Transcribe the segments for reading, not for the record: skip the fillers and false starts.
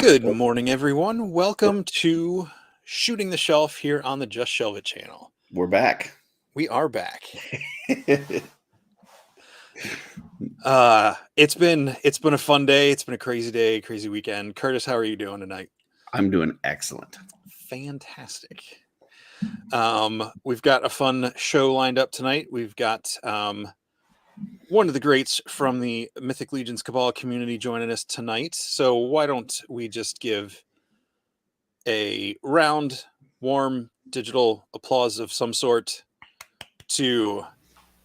Good morning, everyone. Welcome to Shooting the Shelf here on the Just Shelve It channel. We're back. We are back. It's been a fun day. It's been a crazy day, crazy weekend. Curtis, how are you doing tonight? I'm doing excellent. Fantastic. We've got a fun show lined up tonight. We've got one of the greats from the Mythic Legions Cabal community joining us tonight. So why don't we just give a round, warm, digital applause of some sort to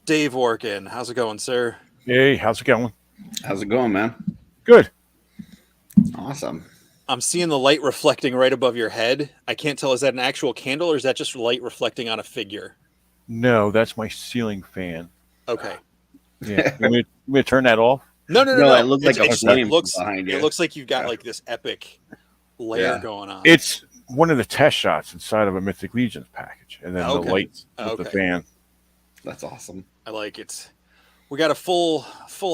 Dave Orkin. How's it going, sir? Hey, how's it going? How's it going, man? Good. Awesome. I'm seeing the light reflecting right above your head. I can't tell, is that an actual candle or is that just light reflecting on a figure? No, that's my ceiling fan. Okay. Yeah. You want me to turn that off? No. It looks like a flame looks, behind you. It looks like you've got like this epic layer going on. It's one of the test shots inside of a Mythic Legions package, and then the lights with the fan. That's awesome. I like it. We got a full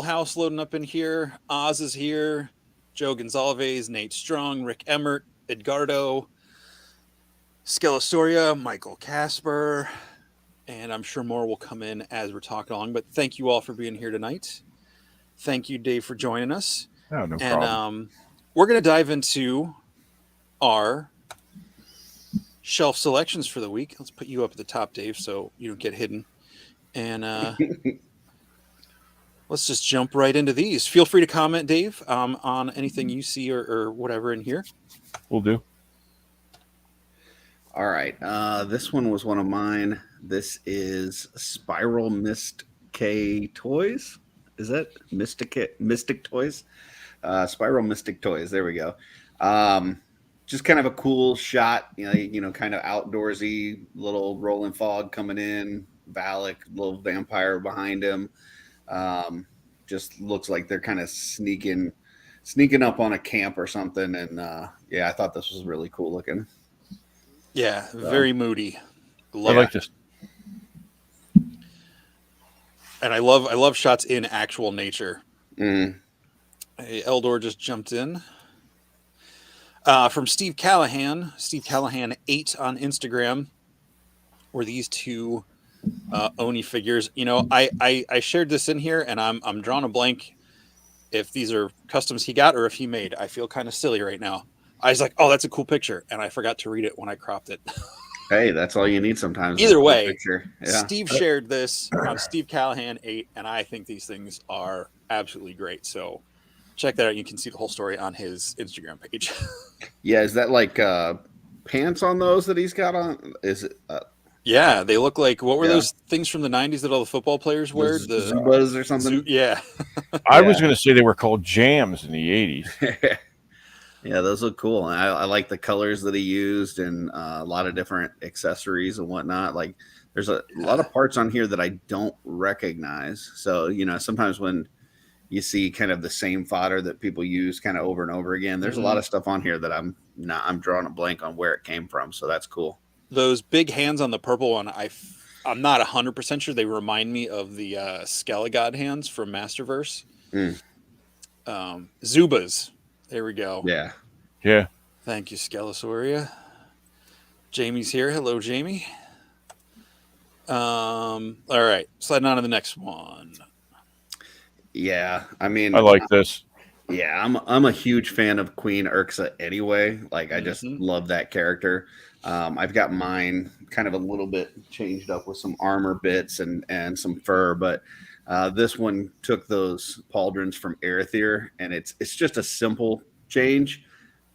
house loading up in here. Oz is here. Joe Gonzalez, Nate Strong, Rick Emmert, Edgardo, Skellisoria, Michael Casper, and I'm sure more will come in as we're talking along. But thank you all for being here tonight. Thank you, Dave, for joining us. Oh, no problem. And we're going to dive into our shelf selections for the week. Let's put you up at the top, Dave, so you don't get hidden. And let's just jump right into these. Feel free to comment, Dave, on anything you see or whatever in here. Will do. All right. This one was one of mine. This is Spiral Mist K Toys. Is that Mystic Toys? Spiral Mystic Toys. There we go. Just kind of a cool shot, you know, kind of outdoorsy, little rolling fog coming in, Valak, little vampire behind him. Just looks like they're kind of sneaking up on a camp or something. And I thought this was really cool looking. Yeah, very moody. I like this. And I love shots in actual nature. Mm. Hey, Eldor just jumped in. From Steve Callahan 8 on Instagram, were these two Oni figures. You know, I shared this in here, and I'm drawing a blank if these are customs he got or if he made. I feel kind of silly right now. I was like, oh, that's a cool picture, and I forgot to read it when I cropped it. Hey, that's all you need sometimes. Either way, picture. Yeah. Steve shared this on Steve Callahan 8, and I think these things are absolutely great. So check that out. You can see the whole story on his Instagram page. Yeah, is that like pants on those that he's got on? Is it? Yeah, they look like, what were those things from the 90s that all the football players wear? The Zubas or something? Yeah. I was going to say they were called jams in the 80s. Yeah, those look cool. And I like the colors that he used and a lot of different accessories and whatnot. Like there's a lot of parts on here that I don't recognize. So, you know, sometimes when you see kind of the same fodder that people use kind of over and over again, there's a lot of stuff on here that I'm drawing a blank on where it came from. So that's cool. Those big hands on the purple one, I'm not 100% sure. They remind me of the Skelligod hands from Masterverse. Zubas. There we go. Yeah. Thank you, Skellisoria. Jamie's here. Hello, Jamie. All right. Sliding on to the next one. Yeah. I mean, I like this. Yeah, I'm a huge fan of Queen Urxa anyway. Like I just love that character. I've got mine kind of a little bit changed up with some armor bits and some fur, but this one took those pauldrons from Arethyr, and it's just a simple change,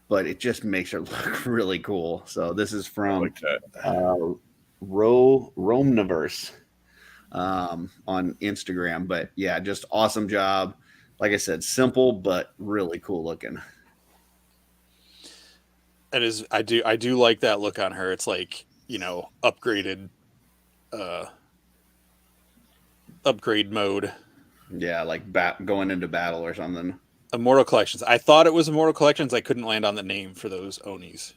but it just makes her look really cool. So this is from Romniverse on Instagram, but yeah, just awesome job. Like I said, simple but really cool looking. It is. I do like that look on her. It's like, you know, upgraded, upgrade mode. Yeah, like going into battle or something. Immortal Collections. I thought it was Immortal Collections. I couldn't land on the name for those Onis.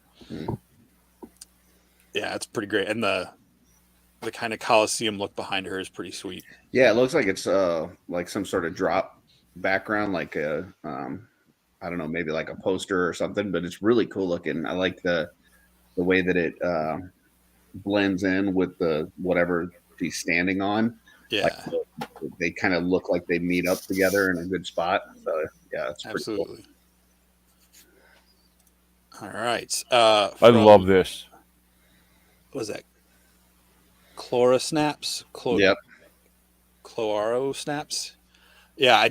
Yeah, it's pretty great, and the kind of Coliseum look behind her is pretty sweet. Yeah, it looks like it's like some sort of drop background, like a I don't know, maybe like a poster or something, but it's really cool looking. I like the way that it blends in with the whatever he's standing on. Like Yeah, they kind of look like they meet up together in a good spot. So yeah, it's pretty cool. absolutely. All right. I love this. What was that? Chlora snaps? Yep. Chloro snaps? Yeah,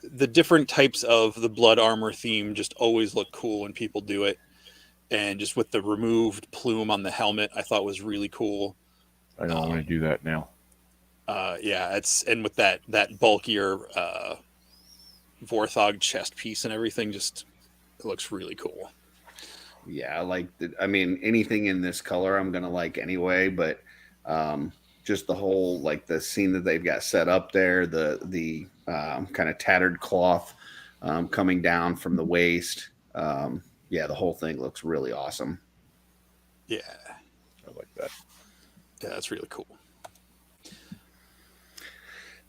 the different types of the blood armor theme just always look cool when people do it. And just with the removed plume on the helmet, I thought was really cool. I know I'm going to do that now. Yeah, and with that bulkier Vorthog chest piece and everything, it looks really cool. Yeah, I mean, anything in this color I'm gonna like anyway, but just the whole like the scene that they've got set up there, the kind of tattered cloth coming down from the waist. Yeah, the whole thing looks really awesome. Yeah, I like that. Yeah, that's really cool.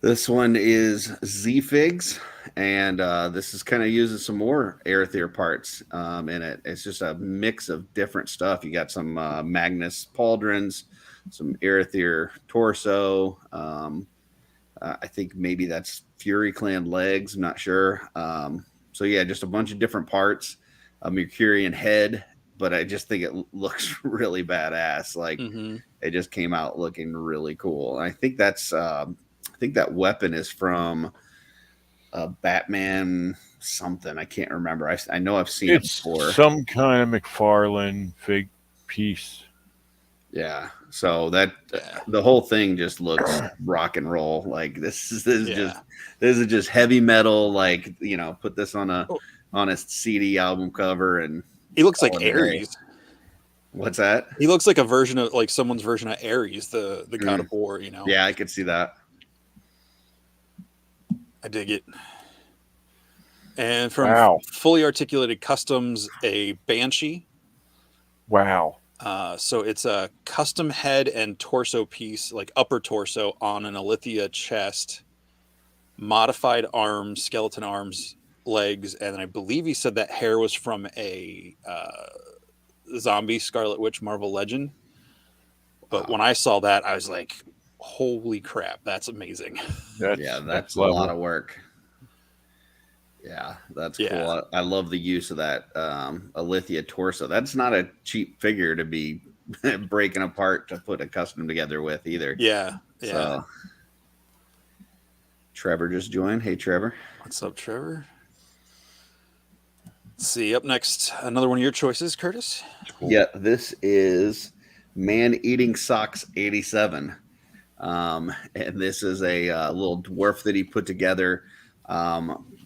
This one is Z-Figs, and this is kind of using some more Aether parts in it. It's just a mix of different stuff. You got some Magnus Pauldrons, some Aether torso. I think maybe that's Fury Clan legs. I'm not sure. So yeah, just a bunch of different parts. A Mercurian head, but I just think it looks really badass. Like it just came out looking really cool. And I think that's. I think that weapon is from Batman something. I can't remember. I know I've seen it before. Some kind of McFarlane fig piece. Yeah. So the whole thing just looks rock and roll. Like this is just heavy metal. Like, you know, put this on a CD album cover, and he looks like Ares. What's that? He looks like a version of like someone's version of Ares, the god of war. You know. Yeah, I could see that. I dig it. And from Fully Articulated Customs, a Banshee. Wow. So it's a custom head and torso piece, like upper torso on an Alethea chest, modified arms, skeleton arms, legs, and I believe he said that hair was from a zombie Scarlet Witch Marvel Legend. But when I saw that, I was like, holy crap, that's amazing. That's a lot of work. Yeah, that's cool. I love the use of that Alethea torso. That's not a cheap figure to be breaking apart to put a custom together with either. Yeah. So, Trevor just joined. Hey, Trevor. What's up, Trevor? Let's see. Up next, another one of your choices, Curtis. Cool. Yeah, this is Man Eating Socks 87. And this is a little dwarf that he put together.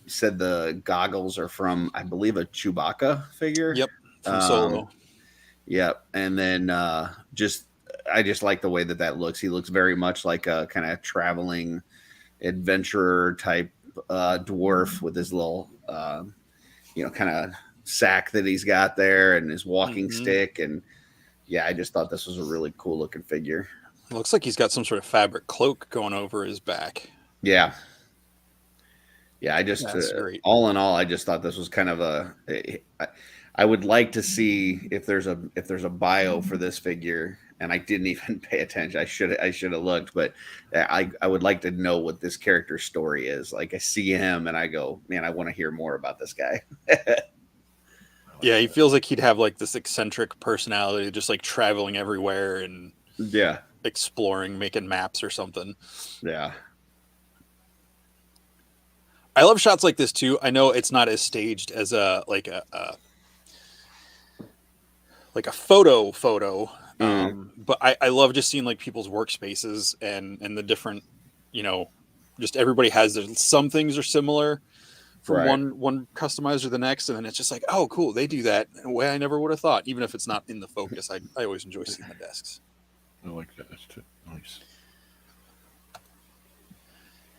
Said the goggles are from, I believe, a Chewbacca figure. Yep, from Solo. Yep, and then I just like the way that looks. He looks very much like a kind of traveling adventurer type dwarf with his little, kind of sack that he's got there and his walking stick. And yeah, I just thought this was a really cool looking figure. It looks like he's got some sort of fabric cloak going over his back. Yeah. Yeah, all in all, I just thought this was kind of I would like to see if there's a bio for this figure, and I didn't even pay attention. I should have looked, but I would like to know what this character's story is. Like I see him and I go, man, I want to hear more about this guy. Yeah, he feels like he'd have like this eccentric personality, just like traveling everywhere and exploring, making maps or something. Yeah. I love shots like this too. I know it's not as staged as a photo. But I love just seeing like people's workspaces and the different, just everybody has some things are similar from one customizer to the next, and then it's just like, oh, cool, they do that in a way I never would have thought, even if it's not in the focus. I always enjoy seeing the desks. I like that. That's too nice.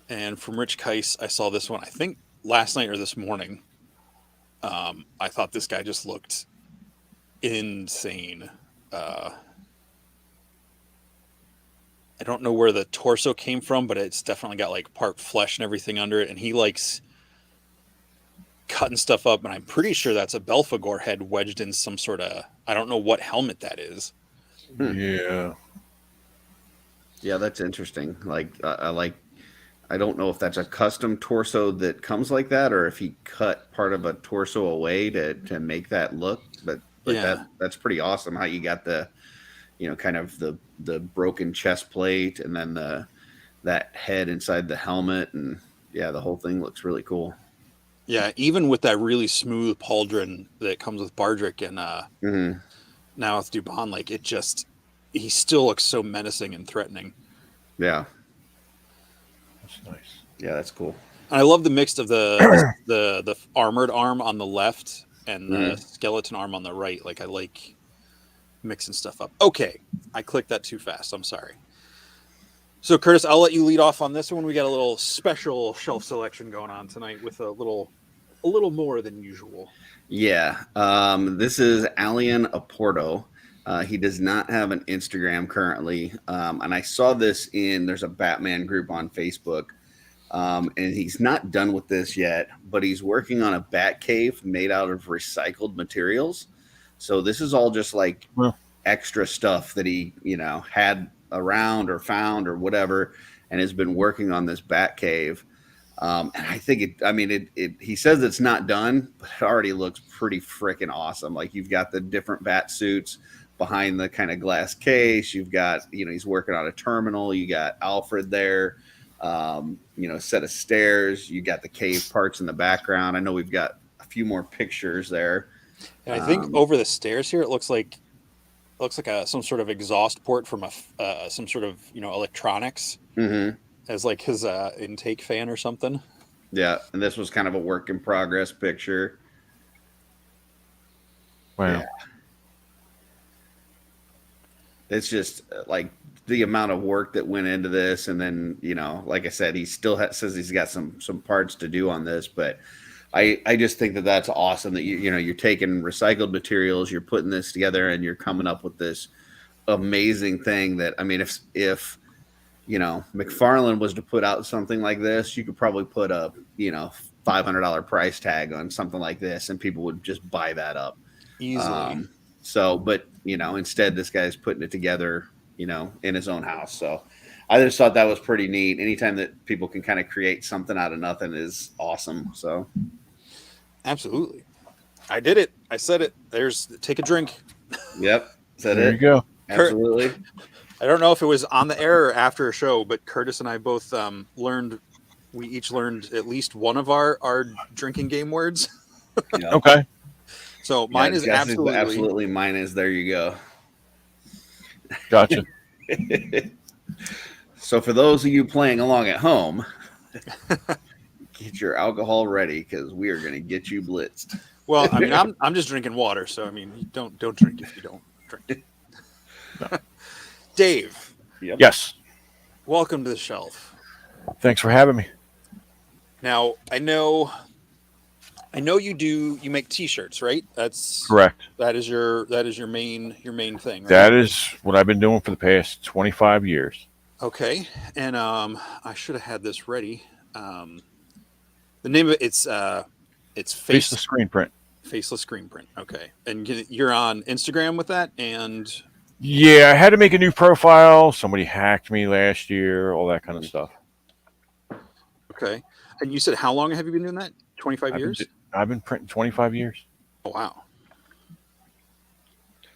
And from Rich Keiss, I saw this one, I think last night or this morning. I thought this guy just looked insane. I don't know where the torso came from, but it's definitely got like part flesh and everything under it. And he likes cutting stuff up, and I'm pretty sure that's a Belphegor head wedged in some sort of, I don't know what helmet that is. Yeah. Yeah, that's interesting. I don't know if that's a custom torso that comes like that, or if he cut part of a torso away to make that look. But Yeah. that's pretty awesome. How you got the, kind of the broken chest plate, and then that head inside the helmet, and yeah, the whole thing looks really cool. Yeah, even with that really smooth pauldron that comes with Bardrick and now with Dubon, like he still looks so menacing and threatening. Yeah, That's nice. yeah, that's cool. And I love the mix of the armored arm on the left and the skeleton arm on the right. Like, I like mixing stuff up. Okay, I clicked that too fast. I'm sorry. So, Curtis, I'll let you lead off on this one. We got a little special shelf selection going on tonight with a little more than usual. Yeah, this is Alien Oporto. He does not have an Instagram currently, and I saw this there's a Batman group on Facebook, and he's not done with this yet, but he's working on a bat cave made out of recycled materials. So this is all just like extra stuff that he, had around or found or whatever, and has been working on this bat cave. And I think he says it's not done, but it already looks pretty freaking awesome. Like, you've got the different bat suits behind the kind of glass case. You've got, he's working on a terminal. You got Alfred there, a set of stairs. You got the cave parts in the background. I know we've got a few more pictures there. And I think over the stairs here, it looks like some sort of exhaust port from some sort of electronics as like his intake fan or something. Yeah, and this was kind of a work in progress picture. Wow. Yeah. It's just like the amount of work that went into this, and then like I said, he still says he's got some parts to do on this, but I just think that that's awesome that you're taking recycled materials, you're putting this together, and you're coming up with this amazing thing that, I mean, if McFarlane was to put out something like this, you could probably put a $500 price tag on something like this, and people would just buy that up Easily. But instead this guy's putting it together, in his own house. So I just thought that was pretty neat. Anytime that people can kind of create something out of nothing is awesome. So absolutely. I did it. I said it. Take a drink. Yep. Is that There it? you go. Absolutely. I don't know if it was on the air or after a show, but Curtis and I both we each learned at least one of our drinking game words. Yeah. Okay. So mine is absolutely mine is there you go. Gotcha. So for those of you playing along at home, get your alcohol ready, because we are going to get you blitzed. Well, I mean, I'm just drinking water, so I mean, don't drink if you don't drink. No. Dave. Yep. Yes. Welcome to the Shelve. Thanks for having me. Now, I know you make t-shirts, right? That's Correct. That is your main thing, right? That is what I've been doing for the past 25 years. Okay. And I should have had this ready. The name of it's Faceless Screen Print. Faceless Screen Print. Okay. And you're on Instagram with that? And Yeah, I had to make a new profile. Somebody hacked me last year, all that kind of stuff. okay. And you said, how long have you been doing that? 25 years? I've been printing 25 years. Oh, wow.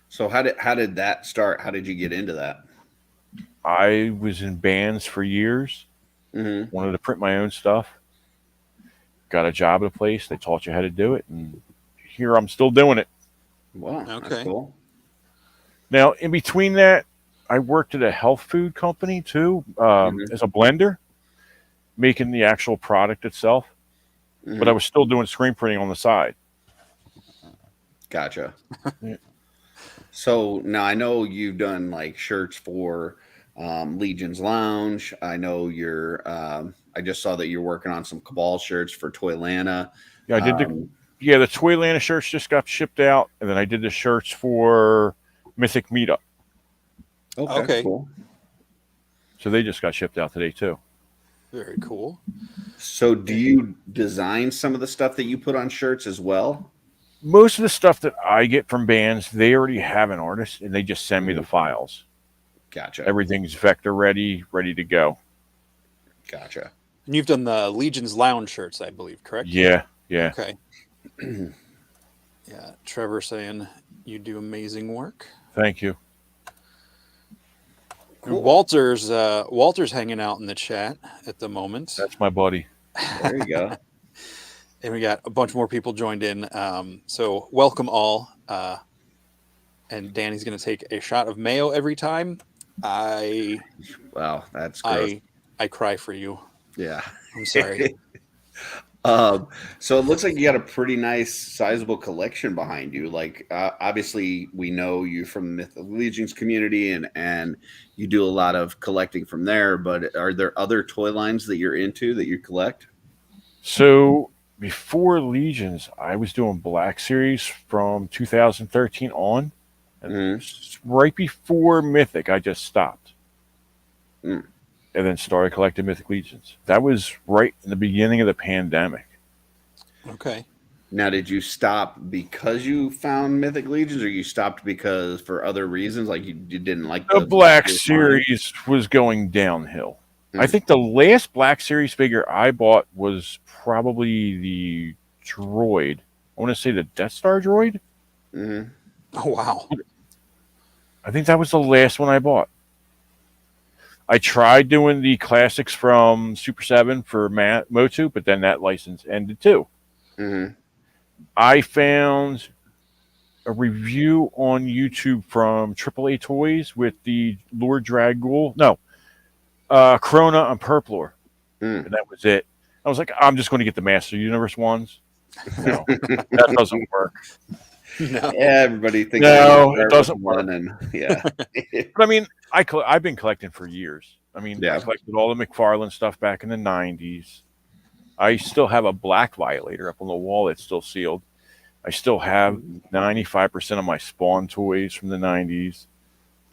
So how did that start? How did you get into that? I was in bands for years. Wanted to print my own stuff. Got a job at a place. They taught you how to do it, and here I'm still doing it. Wow, Okay. that's cool. Now, in between that, I worked at a health food company too, as a blender, making the actual product itself. But I was still doing screen printing on the side. Gotcha. Yeah. So now I know you've done like shirts for Legion's Lounge. I know I just saw that you're working on some Cabal shirts for Toylanta. Yeah, I did the Toylanta shirts just got shipped out, and then I did the shirts for Mythic Meetup. Okay, cool. So they just got shipped out today too. Very cool. So do you design some of the stuff that you put on shirts as well? Most of the stuff that I get from bands, they already have an artist and they just send me the files. Gotcha. Everything's vector ready to go. Gotcha. And you've done the Legion's Lounge shirts, I believe, correct? Yeah. Okay. Yeah, Trevor saying you do amazing work. Thank you. Cool. Walter's hanging out in the chat at the moment. That's my buddy. There you go. And we got a bunch more people joined in. So welcome all. And Danny's going to take a shot of mayo every time. Wow, that's gross. I cry for you. Yeah. I'm sorry. So it looks like you got a pretty nice, sizable collection behind you. Like, obviously, we know you from the Mythic Legions community, and you do a lot of collecting from there. But are there other toy lines that you're into that you collect? So before Legions, I was doing Black Series from 2013 on. And right before Mythic, I just stopped. And then started collecting Mythic Legions. That was right in the beginning of the pandemic. Okay. Now, did you stop because you found Mythic Legions, or you stopped because for other reasons, like you didn't like the Black Series was going downhill. I think the last Black Series figure I bought was probably the droid. I want to say the Death Star droid. Oh, wow. I think that was the last one I bought. I tried doing the classics from Super 7 for Motu, but then that license ended too. I found a review on YouTube from AAA Toys with the Lord Dragul. No, Corona and Purplor. And that was it. I was like, I'm just going to get the Master Universe ones. No, that doesn't work. No. Yeah, everybody thinks it doesn't work. And, yeah. But I mean, I've been collecting for years. I mean, I collected all the McFarlane stuff back in the 90s. I still have a black Violator up on the wall that's still sealed. I still have 95% of my Spawn toys from the 90s.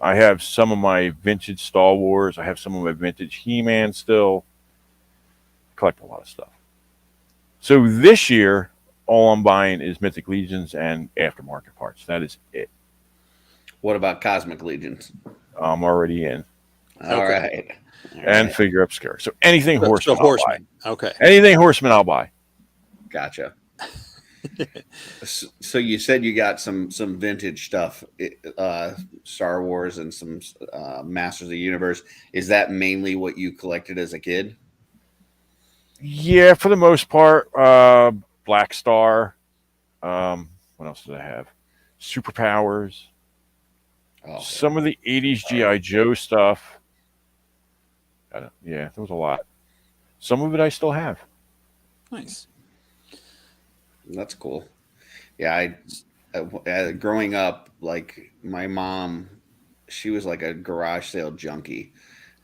I have some of my vintage Star Wars. I have some of my vintage He-Man still. I collect a lot of stuff. So this year, all I'm buying is Mythic Legions and aftermarket parts. That is it. What about Cosmic Legions? I'm already in. All right. And figure upscare. So anything Horseman, I'll buy. Okay. Anything Horseman, I'll buy. Gotcha. So you said you got some vintage stuff, Star Wars and some Masters of the Universe. Is that mainly what you collected as a kid? Yeah, for the most part. Black Star. What else did I have? Superpowers. Okay. Some of the 80s G.I. Joe stuff. Yeah, there was a lot. Some of it I still have. Nice. That's cool. Yeah, I growing up, like my mom, she was like a garage sale junkie.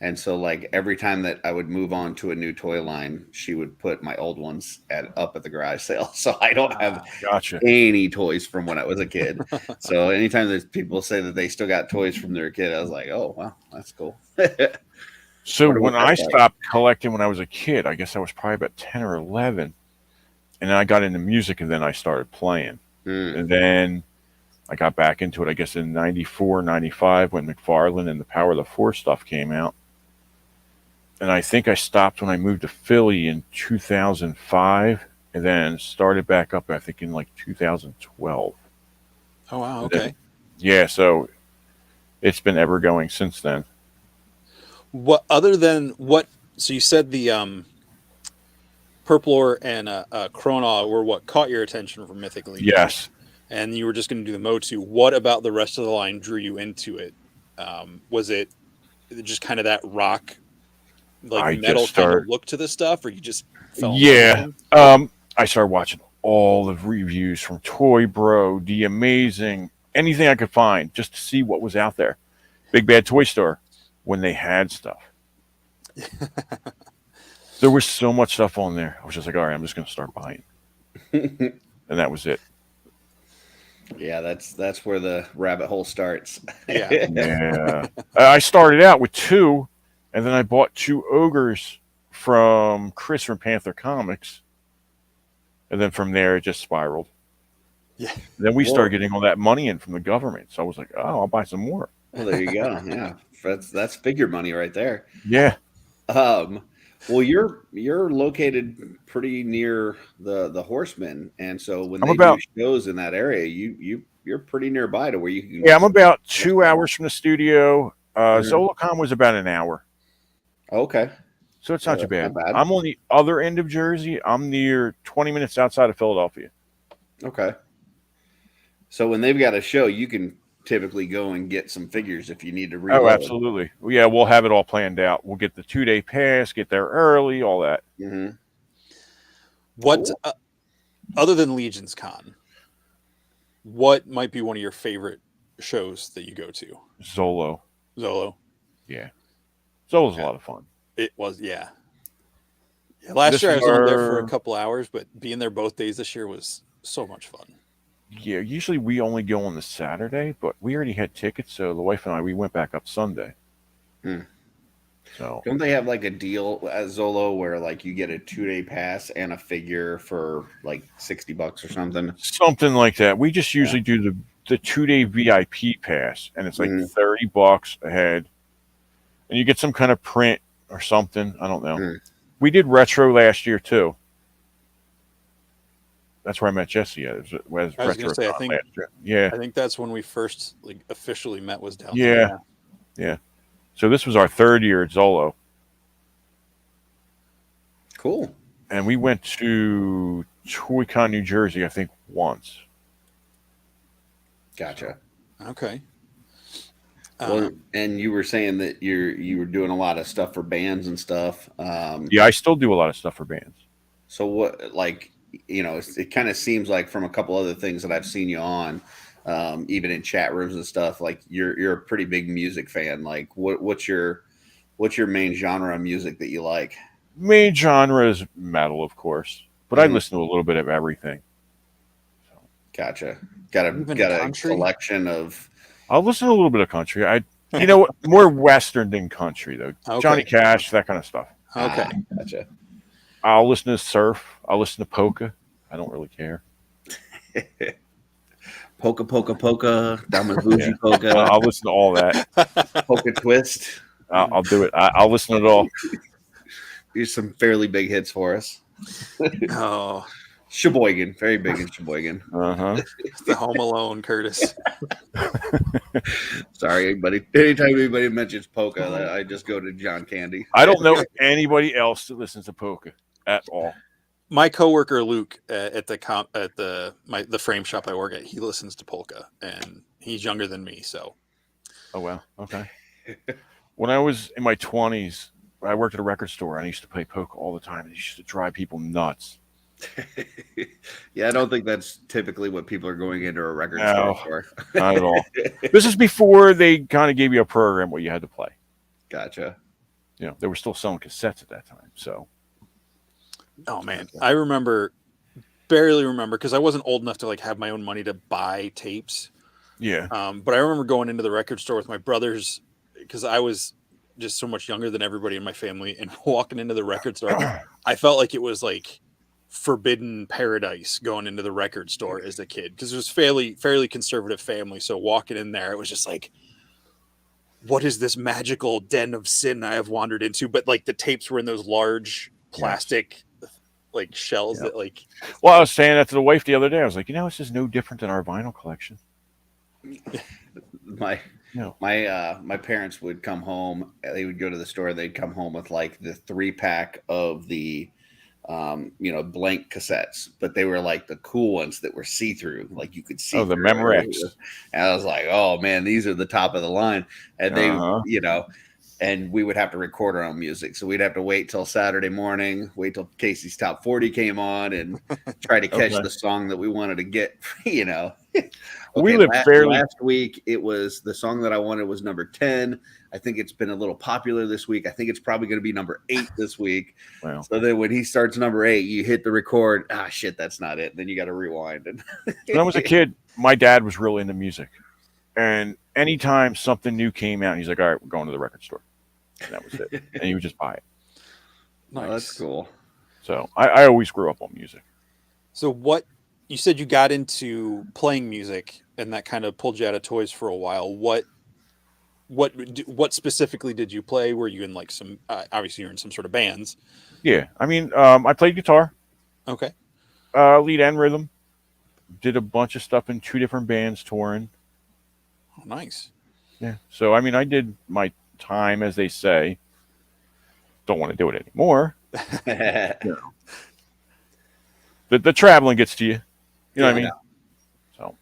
And so like every time that I would move on to a new toy line, she would put my old ones up at the garage sale. So I don't have any toys from when I was a kid. So anytime there's people say that they still got toys from their kid, I was like, oh, wow, that's cool. So when I stopped collecting when I was a kid, I guess I was probably about 10 or 11. And then I got into music and then I started playing. And then I got back into it, I guess, in 94, 95 when McFarlane and the Power of the Force stuff came out. And I think I stopped when I moved to Philly in 2005 and then started back up, I think, in like 2012. Oh, wow. Okay. Yeah. So it's been ever going since then. What other than what? So you said the Purplor and Chronaw were what caught your attention from Mythic Legions. Yes. And you were just going to do the Motu. What about the rest of the line drew you into it? Was it just kind of that rock, like metal kind of look to the stuff, or you just fell in love? I started watching all the reviews from Toy Bro, The Amazing, anything I could find just to see what was out there. Big Bad Toy Store, when they had stuff. There was so much stuff on there. I was just like, all right, I'm just going to start buying. And that was it. Yeah, that's where the rabbit hole starts. Yeah. I started out with 2, and then I bought 2 ogres from Chris from Panther Comics, and then from there it just spiraled. Yeah. Then we started getting all that money in from the government, so I was like, "Oh, I'll buy some more." Well, there you go. Yeah, that's figure money right there. Yeah. Well, you're located pretty near the Horsemen, and so when I'm they about- do shows in that area, you're pretty nearby to where you can. Yeah, I'm about 2 hours from the studio. Mhm. Zolocon was about an hour, Okay. so it's not too bad. Not bad. I'm on the other end of Jersey. I'm near 20 minutes outside of Philadelphia. Okay. So when they've got a show, you can typically go and get some figures if you need to reload. Oh, absolutely. Yeah, we'll have it all planned out. We'll get the 2-day pass, get there early, all that. Mm-hmm. What, Cool. Other than Legions Con, what might be one of your favorite shows that you go to? Zolo. Zolo. Yeah. Zolo's a lot of fun. It was, yeah. Last year I was only there for a couple hours, but being there both days this year was so much fun. Yeah, usually we only go on the Saturday, but we already had tickets, so the wife and I, we went back up Sunday. So Don't they have like a deal at Zolo where like you get a 2-day pass and a figure for like $60 or something? something like that. We just usually do the 2-day VIP pass, and it's like $30 a head, and you get some kind of print or something. I don't know. We did retro last year too. That's where I met Jesse. I was going to say, I think that's when we first like officially met, was down there. Yeah. So this was our 3rd year at Zolo. Cool. And we went to Toy-Con, New Jersey, I think, once. Gotcha. Okay. Well, and you were saying that you were doing a lot of stuff for bands and stuff. Yeah, I still do a lot of stuff for bands. So what, like, you know, it kind of seems like from a couple other things that I've seen you on, even in chat rooms and stuff, like you're a pretty big music fan. Like what's your main genre of music that you like? Main genre is metal, of course, but I listen to a little bit of everything. Gotcha. Got a collection of. I'll listen to a little bit of country. You know what? More Western than country though. Okay. Johnny Cash, that kind of stuff. Okay. Gotcha. I'll listen to surf. I'll listen to polka. I don't really care. Polka, Damabuji polka. I'll listen to all that. Polka twist. I'll do it. I'll listen to it all. Here's some fairly big hits for us. Oh, Sheboygan, very big in Sheboygan. The Home Alone, Curtis. Sorry, buddy. Anytime anybody mentions polka, I just go to John Candy. I don't know anybody else that listens to polka at all. My coworker Luke at the frame shop I work at, he listens to polka, and he's younger than me. So, oh well, okay. When I was in my 20s, I worked at a record store, and I used to play polka all the time. It used to drive people nuts. Yeah, I don't think that's typically what people are going into a record store for. Not at all. This is before they kind of gave you a program where you had to play. Gotcha. You know, they were still selling cassettes at that time. So, oh man, I barely remember because I wasn't old enough to like have my own money to buy tapes. Yeah. But I remember going into the record store with my brothers because I was just so much younger than everybody in my family, and walking into the record store, I felt like it was like forbidden paradise going into the record store as a kid, because it was fairly conservative family. So walking in there, it was just like, what is this magical den of sin I have wandered into? But like the tapes were in those large plastic like shells that like. Well, I was saying that to the wife the other day. I was like, this is no different than our vinyl collection. My parents would come home. They would go to the store. They'd come home with like the 3-pack of the blank cassettes, but they were like the cool ones that were see-through, like you could see. Oh, the Memorex. And I was like, oh man, these are the top of the line. And they, and we would have to record our own music. So we'd have to wait till Saturday morning, wait till Casey's Top 40 came on, and try to catch the song that we wanted to get, We lived fairly. Last week, it was the song that I wanted was number 10. I think it's been a little popular this week. I think it's probably going to be number 8 this week. Wow. So then when he starts number 8, you hit the record. Ah, shit, that's not it. Then you got to rewind. When I was a kid, my dad was really into music. And anytime something new came out, he's like, all right, we're going to the record store. And that was it. And he would just buy it. Nice. Oh, that's cool. So I always grew up on music. So what you said you got into playing music and that kind of pulled you out of toys for a while. What specifically did you play? Were you in like some obviously you're in some sort of bands. Yeah, I mean, I played guitar, Okay. lead and rhythm. Did a bunch of stuff in 2 different bands touring. Oh, nice. Yeah. So I mean, I did my time, as they say. Don't want to do it anymore. Yeah. The traveling gets to you. You know what I Yeah. mean? So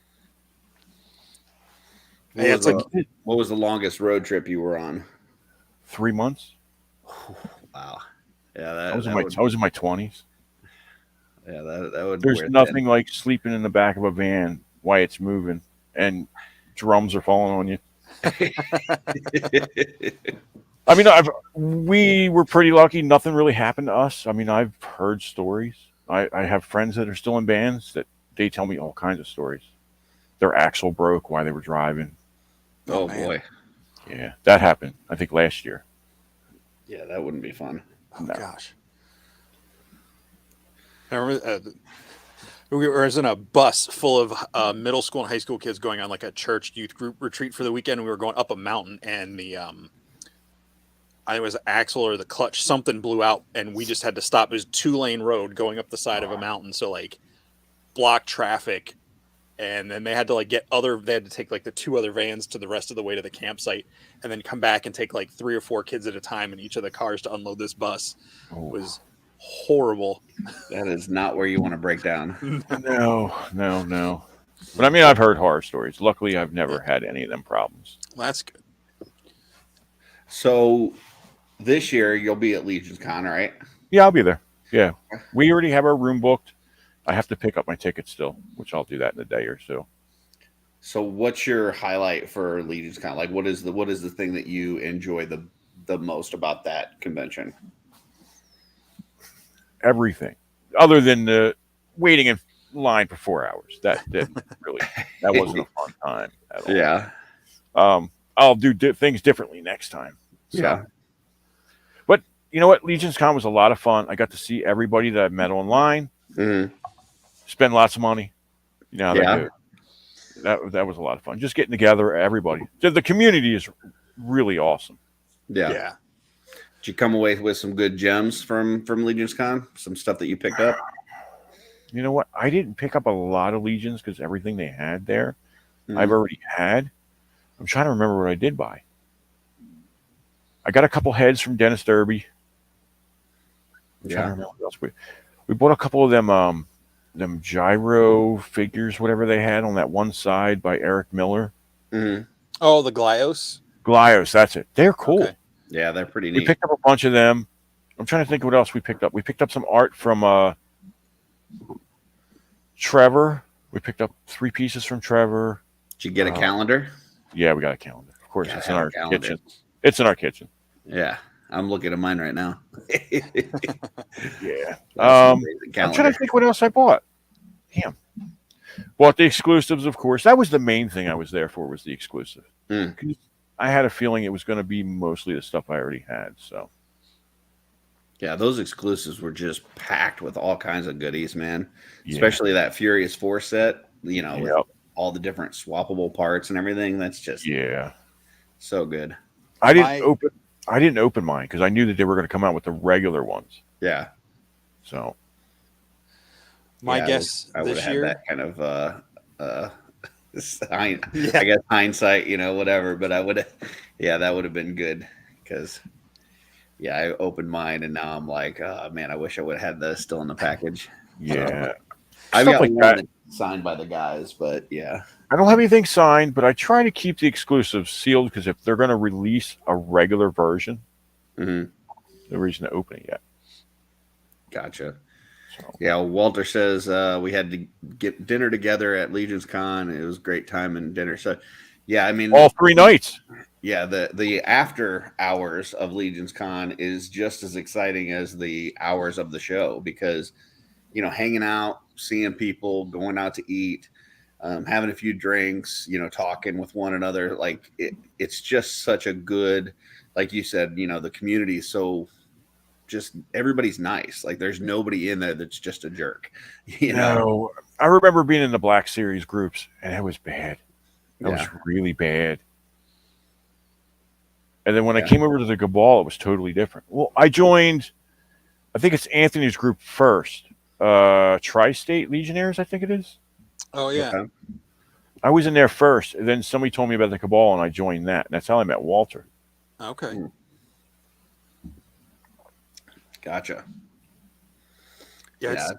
Yeah, it's like What was the longest road trip you were on? 3 months. Wow. Yeah, I was in my 20s. yeah, that would There's wear nothing like sleeping in the back of a van while it's moving and drums are falling on you. I mean, we were pretty lucky. Nothing really happened to us. I mean, I've heard stories. I have friends that are still in bands that they tell me all kinds of stories. Their axle broke while they were driving. Oh man. boy. Yeah, that happened. I think last year. Yeah, that wouldn't be fun. Oh No. gosh. I remember we were in a bus full of middle school and high school kids going on like a church youth group retreat for the weekend. And we were going up a mountain, and the I think it was the axle or the clutch, something blew out, and we just had to stop. It was 2-lane road going up the side of a mountain, so like block traffic. And then they had to like they had to take like the 2 other vans to the rest of the way to the campsite, and then come back and take like 3 or 4 kids at a time in each of the cars to unload this bus. It was horrible. That is not where you want to break down. No. But I mean, I've heard horror stories. Luckily, I've never had any of them problems. Well, that's good. So this year you'll be at Legions Con, right? Yeah, I'll be there. Yeah, we already have our room booked. I have to pick up my ticket still, which I'll do that in a day or so. So what's your highlight for Legions Con? Like what is the thing that you enjoy the most about that convention? Everything, other than the waiting in line for 4 hours. That wasn't a fun time at all. Yeah. I'll do things differently next time. So. Yeah. But you know what? Legions Con was a lot of fun. I got to see everybody that I've met online. Mm-hmm. Spend lots of money. You know how Yeah. they do. That was a lot of fun. Just getting together, everybody. The community is really awesome. Yeah. Did you come away with some good gems from Legions Con? Some stuff that you picked up? You know what? I didn't pick up a lot of Legions because everything they had there, I've already had. I'm trying to remember what I did buy. I got a couple heads from Dennis Derby. I'm trying to remember what else we bought a couple of them gyro figures, whatever they had on that one side by Eric Miller. Mm-hmm. Oh, the Glyos, that's it. They're cool. Okay. Yeah, they're pretty neat. We picked up a bunch of them. I'm trying to think what else we picked up. We picked up some art from Trevor. We picked up 3 pieces from Trevor. Did you get a calendar? Yeah, we got a calendar. Of course, Gotta it's in have our a calendar. kitchen. It's in our kitchen. Yeah. I'm looking at mine right now. Yeah. I'm I'm trying to think what else I bought. Damn. Bought the exclusives, of course. That was the main thing I was there for, was the exclusive. Mm. I had a feeling it was going to be mostly the stuff I already had. So. Yeah, those exclusives were just packed with all kinds of goodies, man. Yeah. Especially that Furious 4 set, with all the different swappable parts and everything. That's just so good. I didn't open mine because I knew that they were going to come out with the regular ones. Yeah. So my guess I would this have year, had that kind of I guess hindsight, whatever, but I would that would have been good because I opened mine and now I'm like, oh man, I wish I would have had this still in the package. yeah. I've got like one that. that's signed by the guys, but yeah. I don't have anything signed, but I try to keep the exclusives sealed because if they're going to release a regular version, no reason to open it yet. Gotcha. So. Yeah, Walter says we had to get dinner together at Legions Con. It was a great time and dinner. So, yeah, I mean, all 3 nights. Yeah, the after hours of Legions Con is just as exciting as the hours of the show because, hanging out, seeing people, going out to eat, having a few drinks, talking with one another, it's just such a good, like you said, the community is so just everybody's nice. Like there's nobody in there that's just a jerk. You know? No, I remember being in the Black Series groups, and it was bad. That was really bad. And then when I came over to the Cabal, it was totally different. Well, I joined, I think it's Anthony's group first. Tri-State Legionnaires, I think it is. Oh, yeah. Okay. I was in there first, and then somebody told me about the Cabal, and I joined that. And that's how I met Walter. Okay. Gotcha. Yeah,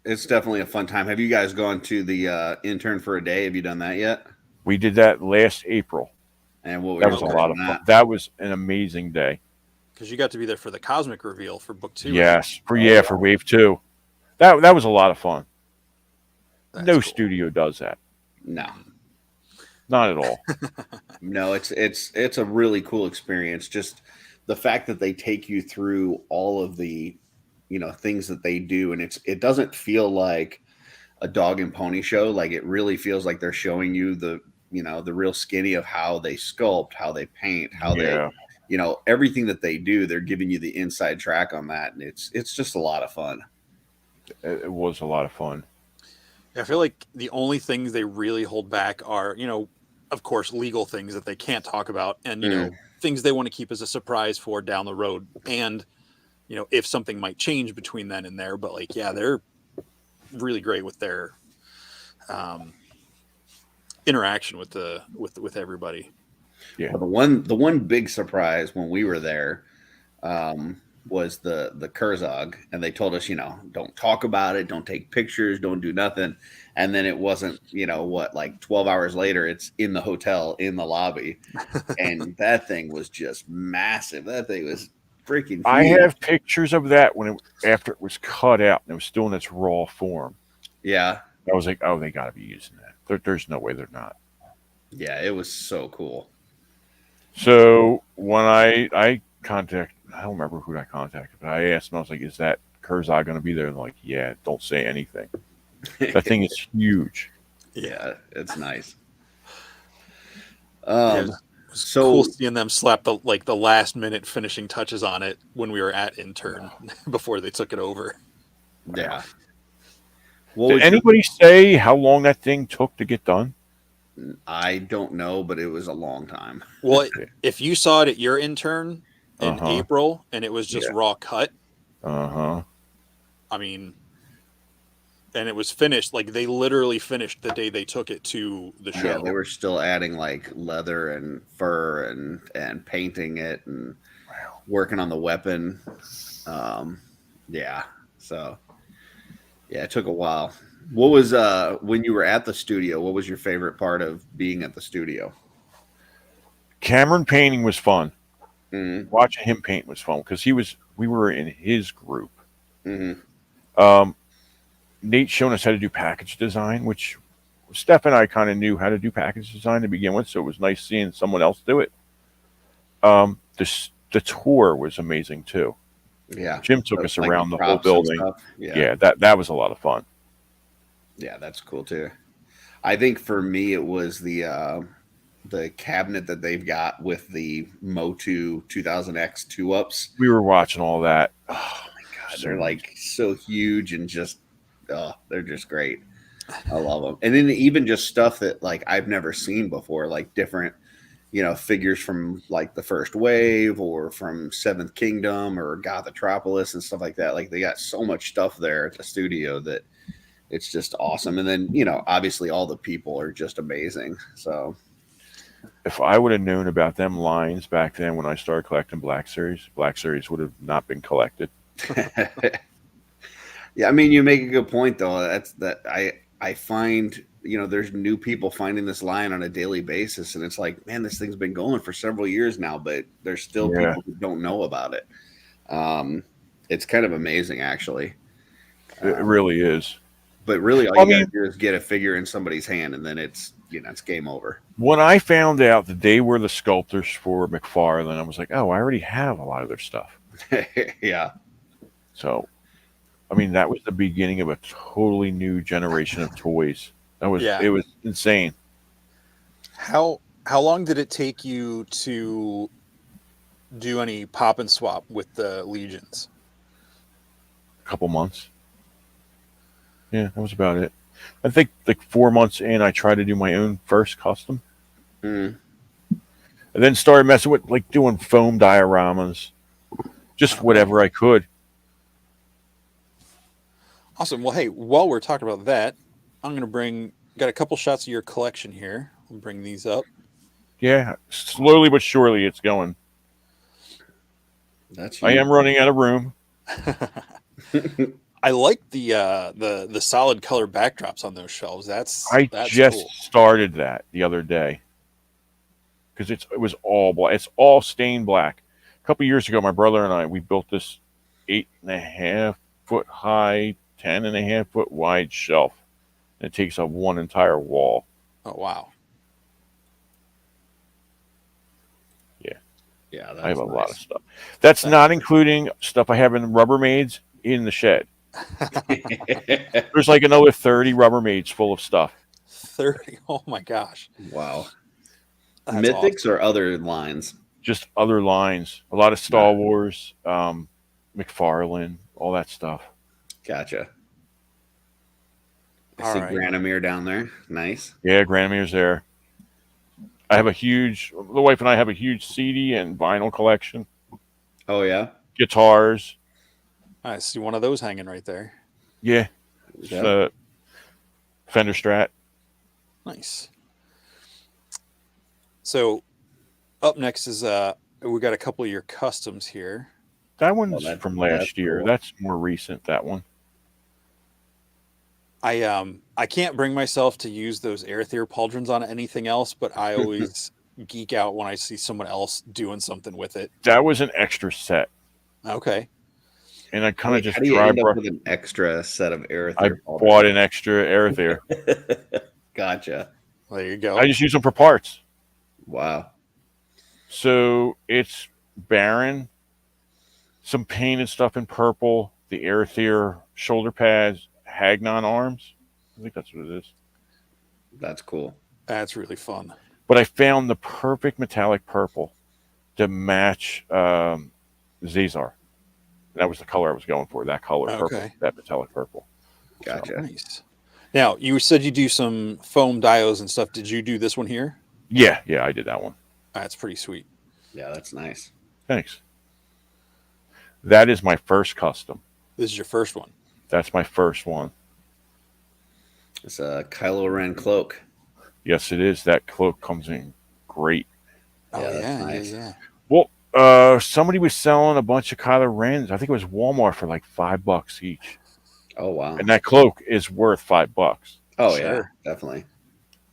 it's definitely a fun time. Have you guys gone to the intern for a day? Have you done that yet? We did that last April. And what that was a lot of fun. That was an amazing day. Because you got to be there for the cosmic reveal for book 2. Yes, for wave 2. That was a lot of fun. No cool. studio does that. No, not at all. No, it's a really cool experience. Just the fact that they take you through all of the, things that they do, and it doesn't feel like a dog and pony show. Like it really feels like they're showing you the real skinny of how they sculpt, how they paint, how they, everything that they do. They're giving you the inside track on that, and it's just a lot of fun. It was a lot of fun. I feel like the only things they really hold back are, of course, legal things that they can't talk about, and things they want to keep as a surprise for down the road, and if something might change between then and there. But they're really great with their interaction with everybody. Yeah. Well, the one big surprise when we were there was the Kurzog, and they told us, don't talk about it, don't take pictures, don't do nothing. And then it wasn't, 12 hours later, it's in the hotel in the lobby, and that thing was just massive. That thing was freaking huge. I have pictures of that after it was cut out and it was still in its raw form. Yeah, I was like, oh, they got to be using that. There's no way they're not. Yeah, it was so cool. So when I contacted, I don't remember who I contacted, but I asked them, I was like, is that Kurzog going to be there? And they're like, yeah, don't say anything. That thing is huge. Yeah, it's nice. So cool seeing them slap the last minute finishing touches on it when we were at intern before they took it over. Yeah. Did anybody say how long that thing took to get done? I don't know, but it was a long time. Well, if you saw it at your intern in April and it was just raw cut, I mean, and it was finished, they literally finished the day they took it to the show. Yeah, they were still adding leather and fur and painting it and working on the weapon. So it took a while. What was when you were at the studio, what was your favorite part of being at the studio? Cameron painting was fun. Mm-hmm. Watching him paint was fun because we were in his group. Mm-hmm. Nate showing us how to do package design, which Steph and I kind of knew how to do package design to begin with, so it was nice seeing someone else do it. The tour was amazing too. Yeah, Jim took us around the whole building. Yeah, that was a lot of fun. Yeah, that's cool too. I think for me it was the cabinet that they've got with the Motu 2000X 2-ups. We were watching all that. Oh my god, they're so huge and just they're just great. I love them. And then even just stuff that I've never seen before, different figures from the first wave or from Seventh Kingdom or Gothropolis and stuff like that. They got so much stuff there at the studio that it's just awesome. And then, obviously all the people are just amazing. So if I would have known about them lines back then when I started collecting Black Series would have not been collected. Yeah, I mean, you make a good point though. I find, there's new people finding this line on a daily basis, and it's like, man, this thing's been going for several years now, but there's still people who don't know about it. It's kind of amazing, actually. It really is. But really, all you got to do is get a figure in somebody's hand, and then it's game over. When I found out that they were the sculptors for McFarlane, I was like, oh, I already have a lot of their stuff. Yeah. So, I mean, that was the beginning of a totally new generation of toys. It was insane. How long did it take you to do any pop and swap with the Legions? couple months. Yeah, that was about it. I think like 4 months in, I tried to do my own first custom, Mm. and then started messing with like doing foam dioramas, just whatever I could. Awesome. Well, hey, while we're talking about that, I'm gonna got a couple shots of your collection here. I'll bring these up. Yeah, slowly but surely it's going. That's I am running out of room. I like the solid color backdrops on those shelves. That's just cool. started that the other day because it was all black. It's all stained black. A couple years ago, my brother and I we built this 8.5-foot high, 10.5-foot wide shelf. And it takes up one entire wall. Oh wow. Yeah, I have a lot of stuff. That's not including stuff I have in Rubbermaids in the shed. There's like another 30 Rubbermaids full of stuff. 30. Oh my gosh. Wow. That's Mythics awesome. or other lines? Just other lines. A lot of Star Wars, McFarlane, all that stuff. Gotcha. I All see right. Granomir down there. Nice. Yeah, Granomir's there. The wife and I have a huge CD and vinyl collection. Oh, yeah? Guitars. I see one of those hanging right there. Yeah. Yep. Fender Strat. Nice. So up next is we got a couple of your customs here. That one's from last year. Cool. That's more recent, that one. I can't bring myself to use those Aether pauldrons on anything else, but I always geek out when I see someone else doing something with it. That was an extra set. Okay. And I kind of just how do you dry end up brush. with an extra set of Aether? I bought an extra Aether. Gotcha. There you go. I just use them for parts. Wow. So it's Baron, some painted stuff in purple, the Aether shoulder pads, Hagnon arms. I think that's what it is. That's cool. That's really fun. But I found the perfect metallic purple to match Zazar. That was the color I was going for. That color, purple, that metallic purple. Gotcha. So, nice. Now, you said you do some foam dios and stuff. Did you do this one here? Yeah, I did that one. That's pretty sweet. Yeah, that's nice. Thanks. That is my first custom. This is your first one. That's my first one. It's a Kylo Ren cloak. Yes, it is. That cloak comes in great. Oh, that's nice. Yeah. Well, somebody was selling a bunch of Kylo Rens. I think it was Walmart for like $5 each. Oh, wow. And that cloak is worth $5. Oh, Sure. yeah, definitely.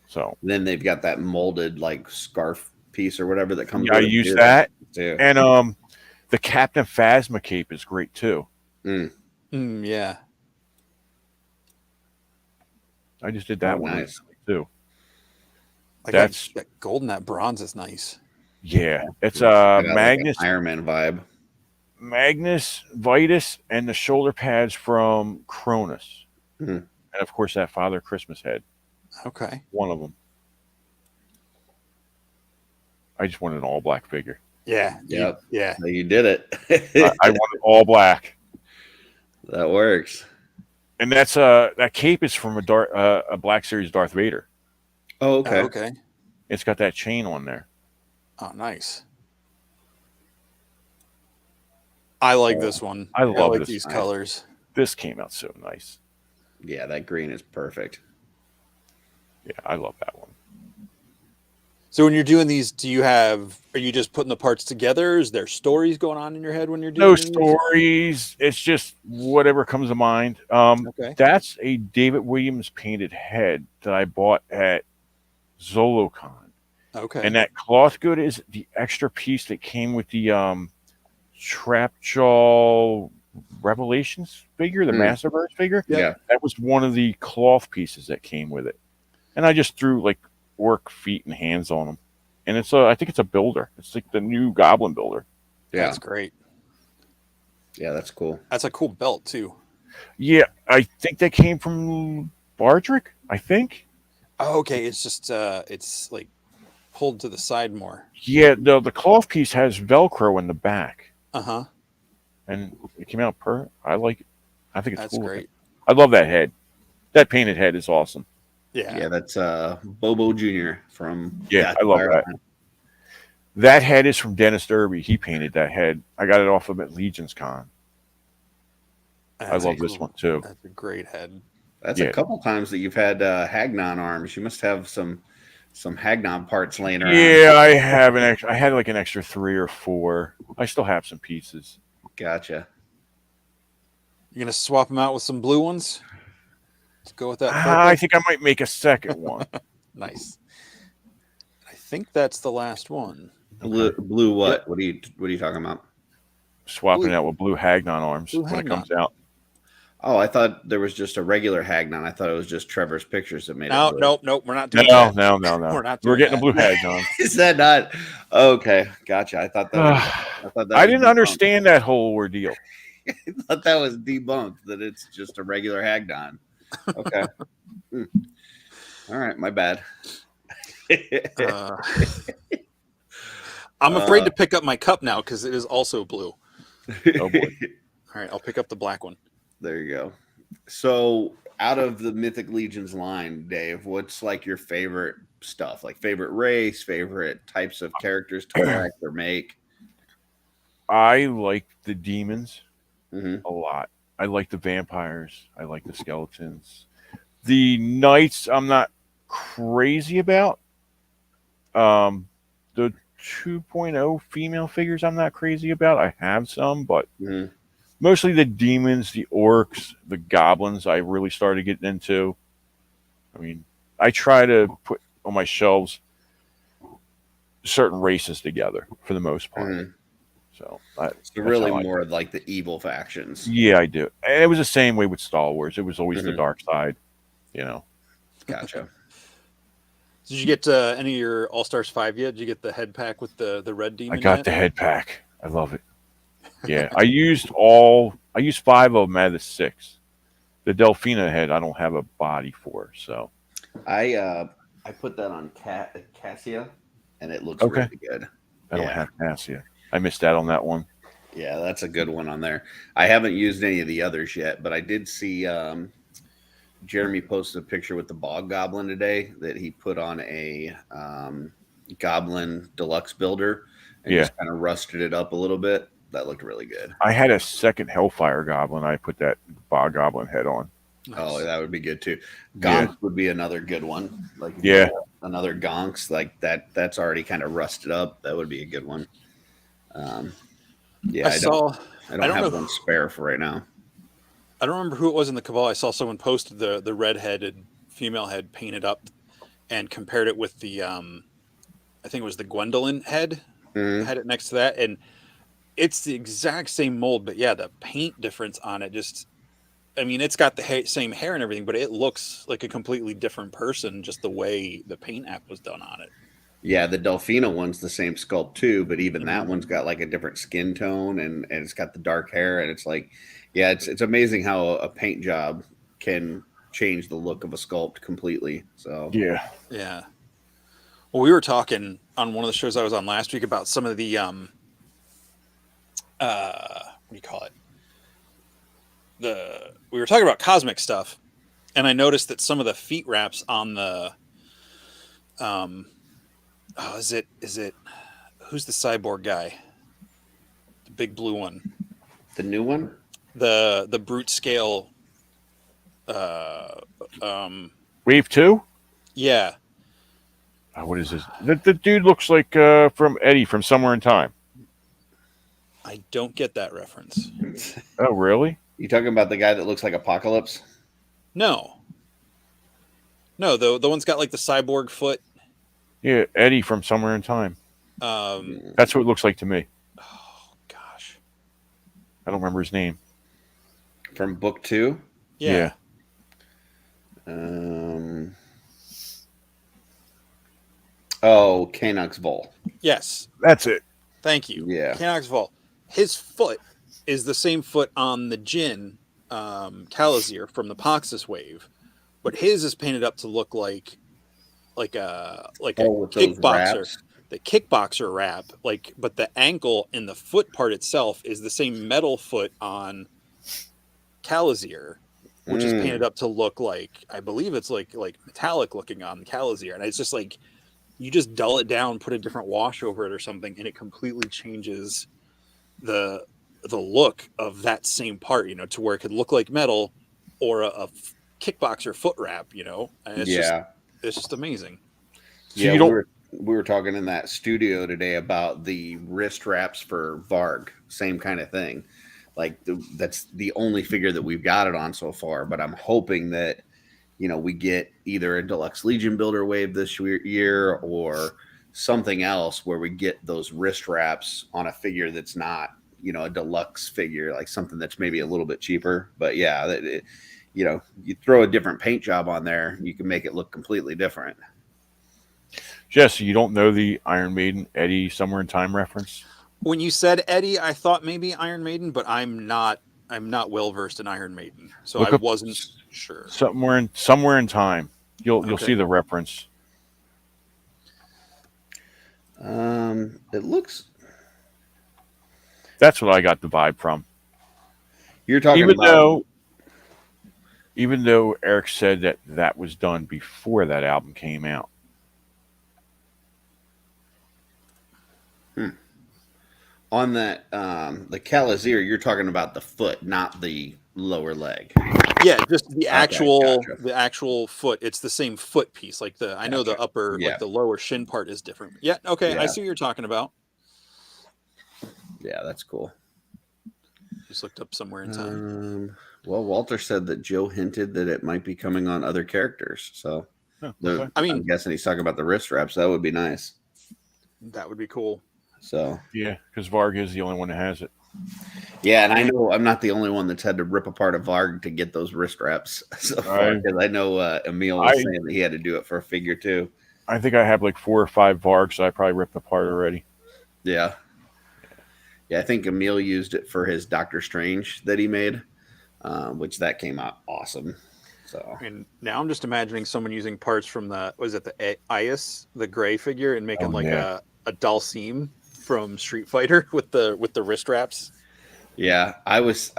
So and then they've got that molded like scarf piece or whatever that comes. I use that too. And the Captain Phasma cape is great too. Yeah. I just did that one recently too. That gold and that bronze is nice. Yeah, it's Magnus, like Iron Man vibe. Magnus, Vitus, and the shoulder pads from Cronus, and of course that Father Christmas head. Okay, one of them. I just wanted an all black figure. Yeah. Yeah. So you did it. I wanted all black. That works. And that's that cape is from a Black Series Darth Vader. Oh, okay. Okay. It's got that chain on there. Oh, nice. I like this one. I love these colors. This came out so nice. Yeah, that green is perfect. Yeah, I love that one. So when you're doing these, are you just putting the parts together? Is there stories going on in your head when you're doing No these? stories. It's just whatever comes to mind. Okay. That's a David Williams painted head that I bought at ZoloCon. Okay. And that cloth good is the extra piece that came with the Trapjaw Revelations figure, the Masterverse figure. Yeah. That was one of the cloth pieces that came with it. And I just threw like orc feet and hands on them. And I think it's a builder. It's like the new Goblin builder. Yeah. That's great. Yeah, that's cool. That's a cool belt too. Yeah, I think that came from Bardrick, I think. Oh, okay. It's just it's like pulled to the side more. Yeah, the cloth piece has Velcro in the back. Uh-huh. And it came out I like it. I think it's That's cool. great. I love that head. That painted head is awesome. Yeah, that's Bobo Jr. from Yeah, I love that. That head is from Dennis Derby. He painted that head. I got it off of at Legions Con. I love this one too. That's a great head. That's a couple times that you've had Hagnon arms. You must have some Hagnon parts laying around. Yeah, I have I had like an extra 3 or 4. I still have some pieces. Gotcha. You're gonna swap them out with some blue ones. Let's go with that. I think I might make a second one. Nice. I think that's the last one. Blue what? Yep. What are you talking about? Swapping it out with blue Hagnon arms Blue when Hagnon. it comes out. Oh, I thought there was just a regular Hagnon. I thought it was just Trevor's pictures that made it. Nope. We're not doing that. No. We're getting a blue Hagnon. Is that not? Okay, gotcha. I thought that. I didn't understand that whole ordeal. I thought that was debunked. That it's just a regular Hagnon. Okay. All right, my bad. I'm afraid to pick up my cup now because it is also blue. Oh boy. All right, I'll pick up the black one. There you go. So, out of the Mythic Legions line, Dave, what's like your favorite stuff? Like favorite race, favorite types of characters to collect or make? I like the demons Mm-hmm. a lot. I like the vampires. I like the skeletons. The knights, I'm not crazy about. The 2.0 female figures, I'm not crazy about. I have some, but mostly the demons, the orcs, the goblins, I really started getting into. I mean, I try to put on my shelves certain races together for the most part. Mm-hmm. So really more like the evil factions. Yeah, I do. And it was the same way with Star Wars. It was always the dark side, you know. Gotcha. Did you get any of your All Stars 5 yet? Did you get the head pack with the red demon? I got the head pack. I love it. Yeah, I used 5 of them out of the 6. The Delphina head, I don't have a body for, so I put that on Cassia, and it looks really good. I don't have Cassia. I missed out on that one. Yeah, that's a good one on there. I haven't used any of the others yet, but I did see Jeremy posted a picture with the Bog Goblin today that he put on a Goblin Deluxe builder and just kind of rusted it up a little bit. That looked really good. I had a second Hellfire Goblin. I put that Bog Goblin head on. Nice. Oh, that would be good too. Gonks would be another good one. Like another Gonks like that. That's already kind of rusted up. That would be a good one. I don't have one spare for right now. I don't remember who it was in the Cabal. I saw someone posted the red-headed female head painted up and compared it with the I think it was the Gwendolyn head. Had it next to that, and it's the exact same mold, but the paint difference on it just, I mean, it's got the same hair and everything, but it looks like a completely different person just the way the paint app was done on it. Yeah, the Delphina one's the same sculpt too, but even that one's got like a different skin tone and it's got the dark hair, and it's like, it's amazing how a paint job can change the look of a sculpt completely. So yeah. Well, we were talking on one of the shows I was on last week about some of the what do you call it? We were talking about cosmic stuff, and I noticed that some of the feet wraps on the is it who's the cyborg guy? The big blue one. The new one? The brute scale Wave 2? Yeah. What is this? The dude looks like from Eddie from Somewhere in Time. I don't get that reference. Oh, really? You talking about the guy that looks like Apocalypse? No, the one's got like the cyborg foot. Yeah, Eddie from Somewhere in Time. That's what it looks like to me. Oh gosh, I don't remember his name. From book 2? Yeah. Canucks Vol. Yes, that's it. Thank you. Yeah, Canucks Vol. His foot is the same foot on the Jin Kalazir from the Poxus wave, but his is painted up to look like a kickboxer. The kickboxer wrap, but the ankle and the foot part itself is the same metal foot on Calazir, which is painted up to look like, I believe it's like metallic looking on the Calazir, and it's just like you just dull it down, put a different wash over it or something, and it completely changes the look of that same part, to where it could look like metal or a kickboxer foot wrap, and it's just amazing. So we were talking in that studio today about the wrist wraps for Varg, same kind of thing. Like that's the only figure that we've got it on so far, but I'm hoping that we get either a Deluxe Legion builder wave this year or something else where we get those wrist wraps on a figure that's not, a deluxe figure, like something that's maybe a little bit cheaper. But yeah, you throw a different paint job on there, you can make it look completely different. Jesse, you don't know the Iron Maiden Eddie Somewhere in Time reference? When you said Eddie, I thought maybe Iron Maiden, but I'm not well versed in Iron Maiden, so I wasn't sure. Somewhere in Time, you'll see the reference. It looks. That's what I got the vibe from. You're talking even though Eric said that was done before that album came out. On that, the Calazir, you're talking about the foot, not the lower leg. Yeah, just the actual foot. It's the same foot piece. Like I know the upper, like the lower shin part is different. Yeah, okay, I see what you're talking about. Yeah, that's cool. Just looked up Somewhere in Time. Well, Walter said that Joe hinted that it might be coming on other characters. So, I'm guessing he's talking about the wrist wraps. That would be nice. That would be cool. So yeah, because Varg is the only one that has it. Yeah, and I know I'm not the only one that's had to rip apart a Varg to get those wrist wraps so far. Because I know Emil was saying that he had to do it for a figure too. I think I have like 4 or 5 Vargs that I probably ripped apart already. Yeah. Yeah, I think Emil used it for his Doctor Strange that he made, which that came out awesome. So, and now I'm just imagining someone using parts from the Ias, the gray figure, and making a Dalsim from Street Fighter with the wrist wraps. Yeah, I was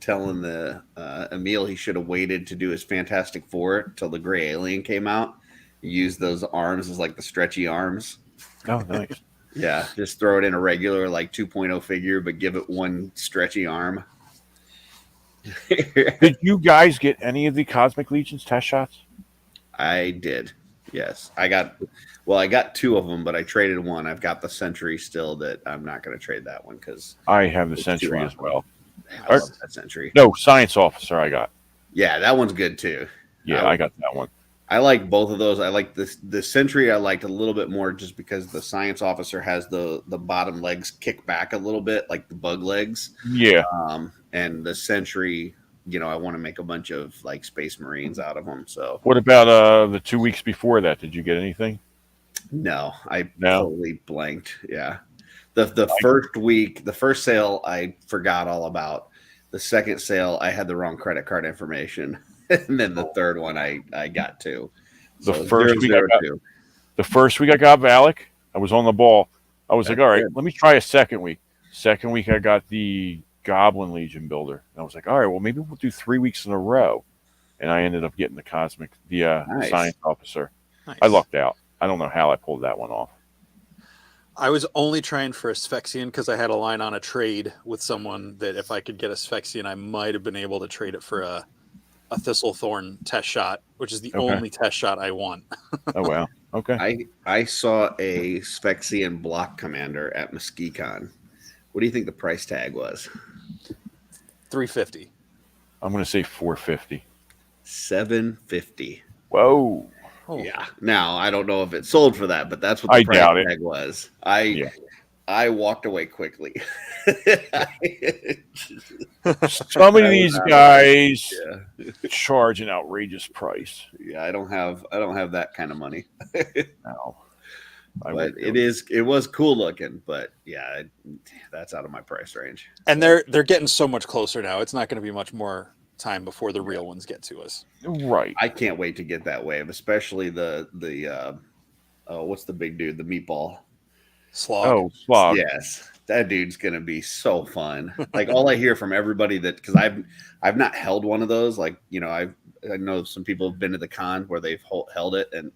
telling the Emil he should have waited to do his Fantastic Four till the Gray Alien came out. He used those arms as like the stretchy arms. Oh, nice. Yeah, just throw it in a regular like 2.0 figure, but give it one stretchy arm. Did you guys get any of the Cosmic Legions test shots? I did. Yes, I got 2 of them, but I traded one. I've got the Sentry still that I'm not going to trade that one because I have the Sentry as well. I love that Sentry. No, Science Officer I got. Yeah, that one's good too. Yeah, I got that one. I like both of those. I like the Sentry. I liked a little bit more just because the Science Officer has the bottom legs kick back a little bit, like the bug legs. Yeah. And the Sentry, I want to make a bunch of like Space Marines out of them. So what about the 2 weeks before that? Did you get anything? No, I totally blanked. Yeah. The first week, the first sale, I forgot all about. The second sale, I had the wrong credit card information. And then the third one, I got 2. So the first week I got Valak. I was on the ball. I was like, all right, let me try a second week. Second week, I got the Goblin Legion builder. And I was like, all right, well, maybe we'll do 3 weeks in a row. And I ended up getting the Science Officer. Nice. I lucked out. I don't know how I pulled that one off. I was only trying for Asphyxian because I had a line on a trade with someone that if I could get Asphyxian, I might have been able to trade it for a Thistlethorn test shot, which is the only test shot I want. Oh, wow. Okay. I saw a Sphyxian block commander at Muskecon. What do you think the price tag was? $350. I'm going to say $450. $750. Whoa. Oh. Yeah. Now, I don't know if it sold for that, but that's what the price tag was. I walked away quickly. Some of these guys charge an outrageous price. Yeah, I don't have that kind of money. No. But it was cool looking, but yeah, that's out of my price range. And they're getting so much closer now. It's not going to be much more time before the real ones get to us. Right. I can't wait to get that wave, especially the what's the big dude, the meatball Slog. Oh, Slog. Yes. that dude's gonna be so fun. Like all I hear from everybody that because I've not held one of those. Like I know some people have been to the con where they've held it, and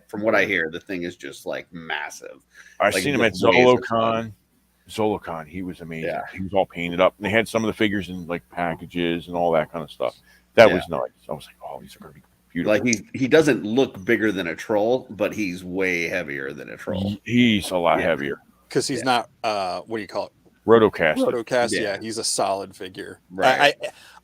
from what I hear, the thing is just like massive. I've like, seen him at ZoloCon. ZoloCon, he was amazing. Yeah. He was all painted up, and they had some of the figures in like packages and all that kind of stuff. That was nice. I was like, oh, these are gonna be beautiful. Like he doesn't look bigger than a troll, but he's way heavier than a troll. He's a lot heavier because he's not. What do you call it? Rotocast. Yeah, he's a solid figure. Right.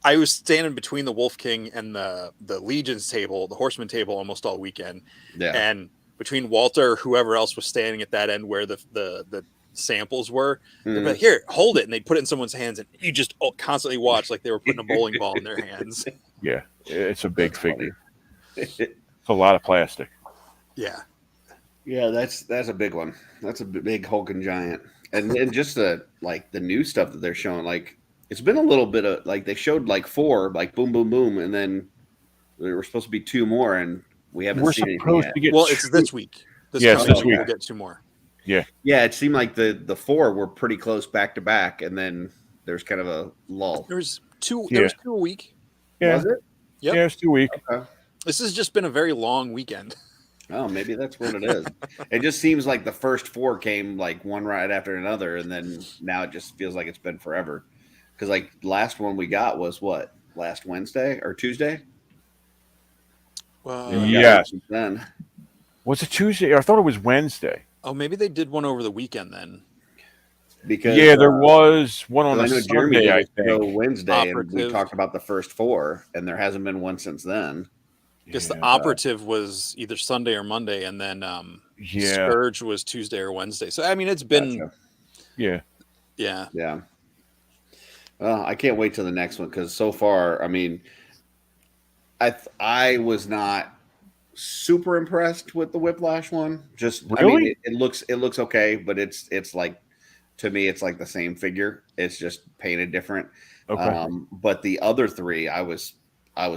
I was standing between the Wolf King and the Legions table, the Horseman table, almost all weekend. Yeah. And between Walter, whoever else was standing at that end where the samples were, they'd be like, here, hold it, and they'd put it in someone's hands, and you just constantly watch like they were putting a bowling ball in their hands. Yeah, it's a big figure. It's a lot of plastic. Yeah. Yeah, that's a big one. That's a big hulking giant. And just the new stuff that they're showing, like it's been a little bit of like they showed like 4, like boom, boom, boom, and then there were supposed to be 2 more, and we haven't seen anything yet. Well, it's this week. This week we'll get 2 more. Yeah. Yeah, it seemed like the 4 were pretty close back to back, and then there's kind of a lull. There was 2 a week. Yeah. Was it? Yep. Yeah, it's 2 weeks. Okay. This has just been a very long weekend. Oh, maybe that's what it is. It just seems like the first 4 came like one right after another, and then now it just feels like it's been forever. Because like last one we got was what? Last Wednesday or Tuesday? Yes. Then Was it Tuesday? I thought it was Wednesday. Oh, maybe they did one over the weekend then. Because there was one on I a know Jeremy Sunday, did I a show think. Wednesday, and we talked about the first 4, and there hasn't been one since then. Because the operative was either Sunday or Monday, and then Scourge was Tuesday or Wednesday. So I mean, it's been yeah. Well, I can't wait till the next one because so far, I mean, I was not super impressed with the Whiplash one. Just really? I mean, it looks okay, but it's like to me, it's like the same figure. It's just painted different. Okay. But the other 3, I was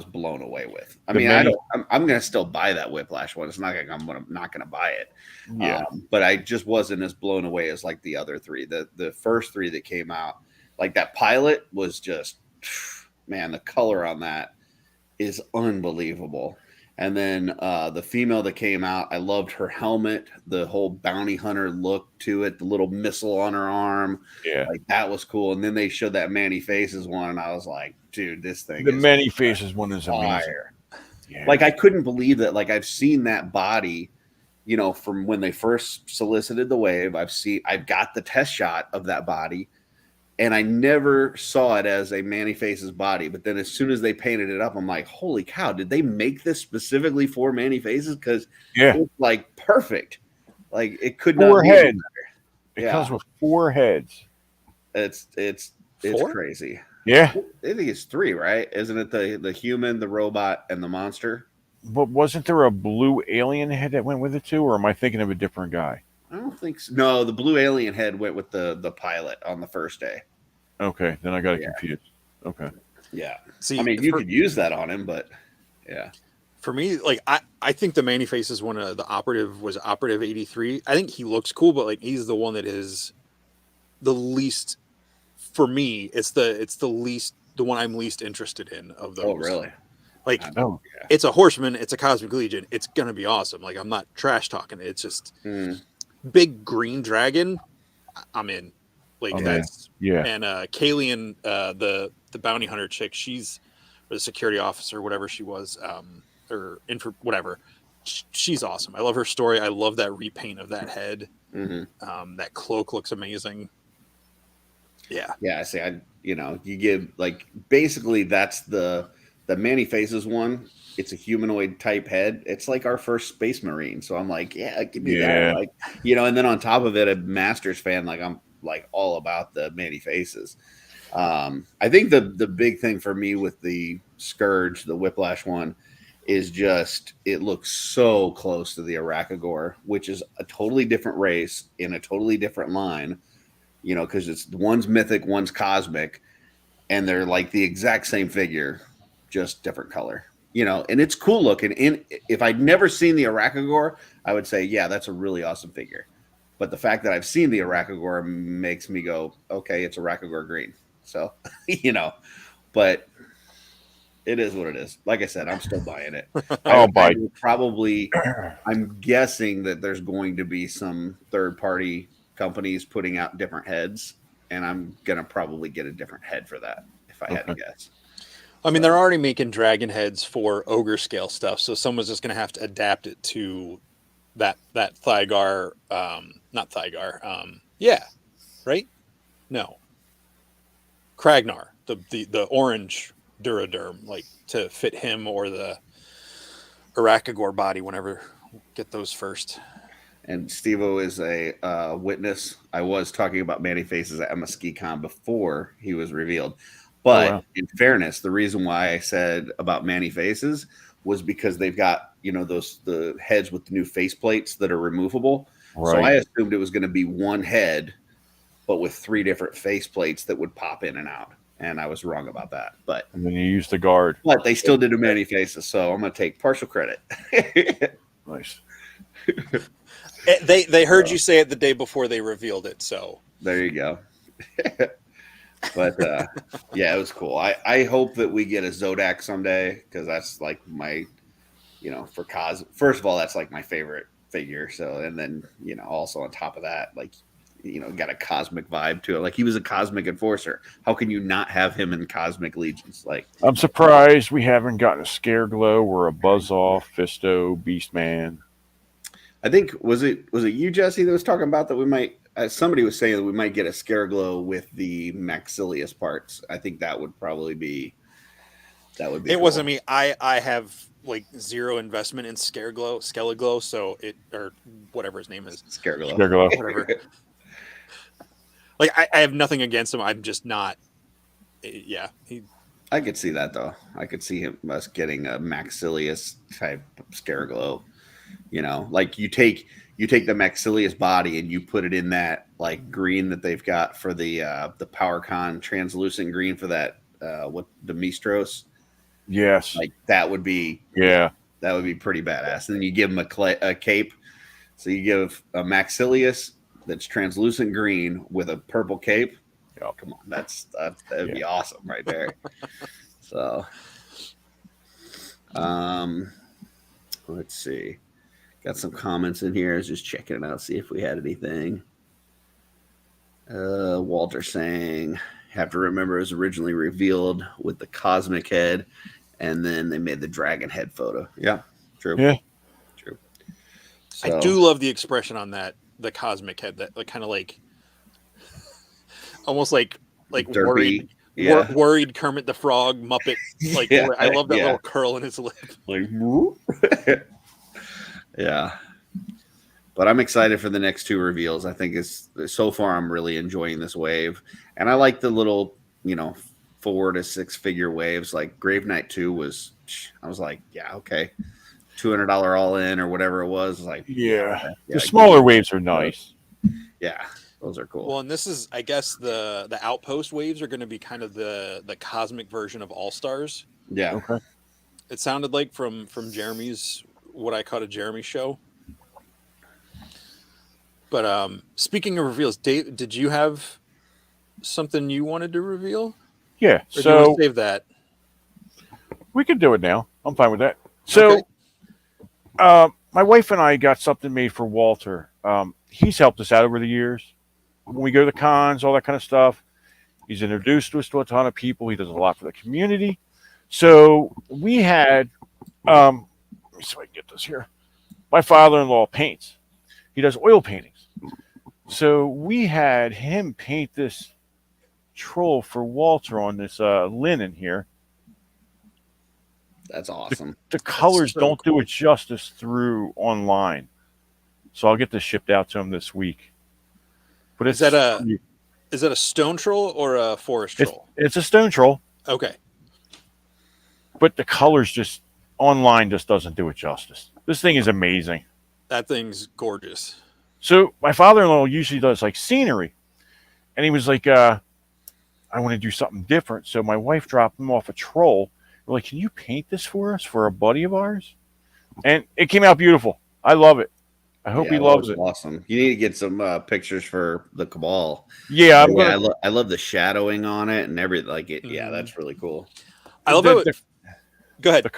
blown away with. I mean, I'm gonna still buy that Whiplash one. It's not like I'm not gonna buy it. Yeah. But I just wasn't as blown away as like the other 3. The first 3 that came out, like that pilot was just, man, the color on that is unbelievable. And then the female that came out, I loved her helmet, the whole bounty hunter look to it, the little missile on her arm. Yeah. Like that was cool. And then they showed that Manny Faces one, and I was like, dude, this thing The Manny Faces one is amazing. fire. Yeah. Like I couldn't believe that. Like I've seen that body, from when they first solicited the wave. I've got the test shot of that body. And I never saw it as a Manny Faces body. But then as soon as they painted it up, I'm like, holy cow, did they make this specifically for Manny Faces? Because it's like perfect. Like it could not be heads. Better. It comes with 4 heads. It's 4? crazy. Yeah. I think it's 3, right? Isn't it the human, the robot, and the monster? But wasn't there a blue alien head that went with it too? Or am I thinking of a different guy? I don't think so. No, the blue alien head went with the pilot on the first day. Okay, then I got it confused. Okay. Yeah. See, I mean, you could use that on him, but yeah. For me, like I think the Manny Faces one, the operative was Operative 83. I think he looks cool, but like he's the one that is the least. For me, it's the one I'm least interested in of those. Oh, really? Like, it's a Horseman, it's a Cosmic Legion. It's gonna be awesome. Like, I'm not trash talking. It's just big green dragon. I'm in. Like that's And Kalian, the bounty hunter chick, she's the security officer, whatever she was, or whatever. She's awesome. I love her story. I love that repaint of that head. That cloak looks amazing. Yeah. Yeah. I say, you give like basically that's the Manny Faces one. It's a humanoid type head. It's like our first Space Marine. So I'm like, yeah, give me that. Like, and then on top of it, a Masters fan, like I'm like all about the Manny Faces. I think the big thing for me with the Scourge, the Whiplash one, is just it looks so close to the Arakagor, which is a totally different race in a totally different line. Because it's one's mythic, one's cosmic, and they're like the exact same figure, just different color. And it's cool looking. And if I'd never seen the Arakagor, I would say, yeah, that's a really awesome figure. But the fact that I've seen the Arachagor makes me go, okay, it's Arachagor green. So, but it is what it is. Like I said, I'm still buying it. I will probably, I'm guessing that there's going to be some third-party companies putting out different heads, and I'm going to probably get a different head for that if I had to guess. I mean, they're already making dragon heads for ogre scale stuff, so someone's just going to have to adapt it to that Thygar, not Thygar. Right? No. Kragnar, the orange Duraderm, like to fit him or the Arachagor body whenever get those first. And Steve-O is a witness. I was talking about Manny Faces at MSKiCon before he was revealed. But in fairness, the reason why I said about Manny Faces was because they've got, the heads with the new face plates that are removable. Right. So I assumed it was going to be one head, but with 3 different face plates that would pop in and out. And I was wrong about that. And then you used the guard. But they still did do Manny Faces, so I'm going to take partial credit. Nice. They heard you say it the day before they revealed it, so there you go. But it was cool. I hope that we get a Zodak someday, because that's like my, for Cos. First of all, that's like my favorite figure. So, and then also on top of that, like got a cosmic vibe to it. Like he was a cosmic enforcer. How can you not have him in Cosmic Legions? Like I'm surprised we haven't gotten a Scareglow or a Buzz-Off, Fisto, Beastman. I think was it you, Jesse, that was talking about that we might. Somebody was saying that we might get a Scareglow with the Maxilius parts. I think that would probably be. That would be. It wasn't me. I have like zero investment in Skeleglow, so or whatever his name is. Scareglow. Whatever. Like I have nothing against him. I'm just not. Yeah. I could see that though. I could see us getting a Maxilius type Scareglow. Like you take the Maxilius body and you put it in that like green that they've got for the PowerCon translucent green for that the Mistros. Yes, like that would be that would be pretty badass. And then you give him a cape. So you give a Maxilius that's translucent green with a purple cape. Oh, come on, that'd be awesome right there. So, let's see. Got some comments in here. I was just checking it out, see if we had anything. Walter saying, have to remember it was originally revealed with the cosmic head, and then they made the dragon head photo. Yeah, true. Yeah, true. So, I do love the expression on that, the cosmic head, that like kind of like almost like derpy, worried Kermit the Frog Muppet. Like I love that little curl in his lip. Like, yeah. But I'm excited for the next 2 reveals. I think so far I'm really enjoying this wave. And I like the little, 4 to 6 figure waves. Like Grave Knight 2 was, I was like, yeah, okay. $200 all in or whatever it was. Like, the smaller waves are nice. Yeah, those are cool. Well, and this is, I guess, the Outpost waves are going to be kind of the cosmic version of All Stars. Yeah. Okay. It sounded like from Jeremy's, what I caught a Jeremy show. But speaking of reveals, Dave, did you have something you wanted to reveal? Yeah. Or do you want to save that? We could do it now. I'm fine with that. So, my wife and I got something made for Walter. He's helped us out over the years. When we go to the cons, all that kind of stuff, he's introduced us to a ton of people. He does a lot for the community. So we had, let me see if I can get this here. My father-in-law paints. He does oil paintings. So we had him paint this troll for Walter on this linen here. That's awesome. The colors don't do it justice through online. So I'll get this shipped out to him this week. But is that a stone troll or a forest troll? It's a stone troll. Okay. But the colors just online just doesn't do it justice. This thing is amazing. That thing's gorgeous. So my father-in-law usually does like scenery. And he was like, I want to do something different. So my wife dropped him off a troll. We're like, can you paint this for us for a buddy of ours? And it came out beautiful. I love it. I hope Yeah, he that loves was it. awesome. You need to get some pictures for the Cabal. Yeah, I'm Yeah, gonna. I love the shadowing on it and everything. Like it, yeah, Mhm. that's really cool. I love how The, go ahead. the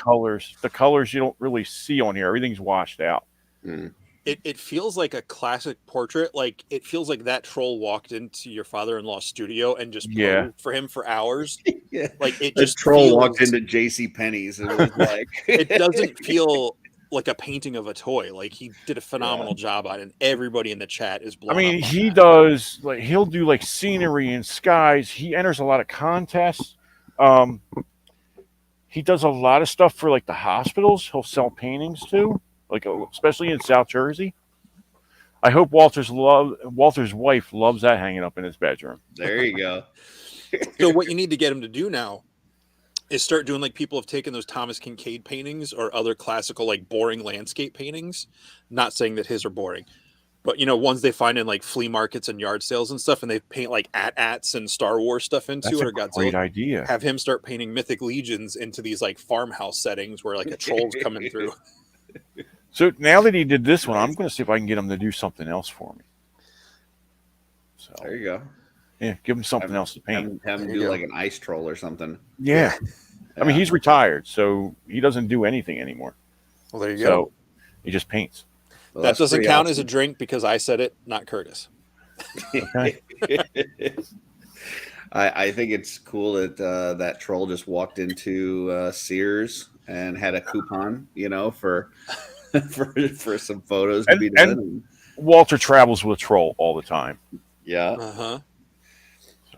colors you don't really see on here. Everything's washed out. Mm. It feels like a classic portrait. Like it feels like that troll walked into your father-in-law's studio and just Yeah. posed for him for hours. Yeah, Like it a just troll walked feels. into J.C. Penney's and was like, It doesn't feel like a painting of a toy. Like he did a yeah, phenomenal job on it. And everybody in the chat is I blown up mean, on he that. does like he'll do like scenery and skies. He enters a lot of contests. Um, he does a lot of stuff for like the hospitals. He'll sell paintings too, like especially in South Jersey. I hope Walter's wife loves that hanging up in his bedroom. there you go. So what you need to get him to do now is start doing like people have taken those Thomas Kincaid paintings or other classical like boring landscape paintings. Not saying that his are boring, but ones they find in like flea markets and yard sales and stuff, and they paint like AT-ATs and Star Wars stuff into That's it a or Godzilla. great idea. Have him start painting Mythic Legions into these like farmhouse settings where like a troll's coming through. So now that he did this one, I'm going to see if I can get him to do something else for me. So There you go. yeah, give him something else to paint. Have him There you do go. like an ice troll or something. Yeah. I mean, Yeah. he's retired, so he doesn't do anything anymore. Well, there you So go. he just paints. Well, That that's doesn't pretty count as a awesome. drink because I said it, not Curtis. Okay. I think it's cool that that troll just walked into Sears and had a coupon, for for some photos to be done. And Walter travels with a troll all the time. Yeah, Uh-huh.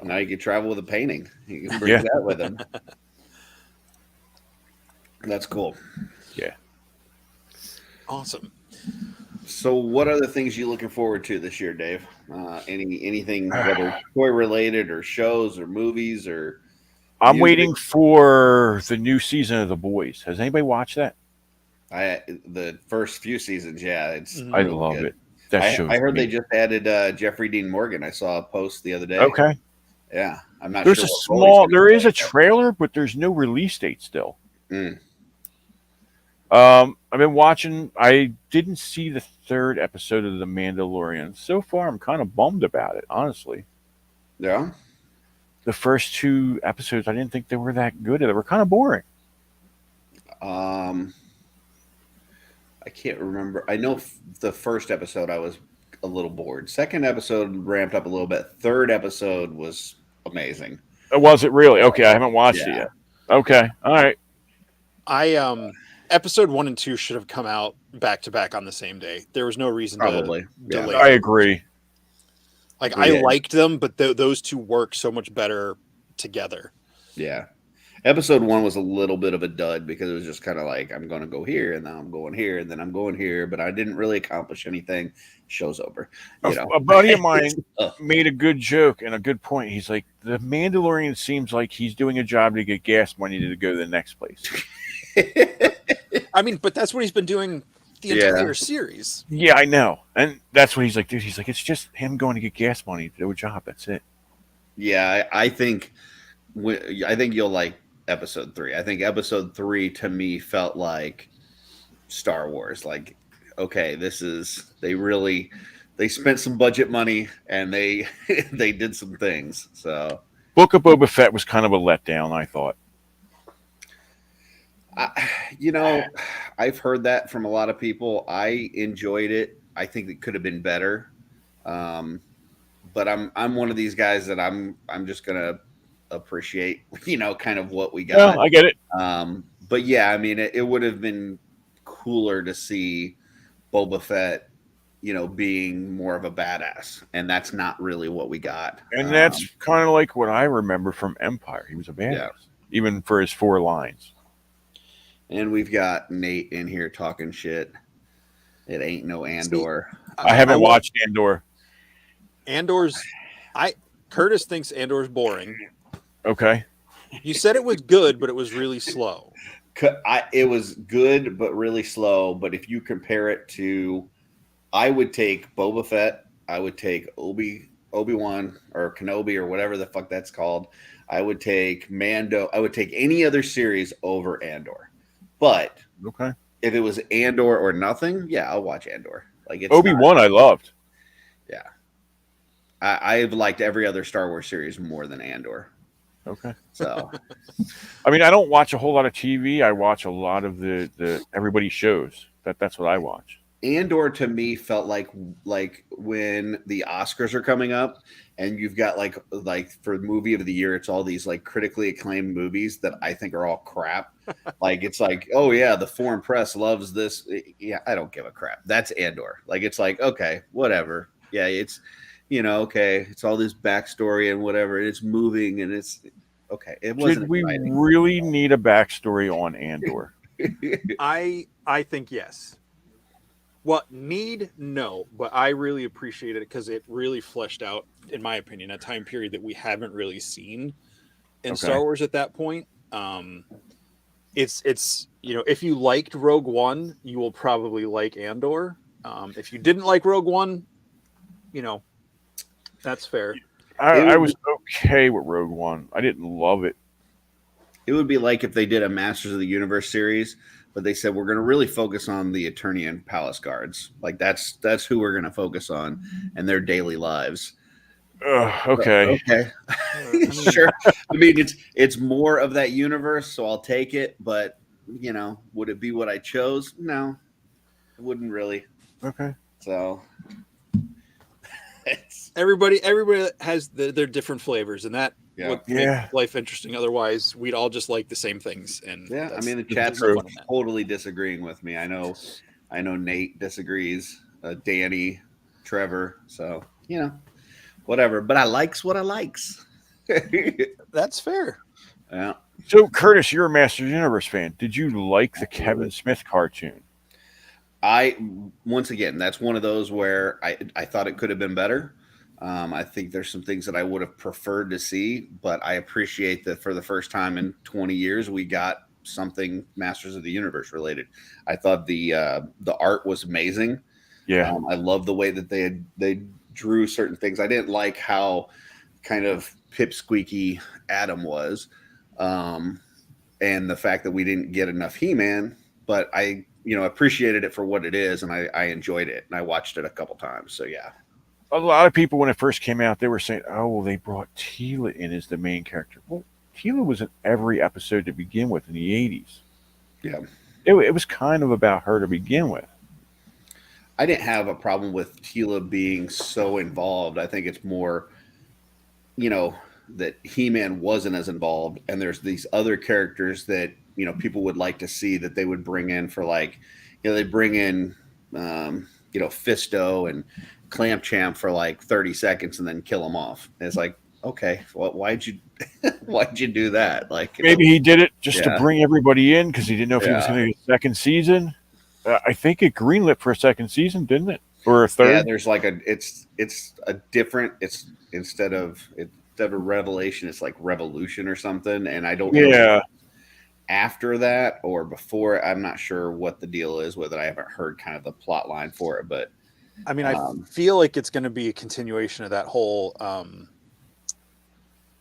now you can travel with a painting. You can bring Yeah. that with him. That's cool. Yeah. Awesome. So, what other things you looking forward to this year, Dave? Anything whether toy related or shows or movies or I'm music? waiting for the new season of The Boys. Has anybody watched that? The first few seasons, yeah, it's Mhm. I really love good. it. That show's I heard they amazing. just added Jeffrey Dean Morgan. I saw a post the other day. Okay. Yeah, I'm not There's sure. a what role he's gonna there is play, a trailer, but there's no release date still. Mm. I've been watching. I didn't see the third episode of The Mandalorian. So far, I'm kind of bummed about it, honestly. Yeah. The first two episodes, I didn't think they were that good. They were kind of boring. I can't remember. I know the first episode I was a little bored. Second episode ramped up a little bit. Third episode was amazing. Was it really? Okay, I haven't watched it Yeah. yet. Okay, all right. Episode 1 and 2 should have come out back to back on the same day. There was no reason Probably. to Yeah. delay. I agree. Like Yeah. I liked them, but those two work so much better together. Yeah. Episode 1 was a little bit of a dud because it was just kind of like, I'm going to go here and then I'm going here and then I'm going here, but I didn't really accomplish anything. Show's over. A buddy of mine made a good joke and a good point. He's like, the Mandalorian seems like he's doing a job to get gas money to go to the next place. I mean, but that's what he's been doing the entire series. Yeah, I know. And that's what he's like, dude. He's like, it's just him going to get gas money to do a job. That's it. Yeah, I think you'll like episode 3. I think episode 3 to me felt like Star Wars. Like, okay, they spent some budget money and they they did some things. So Book of Boba Fett was kind of a letdown, I thought. I've heard that from a lot of people. I enjoyed it. I think it could have been better. But I'm one of these guys that I'm just gonna appreciate, kind of what we got. Yeah, I get it. But yeah, I mean, it would have been cooler to see Boba Fett, being more of a badass, and that's not really what we got. And that's kind of like what I remember from Empire. He was a badass, even for his 4 lines. And we've got Nate in here talking shit. It ain't no Andor. I haven't watched Andor. Curtis thinks Andor's boring. Okay. You said it was good, but it was really slow. It was good, but really slow. But if you compare it to, I would take Boba Fett. I would take Obi-Wan or Kenobi or whatever the fuck that's called. I would take Mando. I would take any other series over Andor. But Okay. if it was Andor or nothing, yeah, I'll watch Andor. Like it's Obi-Wan I loved. Yeah. I've liked every other Star Wars series more than Andor. Okay. So I mean, I don't watch a whole lot of TV. I watch a lot of the everybody shows. That's what I watch. Andor to me felt like when the Oscars are coming up and you've got like for movie of the year, it's all these like critically acclaimed movies that I think are all crap. Like it's like, oh yeah, the foreign press loves this. Yeah, I don't give a crap. That's Andor. Like it's like, okay, whatever. Yeah, it's okay, it's all this backstory and whatever. It's moving and it's okay. It wasn't Did we exciting. really need a backstory on Andor? I think yes. What need? No, but I really appreciate it because it really fleshed out, in my opinion, a time period that we haven't really seen in Star Wars at that point. It's if you liked Rogue One, you will probably like Andor. If you didn't like Rogue One, that's fair. I was okay with Rogue One. I didn't love it. It would be like if they did a Masters of the Universe series, but they said we're going to really focus on the Eternian Palace Guards. Like that's who we're going to focus on and their daily lives. Okay. Okay. Sure. I mean, it's more of that universe, so I'll take it. But would it be what I chose? No, it wouldn't really. Okay. So everybody has their different flavors, and that would make life interesting. Otherwise, we'd all just like the same things. And I mean, the chat's totally disagreeing with me. I know Nate disagrees. Danny, Trevor. So whatever. But I likes what I likes. That's fair. Yeah. So, Curtis, you're a Masters of the Universe fan. Did you like the Kevin Smith cartoon? Once again, that's one of those where I thought it could have been better. I think there's some things that I would have preferred to see, but I appreciate that for the first time in 20 years, we got something Masters of the Universe related. I thought the art was amazing. Yeah. I love the way that they drew certain things. I didn't like how kind of pipsqueaky Adam was, and the fact that we didn't get enough He-Man, but I appreciated it for what it is, and I enjoyed it, and I watched it a couple times. So yeah. A lot of people, when it first came out, they were saying, "Oh, well, they brought Teela in as the main character." Well, Teela was in every episode to begin with in the 80s. Yeah, it was kind of about her to begin with. I didn't have a problem with Teela being so involved. I think it's more, that He-Man wasn't as involved, and there's these other characters that people would like to see that they would bring in for they bring in Fisto and Clamp Champ for like 30 seconds and then kill them off. And it's like, okay, well, why'd you do that? Like maybe he did it just to bring everybody in because he didn't know if he was going to get a second season. I think it greenlit for a second season, didn't it? Or a third? Yeah, there's like it's a different. It's instead of Revelation, it's like Revolution or something. And I don't know after that or before. I'm not sure what the deal is with it. I haven't heard kind of the plot line for it, but. I mean, I feel like it's going to be a continuation of that whole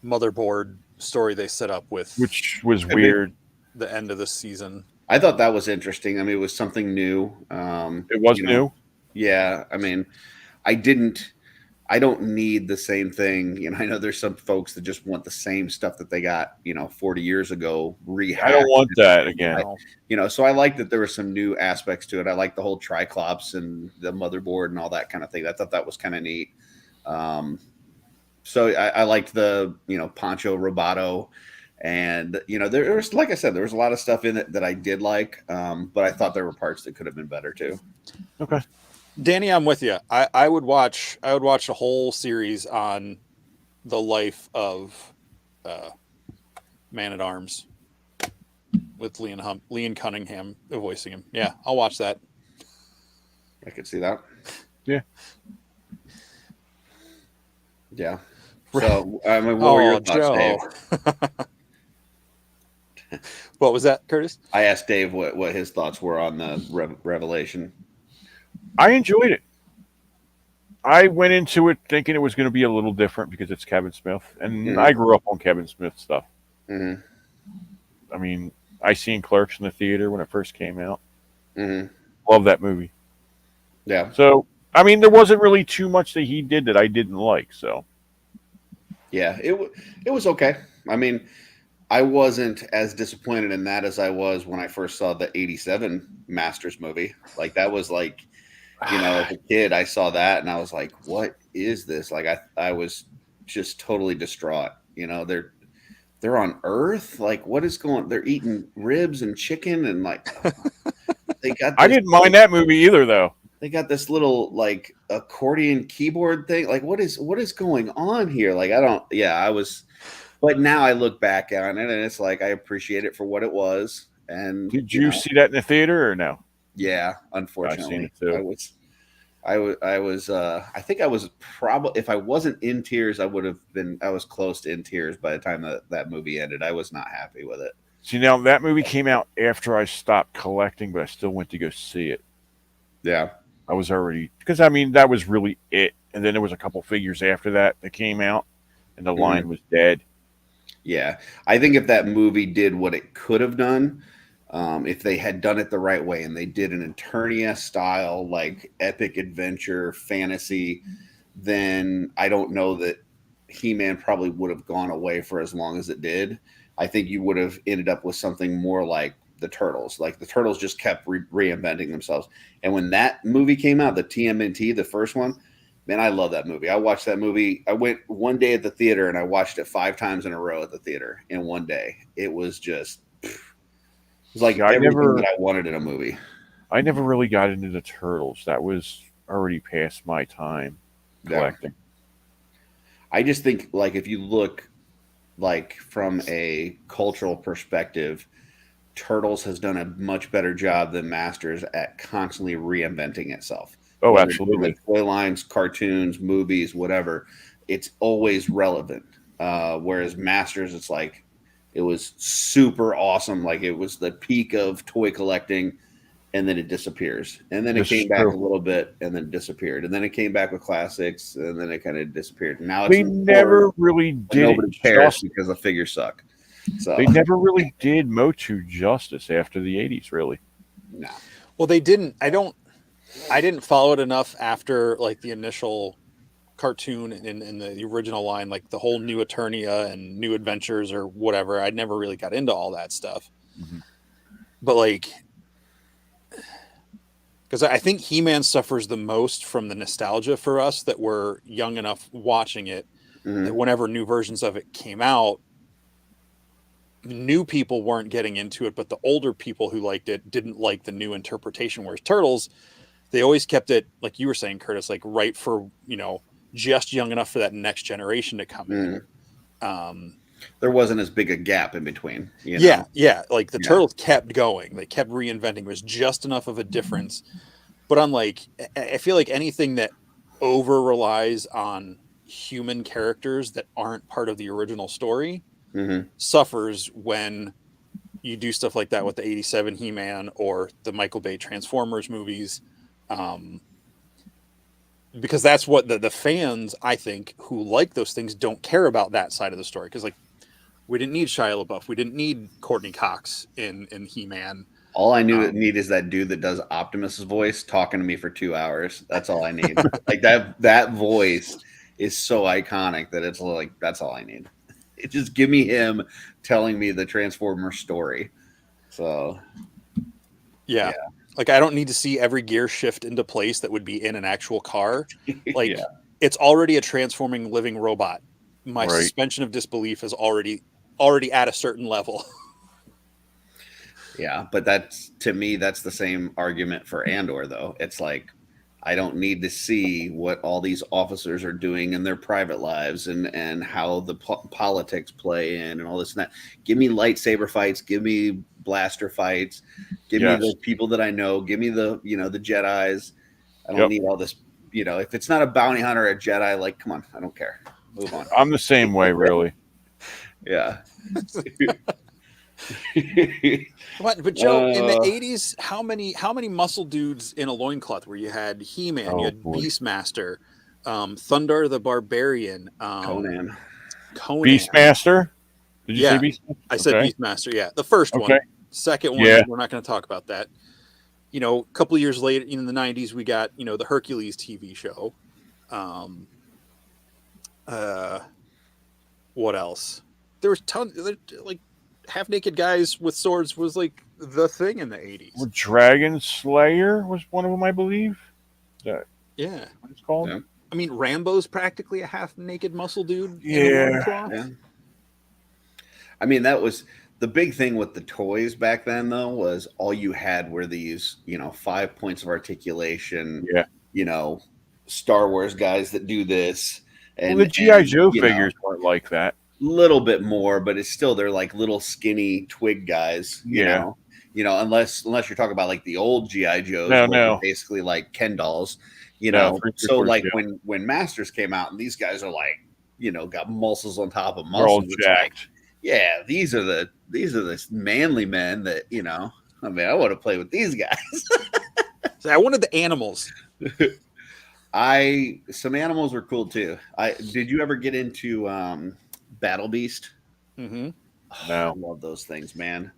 motherboard story they set up with, which was weird. The end of the season. I thought that was interesting. I mean, it was something new. It was new. Yeah, I mean, I don't need the same thing. I know there's some folks that just want the same stuff that they got, 40 years ago rehacked. I don't want that again. So I like that there were some new aspects to it. I like the whole Triclops and the motherboard and all that kind of thing. I thought that was kind of neat. So I liked the, Poncho Roboto. And, there was, like I said, there was a lot of stuff in it that I did like. But I thought there were parts that could have been better too. Okay. Danny, I'm with you. I would watch a whole series on the life of Man at Arms with Liam Cunningham voicing him. Yeah, I'll watch that. I could see that. Yeah. Yeah. So, I mean, what were your thoughts, Dave? What was that, Curtis? I asked Dave what his thoughts were on the Revelation. I enjoyed it. I went into it thinking it was going to be a little different because it's Kevin Smith, and I grew up on Kevin Smith stuff. Mm-hmm. I mean, I seen Clerks in the theater when it first came out. Mm-hmm. Love that movie. Yeah. So, I mean, there wasn't really too much that he did that I didn't like. So, Yeah, it was okay. I mean, I wasn't as disappointed in that as I was when I first saw the '87 Masters movie. Like that was like, as a kid, I saw that and I was like, "What is this?" Like I was just totally distraught. They're on Earth. Like, what is going? They're eating ribs and chicken and like they got I this. didn't mind that movie either, though. They got this little like accordion keyboard thing. Like, what is going on here? Like, I don't. Yeah, I was. But now I look back on it and it's like I appreciate it for what it was. And Did you see that in the theater or no? yeah, I've seen unfortunately, it too. I think I was probably, if I wasn't in tears, I would have been. I was close to in tears by the time that movie ended. I was not happy with it. See, now that movie came out after I stopped collecting, but I still went to go see it. Yeah. I was already, because I mean, that was really it. And then there was a couple figures after that came out, and the line was dead. Yeah. I think if that movie did what it could have done, if they had done it the right way and they did an Eternia style, like epic adventure fantasy, then I don't know that He-Man probably would have gone away for as long as it did. I think you would have ended up with something more like the Turtles. Like the Turtles just kept reinventing themselves. And when that movie came out, the TMNT, the first one, man, I love that movie. I watched that movie. I went one day at the theater and I watched it 5 times in a row at the theater in one day. It was just, it was like everything that I wanted in a movie. I never really got into the Turtles. That was already past my time collecting. I just think, like, if you look, like, from a cultural perspective, Turtles has done a much better job than Masters at constantly reinventing itself. Oh, Whether absolutely. Toy lines, cartoons, movies, whatever, it's always relevant. Whereas Masters, it's like it was super awesome. Like it was the peak of toy collecting, and then it disappears. And then it came back a little bit, and then it disappeared. And then it came back with classics, and then it kind of disappeared. Now it's they never really did. Nobody cares because the figures suck. So they never really did Motu justice after the '80s, really. No. Well, they didn't. I didn't follow it enough after like the initial cartoon in the original line, like the whole New Eternia and New Adventures or whatever. I never really got into all that stuff. Mm-hmm. But like, because I think He-Man suffers the most from the nostalgia for us that were young enough watching it. Mm-hmm. That whenever new versions of it came out, new people weren't getting into it, but the older people who liked it didn't like the new interpretation. Whereas Turtles, they always kept it, like you were saying, Curtis, like right for, just young enough for that next generation to come in. There wasn't as big a gap in between. Yeah. Like the Turtles kept going. They kept reinventing. It was just enough of a difference. But unlike, I feel like anything that over relies on human characters that aren't part of the original story suffers when you do stuff like that with the '87 He-Man or the Michael Bay Transformers movies. Because that's what the fans, I think, who like those things don't care about that side of the story. Because, like, we didn't need Shia LaBeouf. We didn't need Courtney Cox in He-Man. All I need is that dude that does Optimus's voice talking to me for 2 hours. That's all I need. Like, that voice is so iconic that it's like, that's all I need. Just give me him telling me the Transformers story. So, yeah. Like, I don't need to see every gear shift into place that would be in an actual car. Like, it's already a transforming living robot. My suspension of disbelief is already at a certain level. Yeah, but that's, to me, that's the same argument for Andor, though. It's like, I don't need to see what all these officers are doing in their private lives and how the politics play in and all this and that. Give me lightsaber fights. Give me blaster fights. Give me the people that I know. Give me the Jedis. I don't need all this. If it's not a bounty hunter or a Jedi, like, come on, I don't care. Move on. I'm the same way, really. Yeah. But Joe, in the '80s, how many muscle dudes in a loincloth where you had He-Man, you had Beastmaster, Thunder the Barbarian, Conan. Beastmaster? Did you say Beastmaster? I said Beastmaster, the first one. Second one, we're not going to talk about that. you know, a couple of years later in the 90s, we got, you know, the Hercules TV show. What else? There was like half naked guys with swords was like the thing in the 80s. Well, Dragon Slayer was one of them, I believe. That Yeah. what it's called? Yeah. I mean, Rambo's practically a half naked muscle dude in a Yeah. loincloth. Yeah. I mean, that was the big thing with the toys back then, though, was all you had were these, 5 points of articulation, Yeah. Star Wars guys that do this. Well, And the G.I. Joe you know, figures weren't like that. little bit more, but it's still they're like little skinny twig guys, Yeah. unless you're talking about like the old GI Joes, No, where they're no. basically like Ken dolls, No, So like yeah. when Masters came out and these guys are like, got muscles on top of They're all muscles, it's like, jacked. yeah, these are the manly men that I mean, I want to play with these guys. So I wanted the animals. Some animals were cool too. Did you ever get into Battle Beast? Mm-hmm. No. I love those things, man.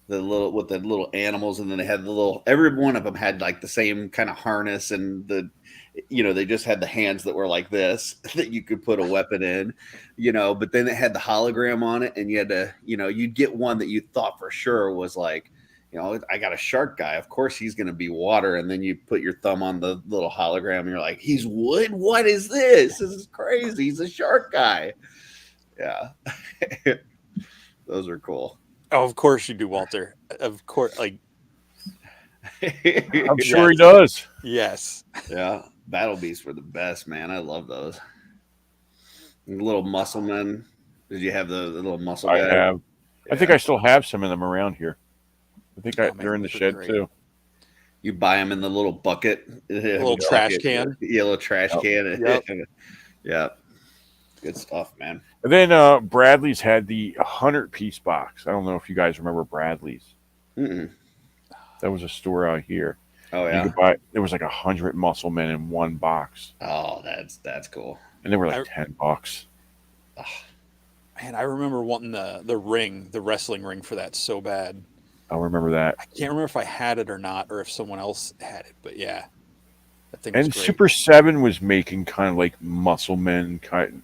The little animals, and then they had every one of them had like the same kind of harness, and they just had the hands that were like this that you could put a weapon in, but then it had the hologram on it, and you had to, you'd get one that you thought for sure was like, I got a shark guy. Of course he's going to be water. And then you put your thumb on the little hologram and you're like, he's wood. What is this? This is crazy. He's a shark guy. Yeah. Those are cool. Oh, of course you do, Walter. Of course, like I'm sure he does. yes. Yeah. Battle Beasts were the best, man. I love those. The little muscle men. Did you have the little muscle I guy? have. Yeah. I think I still have some of them around here. I think man, they're in the those are shed great. too. You buy them in the little bucket. Little trash can. Yellow trash can. Yep. Yeah. Good stuff, man. And then Bradley's had the 100-piece box. I don't know if you guys remember Bradley's. Mm-mm. That was a store out here. Oh, You yeah. could buy. There was like 100 muscle men in one box, Oh, that's cool. and they were like $10. Man, I remember wanting the ring, the wrestling ring for that so bad. I remember that. I can't remember if I had it or not, or if someone else had it. But yeah, that thing was And great. Super 7 was making kind of like muscle men type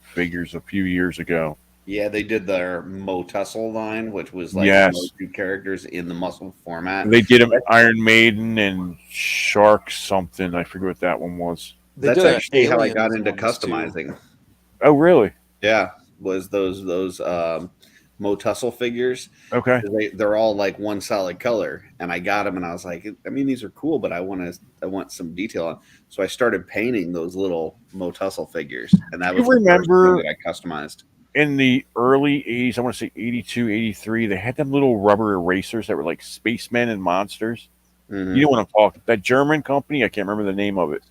figures a few years ago. Yeah, they did their Mo Tussle line, which was like Yes. those two characters in the muscle format. They did them Iron Maiden and Shark something. I forget what that one was. They That's did an actually how I got Aliens into ones, too. customizing. Oh, really? Yeah, was those Mo Tussle figures. Okay. They're all like one solid color, and I got them, and I was like, I mean, these are cool, but I want some detail on. So I started painting those little Mo Tussle figures, and that You was the first remember- thing that I customized. In the early 80s, I want to say 82, 83, they had them little rubber erasers that were like spacemen and monsters. Mhm. You know what I'm talking about. That German company, I can't remember the name of it.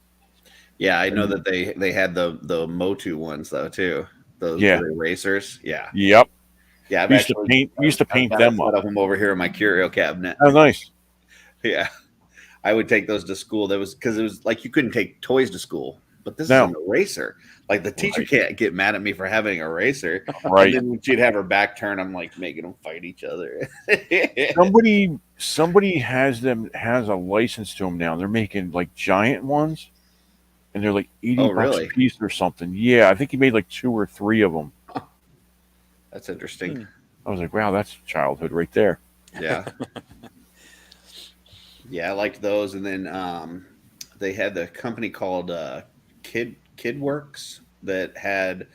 Yeah, I know that they had the Motu ones though too. Those Yeah. erasers. Yeah, Yep. yeah. We used to paint I've got them a set up. of them over here in my curio cabinet. Oh, nice. Yeah, I would take those to school. That was because it was like you couldn't take toys to school, but this No. is an eraser. Like the teacher Right. can't get mad at me for having an eraser. Right. And then when she'd have her back turned, I'm like making them fight each other. Somebody has a license to them now. They're making like giant ones, and they're like $80 Oh, really? a piece or something. Yeah, I think he made like 2 or 3 of them. That's interesting. Hmm. I was like, wow, that's childhood right there. Yeah. Yeah, I liked those. And then they had the company called Kidworks that had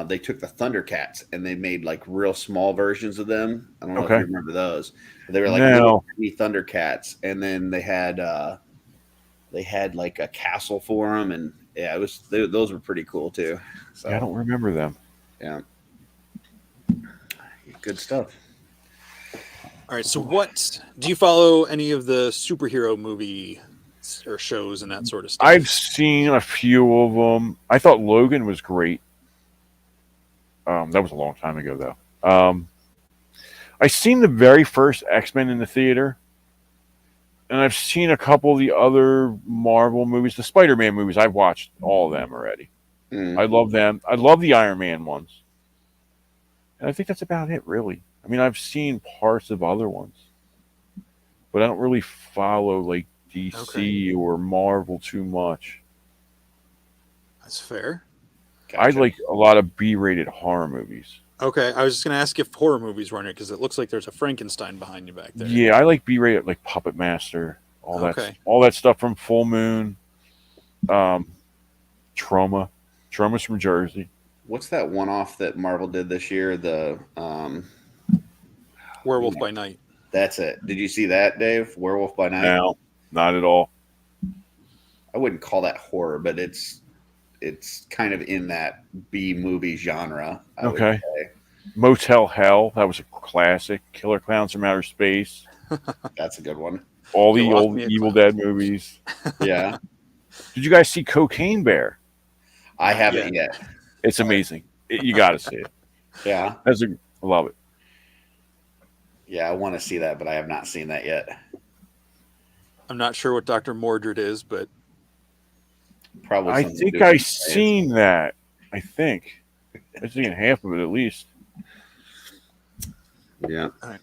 they took the Thundercats and they made like real small versions of them. I don't know if Okay. you remember those. But they were like No. little tiny Thundercats, and then they had like a castle for them, and yeah, those were pretty cool too. So Yeah, I don't remember them. yeah, good stuff. All right. So, what do you follow any of the superhero movie or shows and that sort of stuff? I've seen a few of them. I thought Logan was great. That was a long time ago, though. I seen the very first X-Men in the theater, and I've seen a couple of the other Marvel movies, the Spider-Man movies. I've watched all of them already. Mm. I love them. I love the Iron Man ones, and I think that's about it, really. I mean, I've seen parts of other ones. but I don't really follow like DC Okay. or Marvel too much. That's fair. I Gotcha. like a lot of B-rated horror movies. Okay, I was just gonna ask if horror movies were in it because it looks like there's a Frankenstein behind you back there. Yeah, I like B-rated, like Puppet Master, Okay. all that stuff from Full Moon, um, Trauma. Trauma's from Jersey. What's that one off that Marvel did this year? The Werewolf by Night. that's it. Did you see that, Dave? Werewolf by Night. No, not at all. I wouldn't call that horror, but it's kind of in that B movie genre. I would Okay. say. Motel Hell, that was a classic. Killer Clowns from Outer Space. That's a good one. All You the lost old me at Evil clowns. Dead movies. Yeah, Did you guys see Cocaine Bear? I Not haven't yet. It's amazing. You got to see it. Yeah, I love it. yeah, I want to see that, but I have not seen that yet. I'm not sure what Dr. Mordred is, but Probably. I something to think do with I AIDS. seen that. I think I've seen half of it at least. Yeah. I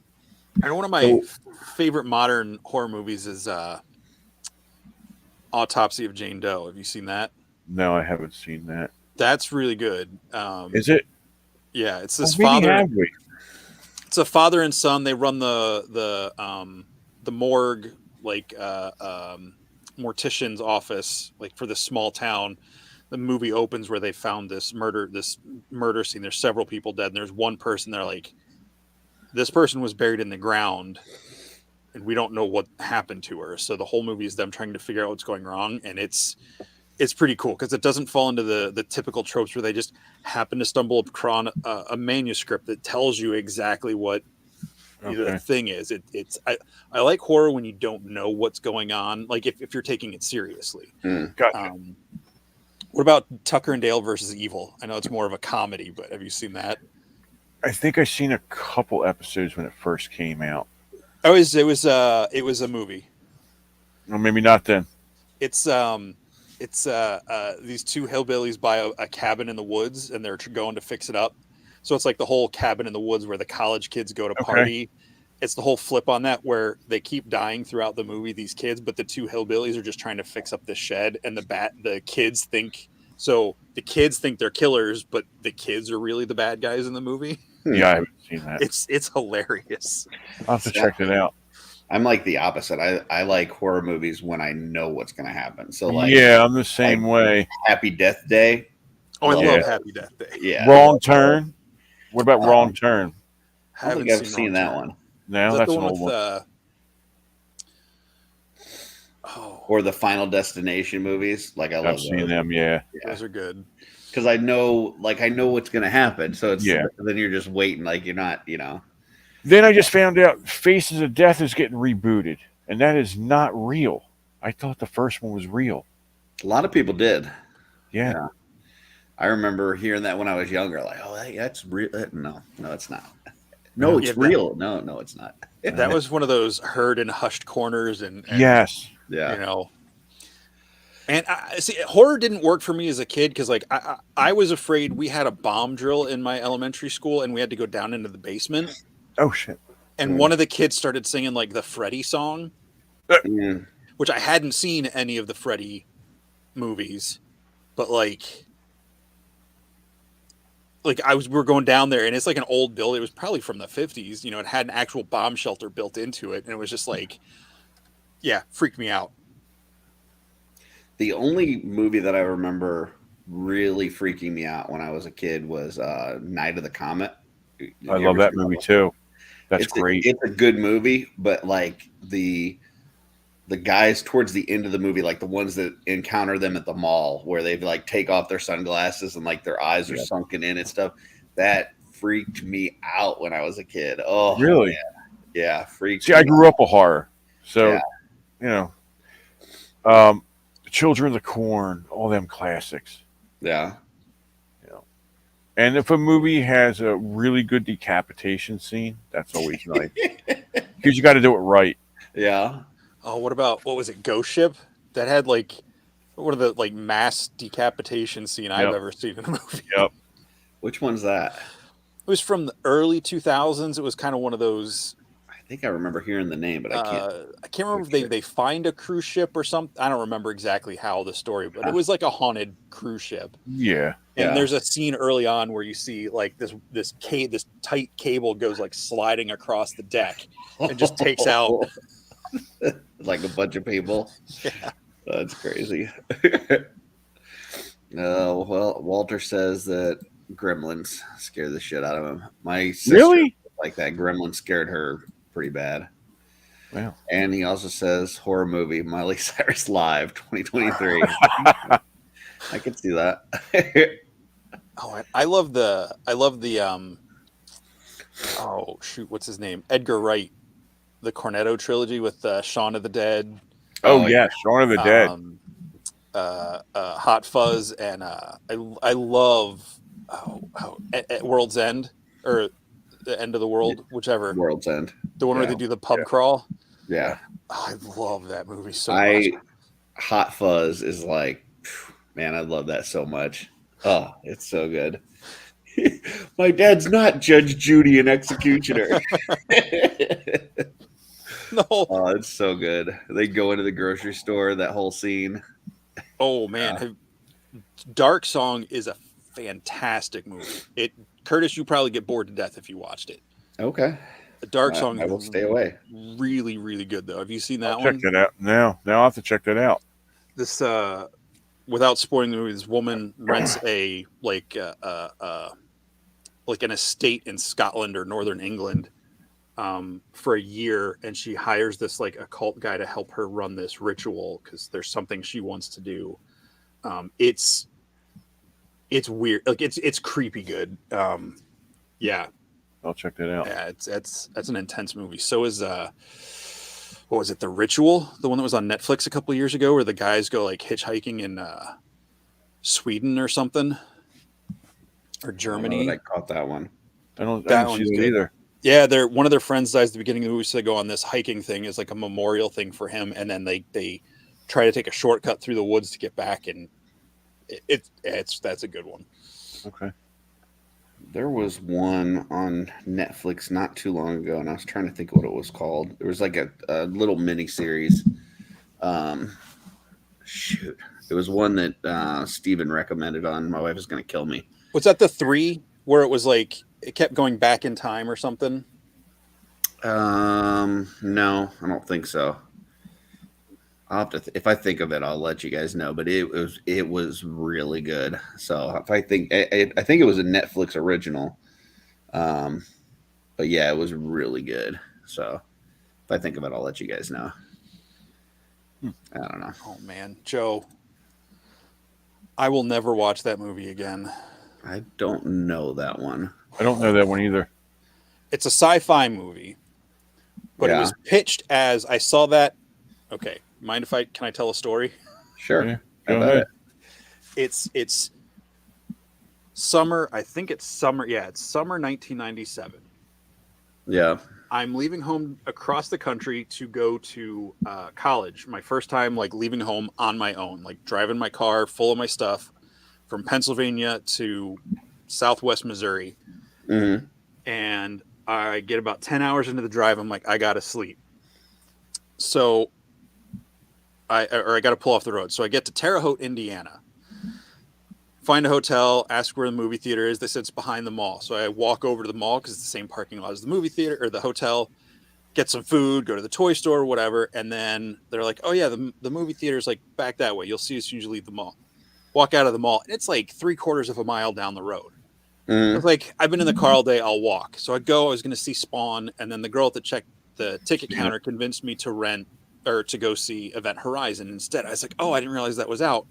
know one of my favorite modern horror movies is Autopsy of Jane Doe. Have you seen that? No, I haven't seen that. That's really good. Is it? Yeah, it's Oh, this maybe father. have we? It's a father and son. They run the morgue, like mortician's office, like for this small town. The movie opens where they found this murder scene. There's several people dead, and there's one person. They're like, this person was buried in the ground, and we don't know what happened to her. So the whole movie is them trying to figure out what's going wrong, and it's pretty cool because it doesn't fall into the typical tropes where they just happen to stumble upon a manuscript that tells you exactly what the thing is. I like horror when you don't know what's going on, like if you're taking it seriously. Gotcha. What about Tucker and Dale versus Evil? I know it's more of a comedy, but have you seen that? I think I seen a couple episodes when it first came out. Oh, it was a movie. Or maybe not then. It's these two hillbillies buy a cabin in the woods and they're going to fix it up. So it's like the whole cabin in the woods where the college kids go to party. It's the whole flip on that where they keep dying throughout the movie, these kids, but the two hillbillies are just trying to fix up the shed, and the kids think they're killers, but the kids are really the bad guys in the movie. Yeah, I haven't seen that. It's hilarious. I'll have to check it out. I'm like the opposite. I like horror movies when I know what's going to happen. So like, Yeah, I'm the same way. Happy Death Day. Oh, I Yeah. love Happy Death Day. Yeah. Wrong Turn. What about Wrong Turn? I don't think I've seen that one. No, Is that that's the an one old with one. Or the Final Destination movies. Like I love I've seen them. Yeah. those are good. Because I know what's going to happen. So it's Yeah. then you're just waiting. Like you're not, Then I just found out Faces of Death is getting rebooted, and that is not real. I thought the first one was real. A lot of people did. Yeah. I remember hearing that when I was younger. Like, oh, that's real. No, it's not. No, it's Yeah, real. No, it's not. That was one of those heard in hushed corners, and Yes. Yeah. And see, horror didn't work for me as a kid because, like, I was afraid. We had a bomb drill in my elementary school, and we had to go down into the basement. Oh shit. And one of the kids started singing like the Freddy song, Mm. which I hadn't seen any of the Freddy movies, but like we're going down there, and it's like an old building. It was probably from the 50s. It had an actual bomb shelter built into it, and it was just like, yeah, freaked me out. The only movie that I remember really freaking me out when I was a kid was Night of the Comet. I love that movie too. That's It's great. It's a good movie, but like the guys towards the end of the movie, like the ones that encounter them at the mall where they like take off their sunglasses and like their eyes are sunken in and stuff, that freaked me out when I was a kid. Oh, Really? man. Yeah, freaked. See, I grew up a horror, so Yeah. Children of the Corn, all them classics. Yeah. And if a movie has a really good decapitation scene, that's always nice because you got to do it right. Yeah. Oh, what was it? Ghost Ship? That had like one of the like mass decapitation scene I've ever seen in a movie. Yep. Which one's that? It was from the early 2000s. It was kind of one of those. I think I remember hearing the name, but I can't remember if they find a cruise ship or something. I don't remember exactly how the story, but it was like a haunted cruise ship. Yeah. And there's a scene early on where you see like this tight cable goes like sliding across the deck and just takes out like a bunch of people. Yeah. That's crazy. No, well, Walter says that gremlins scare the shit out of him. My sister, Really? like that gremlin scared her pretty bad. Wow. And he also says horror movie Miley Cyrus Live 2023. I could see that. Oh, I love the oh shoot, what's his name? Edgar Wright, the Cornetto trilogy with Shaun of the Dead. Oh yeah, Shaun of the Dead. Hot Fuzz, and I love at World's End, or the End of the World, whichever. World's End. The one where they do the pub crawl. Yeah. Oh, I love that movie so much. Hot Fuzz is like, man, I love that so much. Oh, it's so good. My dad's not Judge Judy and Executioner. No. Oh, it's so good. They go into the grocery store, that whole scene. Oh man, Dark Song is a fantastic movie. Curtis, you probably get bored to death if you watched it. Okay. The Dark Song I will stay away. Really, really good though. Have you seen that one? Check that out. Now I'll have to check that out. This without spoiling the movie, this woman rents like an estate in Scotland or Northern England for a year, and she hires this like occult guy to help her run this ritual because there's something she wants to do. It's weird, like it's creepy good. Yeah, I'll check that out. Yeah, that's an intense movie. So is what was it, The Ritual, the one that was on Netflix a couple of years ago, where the guys go like hitchhiking in Sweden or something, or Germany. I caught that one. I didn't see that either. Yeah, one of their friends dies at the beginning of the movie, so they go on this hiking thing as like a memorial thing for him, and then they try to take a shortcut through the woods to get back, and that's a good one. Okay. There was one on Netflix not too long ago, and I was trying to think what it was called. There was like a little mini series. Shoot, it was one that Steven recommended on My Wife Is Gonna Kill Me. Was that the 3 where it was like it kept going back in time or something? No, I don't think so. I'll have to if I think of it, I'll let you guys know. But it was really good. So if I think it was a Netflix original. But yeah, it was really good. So if I think of it, I'll let you guys know. I don't know. Oh man, Joe, I will never watch that movie again. I don't know that one. I don't know that one either. It's a sci-fi movie, but it was pitched as, I saw that. Okay, mind if can I tell a story? Sure. Yeah, go ahead. It's summer. I think it's summer. Yeah, it's summer 1997. Yeah. I'm leaving home across the country to go to college. My first time like leaving home on my own, like driving my car full of my stuff from Pennsylvania to Southwest Missouri. Mm-hmm. And I get about 10 hours into the drive. I'm like, I got to sleep. So I got to pull off the road. So I get to Terre Haute, Indiana, find a hotel, ask where the movie theater is. They said it's behind the mall. So I walk over to the mall because it's the same parking lot as the movie theater or the hotel, get some food, go to the toy store, whatever. And then they're like, oh yeah, the movie theater is like back that way. You'll see as soon as you leave the mall. Walk out of the mall, and it's like 3/4 of a mile down the road. I was like, I've been in the car all day, I'll walk. So I was going to see Spawn, and then the girl at the ticket counter convinced me to rent or to go see Event Horizon instead. I was like, oh, I didn't realize that was out,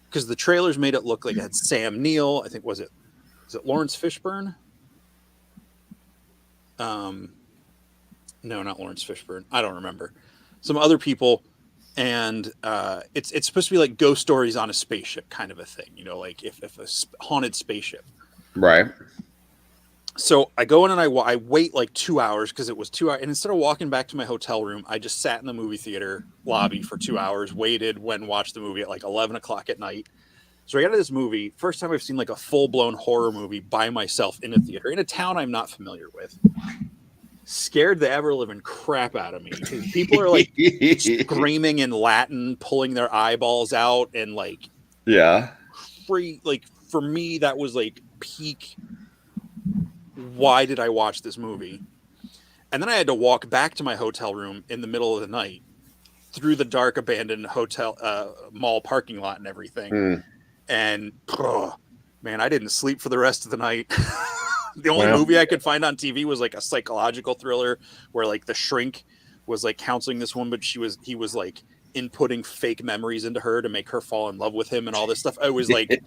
because the trailers made it look like it had Sam Neill. I think was it Lawrence Fishburne? No, not Lawrence Fishburne. I don't remember. Some other people. And it's supposed to be like ghost stories on a spaceship kind of a thing, you know, like if a haunted spaceship. Right. So I go in and I wait like 2 hours because it was 2 hours. And instead of walking back to my hotel room, I just sat in the movie theater lobby for 2 hours, waited, went and watched the movie at like 11 o'clock at night. So I got to this movie. First time I've seen like a full blown horror movie by myself in a theater in a town I'm not familiar with. scared the ever living crap out of me because people are like screaming in Latin, pulling their eyeballs out, and like Yeah. like for me that was like peak. Why did I watch this movie? And then I had to walk back to my hotel room in the middle of the night through the dark abandoned hotel mall parking lot and everything. Mm. And man, I didn't sleep for the rest of the night. The only movie I could find on TV was like a psychological thriller where like the shrink was like counseling this woman, but he was like inputting fake memories into her to make her fall in love with him and all this stuff. I was like,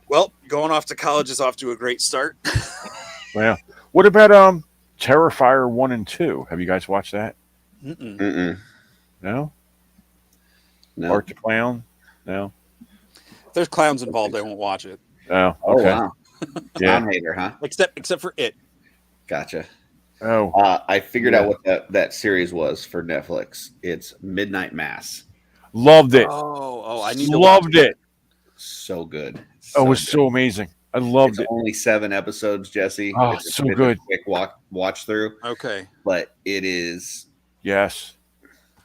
well, going off to college is off to a great start. Well, what about Terrifier 1 and 2? Have you guys watched that? Mm-mm. No? No. Art the Clown? No? If there's clowns involved, I won't watch it. Oh, okay. Oh, wow. Yeah. Clown hater, huh? Except for it. Gotcha. Oh. I figured out what that series was for Netflix. It's Midnight Mass. Loved it. Oh, I need to Loved watch it. So good. Oh, it was so amazing. I loved it. Only 7 episodes, Jesse. Oh, it's so good. A quick watch through. Okay. But it is. Yes.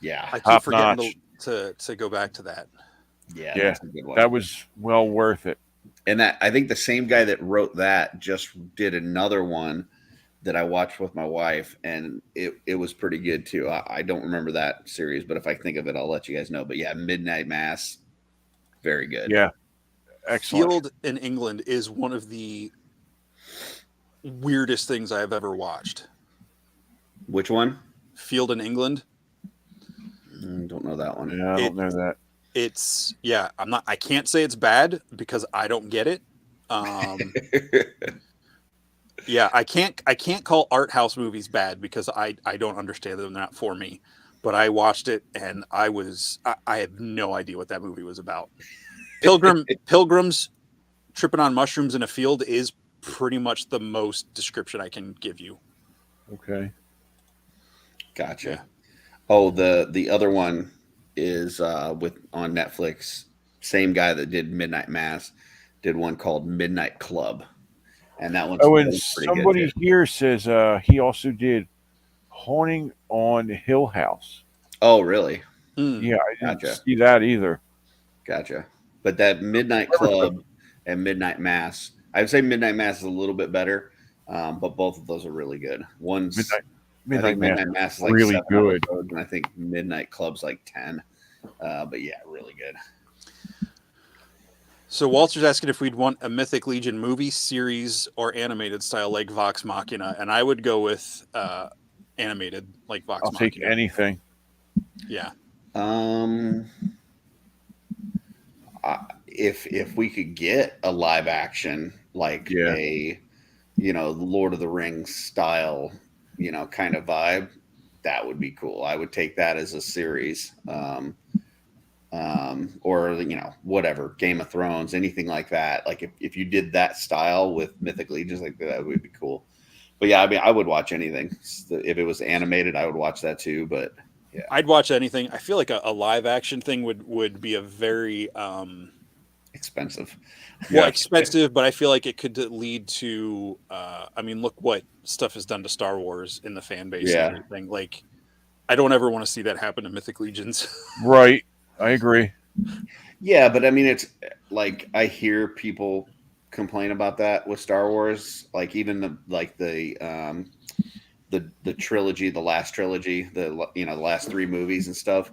Yeah. I keep Top forgetting notch. to go back to that. Yeah. Yeah. That's a good one. That was well worth it. And that I think the same guy that wrote that just did another one that I watched with my wife, and it was pretty good too. I don't remember that series, but if I think of it, I'll let you guys know. But yeah, Midnight Mass, very good. Yeah. Excellent. Field in England is one of the weirdest things I've ever watched. Which one? Field in England. Don't know that one. Yeah, I don't know that. It's I can't say it's bad because I don't get it. Yeah, I can't call art house movies bad because I don't understand them. They're not for me. But I watched it and I had no idea what that movie was about. Pilgrims tripping on mushrooms in a field is pretty much the most description I can give you. Okay. Gotcha. Yeah. Oh, the other one is on Netflix. Same guy that did Midnight Mass did one called Midnight Club, and that one's and pretty somebody good here says he also did Haunting on Hill House. Oh, really? Yeah, I didn't see that either. Gotcha. But that Midnight Club and Midnight Mass, I would say Midnight Mass is a little bit better, but both of those are really good. One's Midnight Mass is like really 7 good, episodes, and I think Midnight Club's like 10. But yeah, really good. So Walter's asking if we'd want a Mythic Legion movie, series, or animated style like Vox Machina, and I would go with animated like Vox Machina. I'll take anything. Yeah. If we could get a live action like a Lord of the Rings style kind of vibe, that would be cool. I would take that as a series, or whatever, Game of Thrones, anything like that. Like if you did that style with Mythic Legions, like that would be cool. But yeah, I mean, I would watch anything. If it was animated, I would watch that too. But yeah, I'd watch anything. I feel like a live action thing would be a very expensive. Well, expensive, but I feel like it could lead to. I mean, look what stuff has done to Star Wars in the fan base and everything. Like, I don't ever want to see that happen to Mythic Legions. Right, I agree. Yeah, but I mean, it's like I hear people complain about that with Star Wars, like even the trilogy, the last trilogy, the last 3 movies and stuff.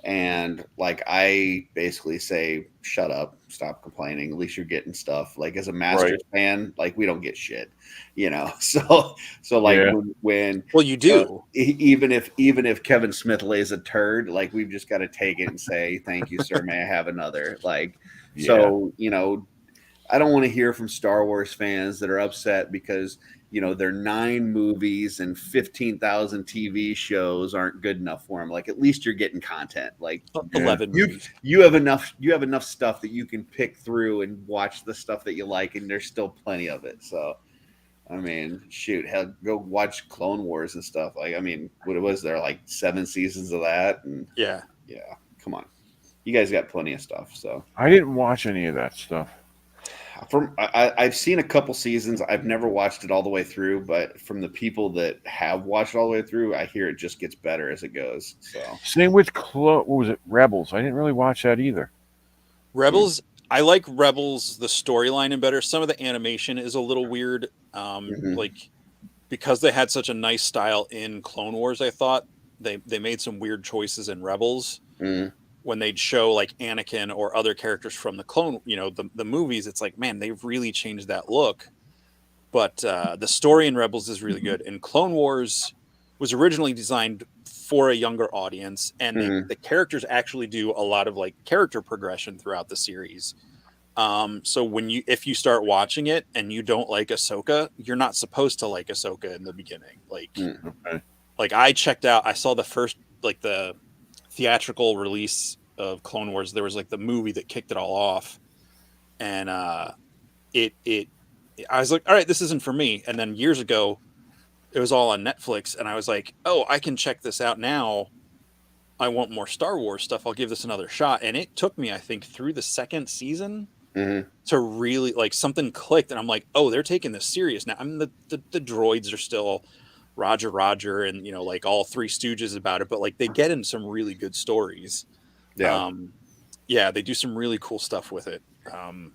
And like, I basically say, shut up, stop complaining. At least you're getting stuff. Like as a Masters fan, like we don't get shit, So like when you do, even if Kevin Smith lays a turd, like we've just got to take it and say, thank you, sir. May I have another? Like, so I don't want to hear from Star Wars fans that are upset because their 9 movies and 15,000 TV shows aren't good enough for them. Like at least you're getting content. Like 11 movies. You have enough stuff that you can pick through and watch the stuff that you like, and there's still plenty of it. So, I mean, shoot, hell, go watch Clone Wars and stuff. Like, I mean, what was there, like 7 seasons of that? And yeah, come on, you guys got plenty of stuff. So I didn't watch any of that stuff. I've seen a couple seasons. I've never watched it all the way through, but from the people that have watched it all the way through, I hear it just gets better as it goes. So Same with what was it? Rebels. I didn't really watch that either. Rebels, I like Rebels, the storyline and better. Some of the animation is a little weird. Like because they had such a nice style in Clone Wars, I thought they made some weird choices in Rebels. When they'd show like Anakin or other characters from the clone, the movies, it's like, man, they've really changed that look. But the story in Rebels is really good. And Clone Wars was originally designed for a younger audience, and the characters actually do a lot of like character progression throughout the series. So if you start watching it and you don't like Ahsoka, you're not supposed to like Ahsoka in the beginning. Like I checked out, I saw the first, like the theatrical release of Clone Wars. There was like the movie that kicked it all off. And I was like, all right, this isn't for me. And then years ago, it was all on Netflix, and I was like, oh, I can check this out now. I want more Star Wars stuff. I'll give this another shot. And it took me, I think, through the second season to really like something clicked. And I'm like, oh, they're taking this serious now. I mean, the droids are still Roger, and like all Three Stooges about it, but like they get in some really good stories. Yeah, they do some really cool stuff with it.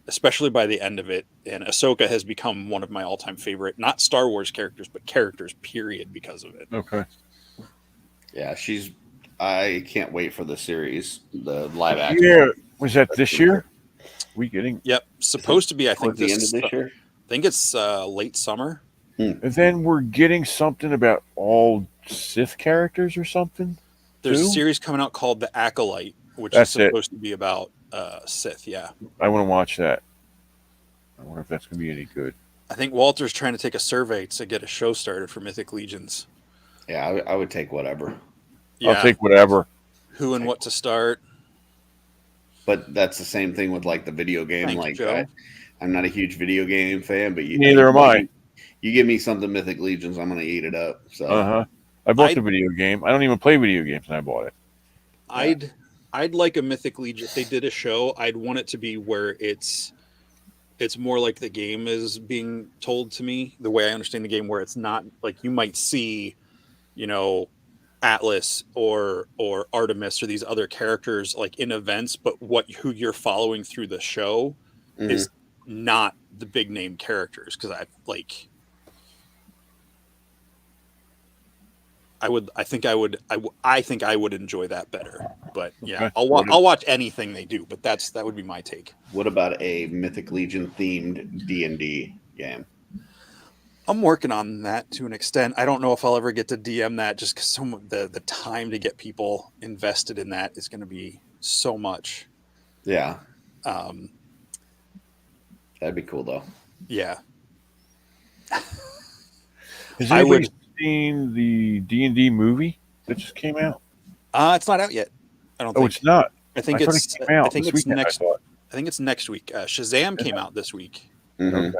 Especially by the end of it. And Ahsoka has become one of my all-time favorite, not Star Wars characters, but characters, period, because of it. Okay. Yeah, I can't wait for the series, the live action. Yeah, was that this year? We getting? Yep, supposed to be. I think the end of this year. I think it's late summer. And then we're getting something about all Sith characters or something. There's a series coming out called The Acolyte, which is supposed to be about Sith. Yeah, I want to watch that. I wonder if that's going to be any good. I think Walter's trying to take a survey to get a show started for Mythic Legions. Yeah, I would take whatever. Yeah. I'll take whatever. Who and what to start. But that's the same thing with like the video game. Thanks, I'm not a huge video game fan, but neither am I. You give me something Mythic Legions, I'm going to eat it up. So I bought the video game. I don't even play video games, and I bought it. I'd like a Mythic Legion. If they did a show, I'd want it to be where it's more like the game is being told to me, the way I understand the game, where it's not like you might see, Atlas or Artemis or these other characters like in events, but who you're following through the show is not the big name characters. Because I think I would enjoy that better. But yeah, Okay. I'll watch anything they do. But that would be my take. What about a Mythic Legion themed D&D game? I'm working on that to an extent. I don't know if I'll ever get to DM that, just because the time to get people invested in that is going to be so much. Yeah. That'd be cool though. Yeah. Has anybody seen the D&D movie that just came out? It's not out yet. I don't think. Oh, it's not. I think it's next. I think it's next week. Shazam came out this week. Okay.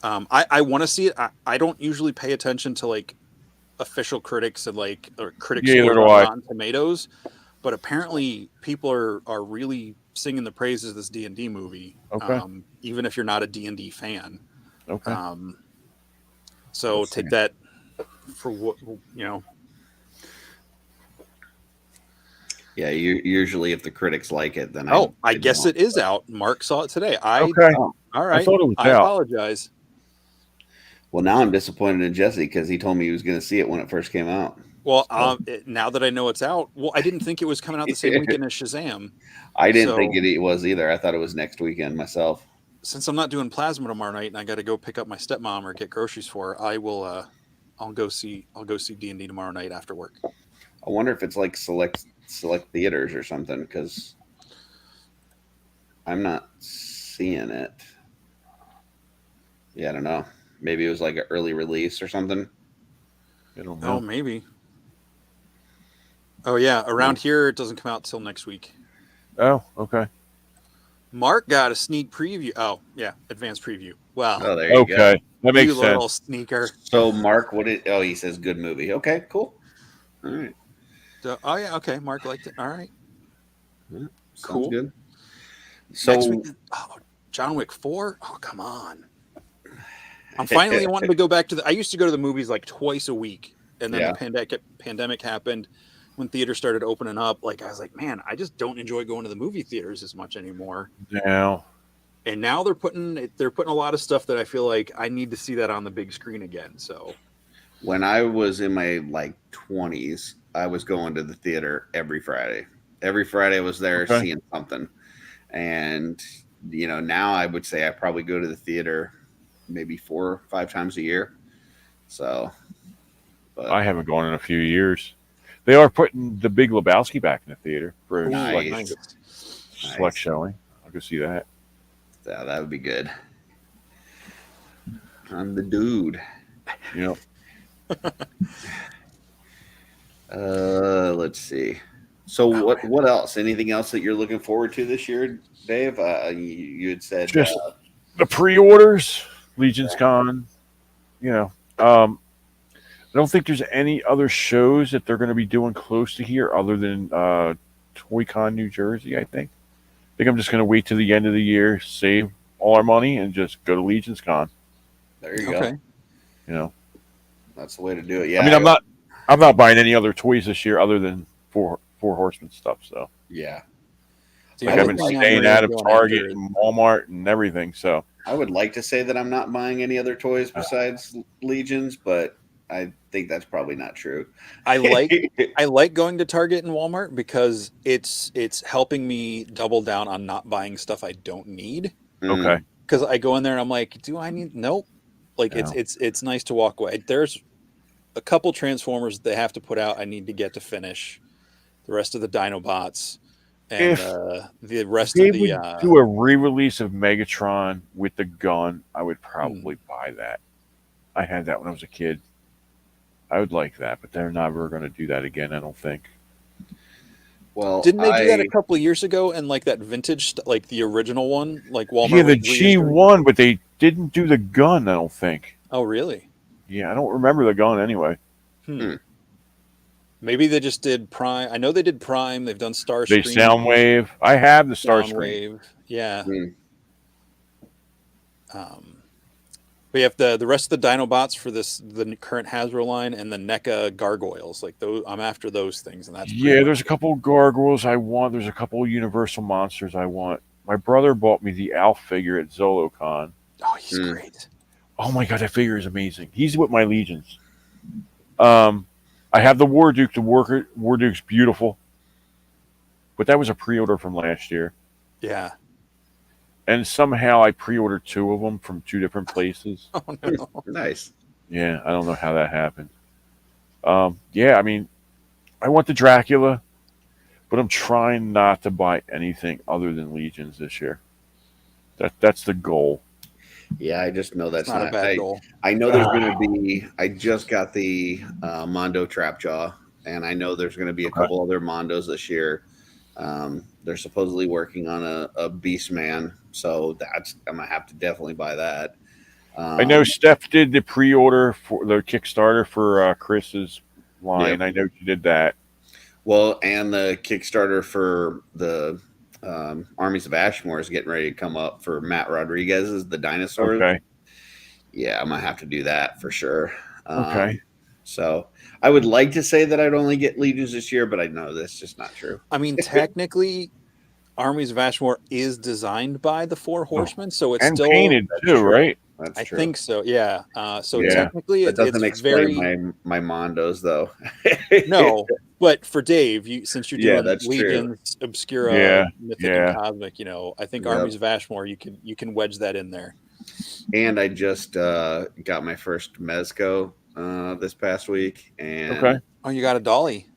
I want to see it. I don't usually pay attention to like official critics and or critics on Rotten Tomatoes, but apparently people are really singing the praises of this D&D movie. Okay. Even if you're not a D&D fan. Okay. So take that for what Yeah, usually if the critics like it, then I guess it is out. Mark saw it today. Okay. All right. I thought it was out. I apologize. Well, now I'm disappointed in Jesse because he told me he was going to see it when it first came out. Well, now that I know it's out, I didn't think it was coming out the same weekend as Shazam. I didn't think it was either. I thought it was next weekend myself. Since I'm not doing plasma tomorrow night and I got to go pick up my stepmom or get groceries for her, I will. I'll go see D&D tomorrow night after work. I wonder if it's like select theaters or something, because I'm not seeing it. Yeah, I don't know. Maybe it was like an early release or something. I don't know. Oh, maybe. Oh, yeah. Around here, it doesn't come out till next week. Oh, okay. Mark got a sneak preview. Oh, yeah. Advanced preview. Wow. Oh, there you go. Okay. That makes you sense. little sneaker. So, Mark, he says good movie. Okay, cool. All right. So, oh, yeah. Okay. Mark liked it. All right. Yeah, Cool. good. So Next week, John Wick 4. Oh, come on! I'm finally wanting to go back to I used to go to the movies like twice a week, and then Yeah. the pandemic happened. When theaters started opening up, like I was like, man, I just don't enjoy going to the movie theaters as much anymore. Now, And now they're putting a lot of stuff that I feel like I need to see that on the big screen again. So when I was in my like 20s, I was going to the theater every Friday. Every Friday I was there seeing something. And now I would say I probably go to the theater maybe 4 or 5 times a year. So, but I haven't gone in a few years. They are putting The Big Lebowski back in the theater for a nice. select showing. I'll go see that. Yeah, that would be good. I'm the dude. Yep. Let's see. So what else? Anything else that you're looking forward to this year, Dave? You had said Just the pre-orders, Legions Con. I don't think there's any other shows that they're going to be doing close to here other than ToyCon New Jersey, I think. I think I'm just going to wait to the end of the year, save all our money, and just go to Legions Con. there you go. That's the way to do it. Yeah. I mean, I'm not buying any other toys this year other than Four Horsemen stuff. So yeah. like I've been staying out of Target and Walmart and everything. So I would like to say that I'm not buying any other toys besides Legions, but I think that's probably not true. I like going to Target and Walmart because it's helping me double down on not buying stuff I don't need. Okay. Because I go in there and I'm like, do I need? Nope. Like it's nice to walk away. There's a couple Transformers they have to put out. I need to get to finish. The rest of the Dinobots and the rest of the. They would do a re-release of Megatron with the gun. I would probably buy that. I had that when I was a kid. I would like that, but they're never going to do that again, I don't think. Well, didn't they do that a couple of years ago and like that vintage, like the original one, like Walmart? Yeah, the G1, but they didn't do the gun, I don't think. Oh, really? Yeah, I don't remember the gun anyway. Maybe they just did Prime. I know they did Prime. They've done Starscream. They Soundwave. I have the Starscream. Yeah. We have the rest of the Dinobots for the current Hasbro line and the NECA gargoyles. Like those, I'm after those things, and that's there's a couple gargoyles I want. There's a couple Universal monsters I want. My brother bought me the Alf figure at ZoloCon. Oh, he's great. Oh my god, that figure is amazing. He's with my Legions. I have the War Duke. The War Duke's beautiful, but that was a pre-order from last year. Yeah. And somehow I pre-ordered 2 of them from 2 different places. Oh no! Nice. Yeah, I don't know how that happened. I mean, I want the Dracula, but I'm trying not to buy anything other than Legions this year. That's the goal. Yeah, I just know that's not a bad goal. I know there's going to be. I just got the Mondo Trapjaw, and I know there's going to be a couple other Mondos this year. They're supposedly working on a Beastman, so I'm gonna have to definitely buy that. I know Steph did the pre-order for the Kickstarter for Chris's line. Yep. I know she did that. Well, and the Kickstarter for the Armies of Ashmore is getting ready to come up for Matt Rodriguez's The Dinosaurs. Okay. Yeah, I'm gonna have to do that for sure. Okay. So I would like to say that I'd only get Legions this year, but I know that's just not true. I mean, technically, Armies of Ashmore is designed by the 4 Horsemen, so it's still painted too, right? That's I true. think so. Yeah. Technically, it doesn't it's explain very my Mondos though. No, but for Dave, since you're doing that's Legions, Obscura, Mythic, and Cosmic, I think Yep. Armies of Ashmore, you can wedge that in there. And I just got my first Mezco this past week, and Oh, you got a dolly.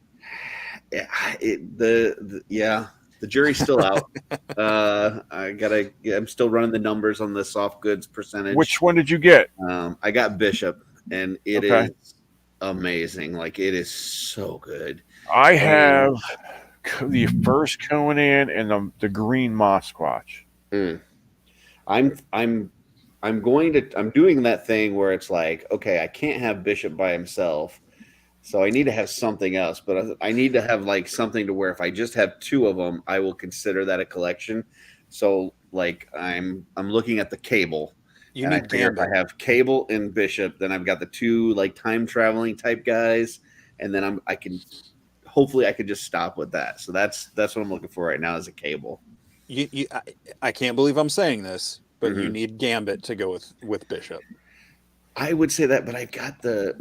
The jury's still out. I'm still running the numbers on the soft goods percentage. Which one did you get? I got Bishop, and it is amazing. Like, it is so good. I have the first Conan and the green Mosquatch. I'm doing that thing where it's like, okay, I can't have Bishop by himself, so I need to have something else. But I need to have like something to where if I just have 2 of them, I will consider that a collection. So like I'm looking at the Cable, You and I need figure if Gambit. I have Cable and Bishop, then I've got the two like time traveling type guys, and then I can hopefully I could just stop with that. So that's what I'm looking for right now is a Cable. I can't believe I'm saying this, but you Mhm. need Gambit to go with Bishop. I would say that, but I've got the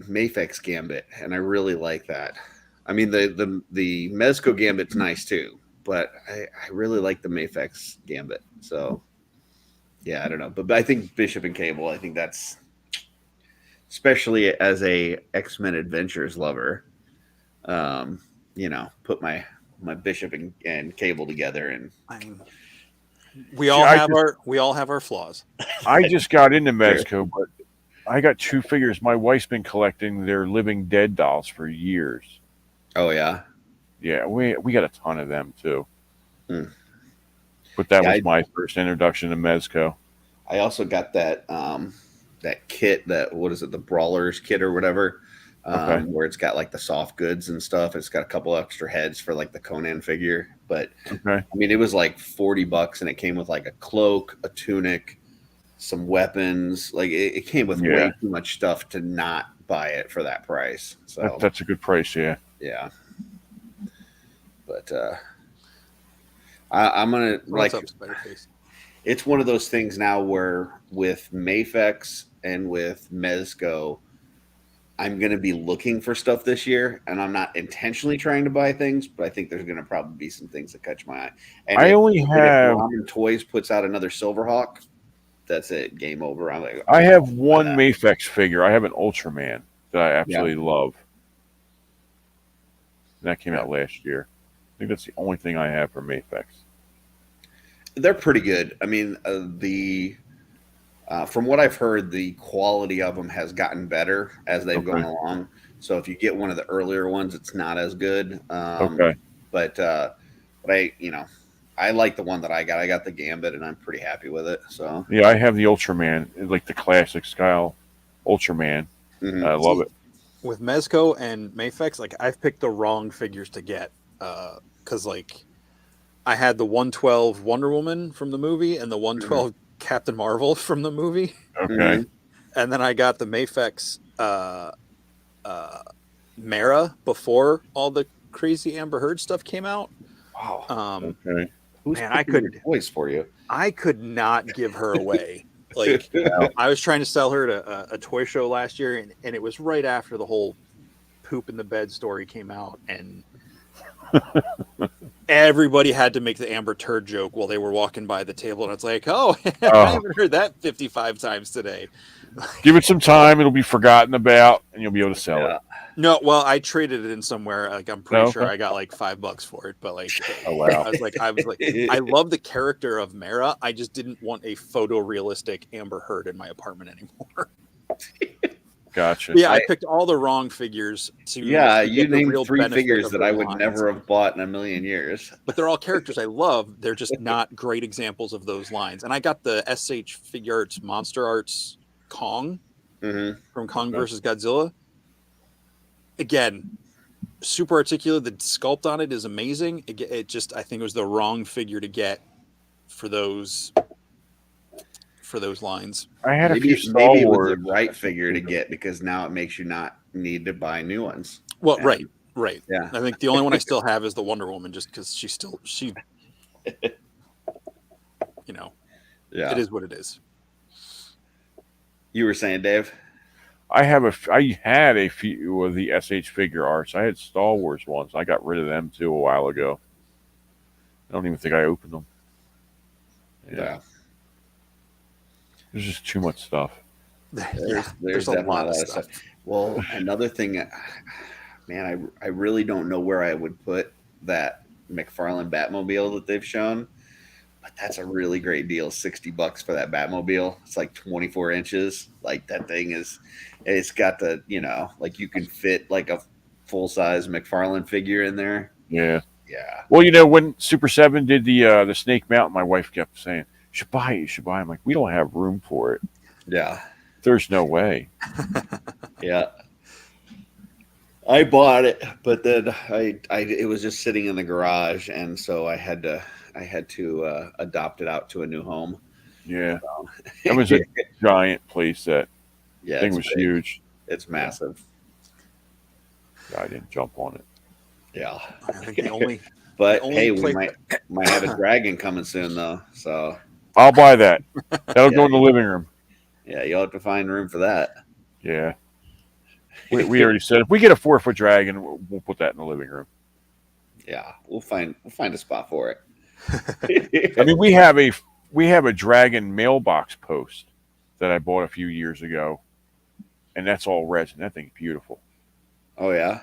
Mafex Gambit, and I really like that. I mean the Mezco Gambit's nice too, but I really like the Mafex Gambit. So yeah, I don't know, but I think Bishop and Cable. I think that's especially as a X-Men Adventures lover. Um, put my Bishop and Cable together, and I mean, See, we all have our flaws. I just got into Sure. Mezco, but I got two figures. My wife's been collecting their Living Dead dolls for years. Oh yeah, Yeah, we got a ton of them too. Hmm. But that Yeah, was my first introduction to Mezco. I also got that kit, that what is it, the Brawlers kit or whatever, Okay. where it's got like the soft goods and stuff. It's got a couple extra heads for like the Conan figure, but Okay. I mean it was like $40, and it came with like a cloak, a tunic, some weapons. Like it came with Yeah. way too much stuff to not buy it for that price. So That's a good price, yeah. yeah, but I'm gonna What's like. up, Spiderface? It's one of those things now where with Mafex and with Mezco, I'm going to be looking for stuff this year, and I'm not intentionally trying to buy things, but I think there's going to probably be some things that catch my eye. And I if, only and have if Ramen Toys puts out another Silverhawk, that's it, game over. I'm like, I have buy one that. Mafex figure. I have an Ultraman that I absolutely love. That came out last year. I think that's the only thing I have for Mafex. They're pretty good. I mean, from what I've heard, the quality of them has gotten better as they've gone along. So if you get one of the earlier ones, it's not as good. Okay. But I like the one that I got. I got the Gambit, and I'm pretty happy with it. So Yeah, I have the Ultraman, like the classic style Ultraman. mhm. I love it. With Mezco and Mafex, like I've picked the wrong figures to get, because like I had the 112 Wonder Woman from the movie and the 112 Captain Marvel from the movie, Okay. and then I got the Mafex Mara before all the crazy Amber Heard stuff came out. Wow. Okay. Who's man, I picking could- your toys for you? I could not give her away. Like I was trying to sell her at a toy show last year, and it was right after the whole poop in the bed story came out, and everybody had to make the Amber Turd joke while they were walking by the table, and it's like, oh, I haven't heard that 55 times today. Give it some time; it'll be forgotten about, and you'll be able to sell it. No, well, I traded it in somewhere. Like I'm pretty Oh, sure okay. I got like $5 for it, but like, Oh wow! I was like, I love the character of Mara. I just didn't want a photorealistic Amber Heard in my apartment anymore. Gotcha. Yeah, I picked all the wrong figures. To You get the named real 3 benefit figures of that the I would lines. never have bought in a million years. But they're all characters I love. They're just not great examples of those lines. And I got the SH Figure Arts Monster Arts Kong from Kong versus Godzilla. Again, super articulate. The sculpt on it is amazing. It just, I think it was the wrong figure to get for those lines. I had a few Maybe Star it was Wars. the right figure to get, because now it makes you not need to buy new ones. Well, And- right. Yeah. I think the only one I still have is the Wonder Woman, just because Yeah. it is what it is. You were saying, Dave? I had a few of the SH Figure Arts. I had Star Wars ones. I got rid of them too a while ago. I don't even think I opened them. Yeah. There's just too much stuff. There's definitely a lot of stuff. Well, another thing, man, I really don't know where I would put that McFarlane Batmobile that they've shown, but that's a really great deal. $60 for that Batmobile. It's like 24 inches. Like that thing it's got the, like you can fit like a full size McFarlane figure in there. Yeah. Yeah. Well, when Super 7 did the Snake Mountain, my wife kept saying, you should buy it, you should buy it. I'm like, we don't have room for it. Yeah. There's no way. Yeah. I bought it, but then it was just sitting in the garage, and so I had to I had to adopt it out to a new home. Yeah, So, that was a giant playset. yeah, Thing it's was big. huge. It's massive. Yeah, I didn't jump on it. Yeah. I think the only But only hey, we place might have a dragon coming soon though. So I'll buy that. That'll Yeah. go in the living room. yeah, you'll have to find room for that. Yeah. We already said if we get a 4-foot dragon, we'll put that in the living room. Yeah, we'll find a spot for it. I mean, we have a dragon mailbox post that I bought a few years ago, and that's all resin. That thing's beautiful. Oh yeah.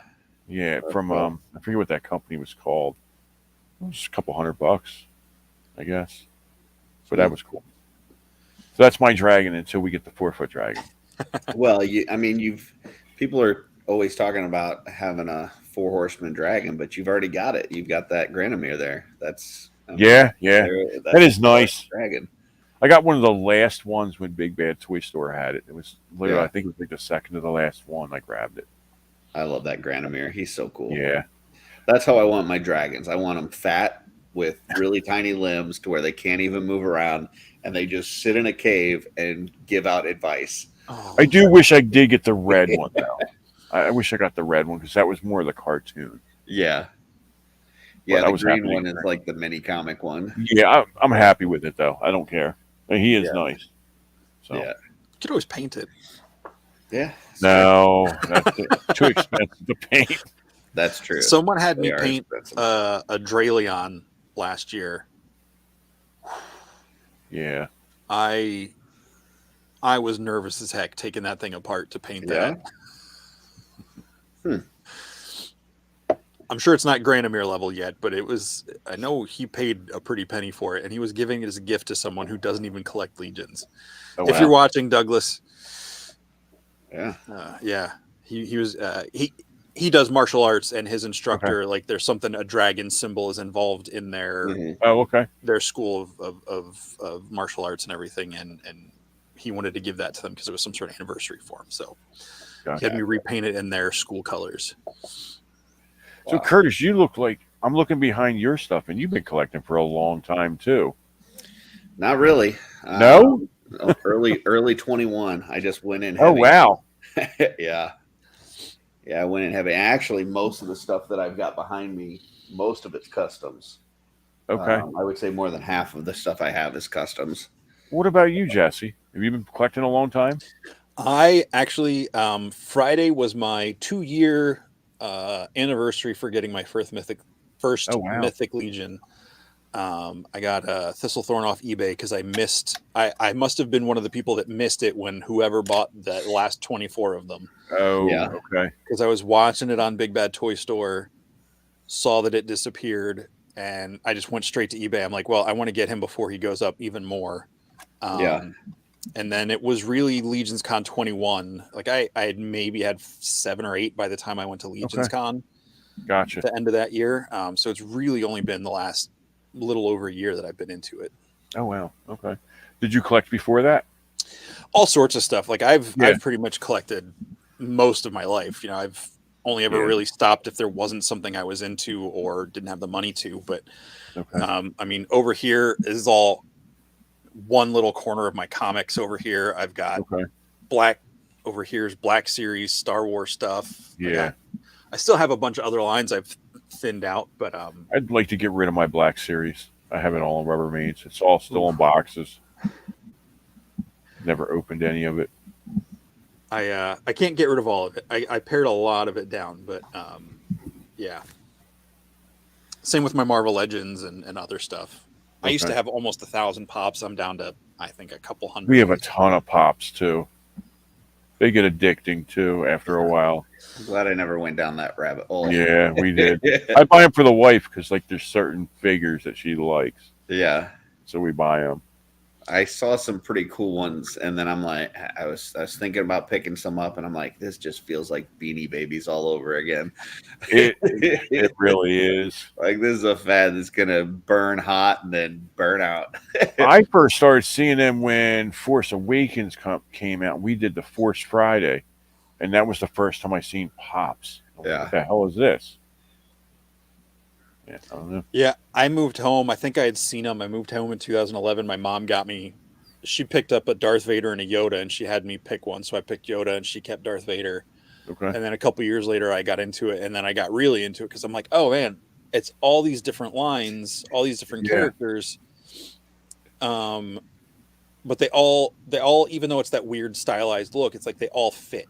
Yeah, That's from cool. I forget what that company was called. It was a couple $100, I guess. But that was cool. So that's my dragon until we get the 4-foot dragon. Well, people are always talking about having a 4 horseman dragon, but you've already got it. You've got that Granomir there. That's Yeah. that's That is nice. dragon. I got one of the last ones when Big Bad Toy Store had it. It was literally, Yeah. I think it was like the second to the last one. I grabbed it. I love that Granomir. He's so cool. Yeah. That's how I want my dragons. I want them fat with really tiny limbs to where they can't even move around, and they just sit in a cave and give out advice. Oh, I do wish I did get the red one, though. I wish I got the red one because that was more of the cartoon. Yeah. But Yeah, I the was green happy one to is get like the mini comic one. Yeah, I'm happy with it, though. I don't care. And he is Yeah. nice. So Yeah. you could always paint it. Yeah. No, that's too expensive to paint. That's true. Someone had They me are paint expensive. a Drayleon last year. Yeah. I was nervous as heck taking that thing apart to paint Yeah? that. I'm sure it's not Granomir level yet, but it was. I know he paid a pretty penny for it, and he was giving it as a gift to someone who doesn't even collect Legions. Oh, If wow. you're watching, Douglas, Yeah. yeah, he was he does martial arts, and his instructor like there's something a dragon symbol is involved in their Mhm. Oh, okay. their school of martial arts and everything, and he wanted to give that to them because it was some sort of anniversary for him. So he had me repaint it in their school colors. So, Curtis, you look like I'm looking behind your stuff, and you've been collecting for a long time too. Not really. No? Early 21. I just went in Oh, heavy. wow. Yeah. Yeah, I went in heavy. Actually, most of the stuff that I've got behind me, most of it's customs. Okay. I would say more than half of the stuff I have is customs. What about you, Jesse? Have you been collecting a long time? I actually Friday was my 2-year anniversary for getting my first Mythic Legion. I got a Thistlethorn off eBay because I must have been one of the people that missed it when whoever bought the last 24 of them. Oh, Yeah. okay. Because I was watching it on Big Bad Toy Store, saw that it disappeared, and I just went straight to eBay. I'm like, well, I want to get him before he goes up even more. Yeah. And then it was really Legions Con 21. Like I had maybe had 7 or 8 by the time I went to Legions Con. Gotcha. At the end of that year. So it's really only been the last little over a year that I've been into it. Oh, wow. Okay. Did you collect before that? All sorts of stuff. Like I've pretty much collected most of my life. I've only ever really stopped if there wasn't something I was into or didn't have the money to. But I mean, over here is all one little corner of my comics. Over here I've got Black. Over here's Black Series Star Wars stuff. Yeah. I still have a bunch of other lines I've thinned out, but I'd like to get rid of my Black Series. I have it all in Rubbermaids. It's all still in boxes. Never opened any of it. I can't get rid of all of it. I pared a lot of it down, but yeah. Same with my Marvel Legends and other stuff. I used to have almost 1,000 pops. I'm down to, I think, a couple hundred. We have a ton of pops too. They get addicting too after a while. I'm glad I never went down that rabbit hole. Yeah, we did. I buy them for the wife because like there's certain figures that she likes. Yeah. So we buy them. I saw some pretty cool ones, and then I'm like, I was thinking about picking some up, and I'm like, this just feels like Beanie Babies all over again. It really is. Like this is a fad that's gonna burn hot and then burn out. I first started seeing them when Force Awakens came out. We did the Force Friday, and that was the first time I seen pops. Yeah. What the hell is this? Yeah, I don't know. Yeah, I moved home. I think I had seen them. I moved home in 2011. My mom got me. She picked up a Darth Vader and a Yoda, and she had me pick one. So I picked Yoda, and she kept Darth Vader. Okay. And then a couple years later, I got into it, and then I got really into it because I'm like, oh man, it's all these different lines, all these different Yeah. characters. But they all, even though it's that weird stylized look, it's like they all fit.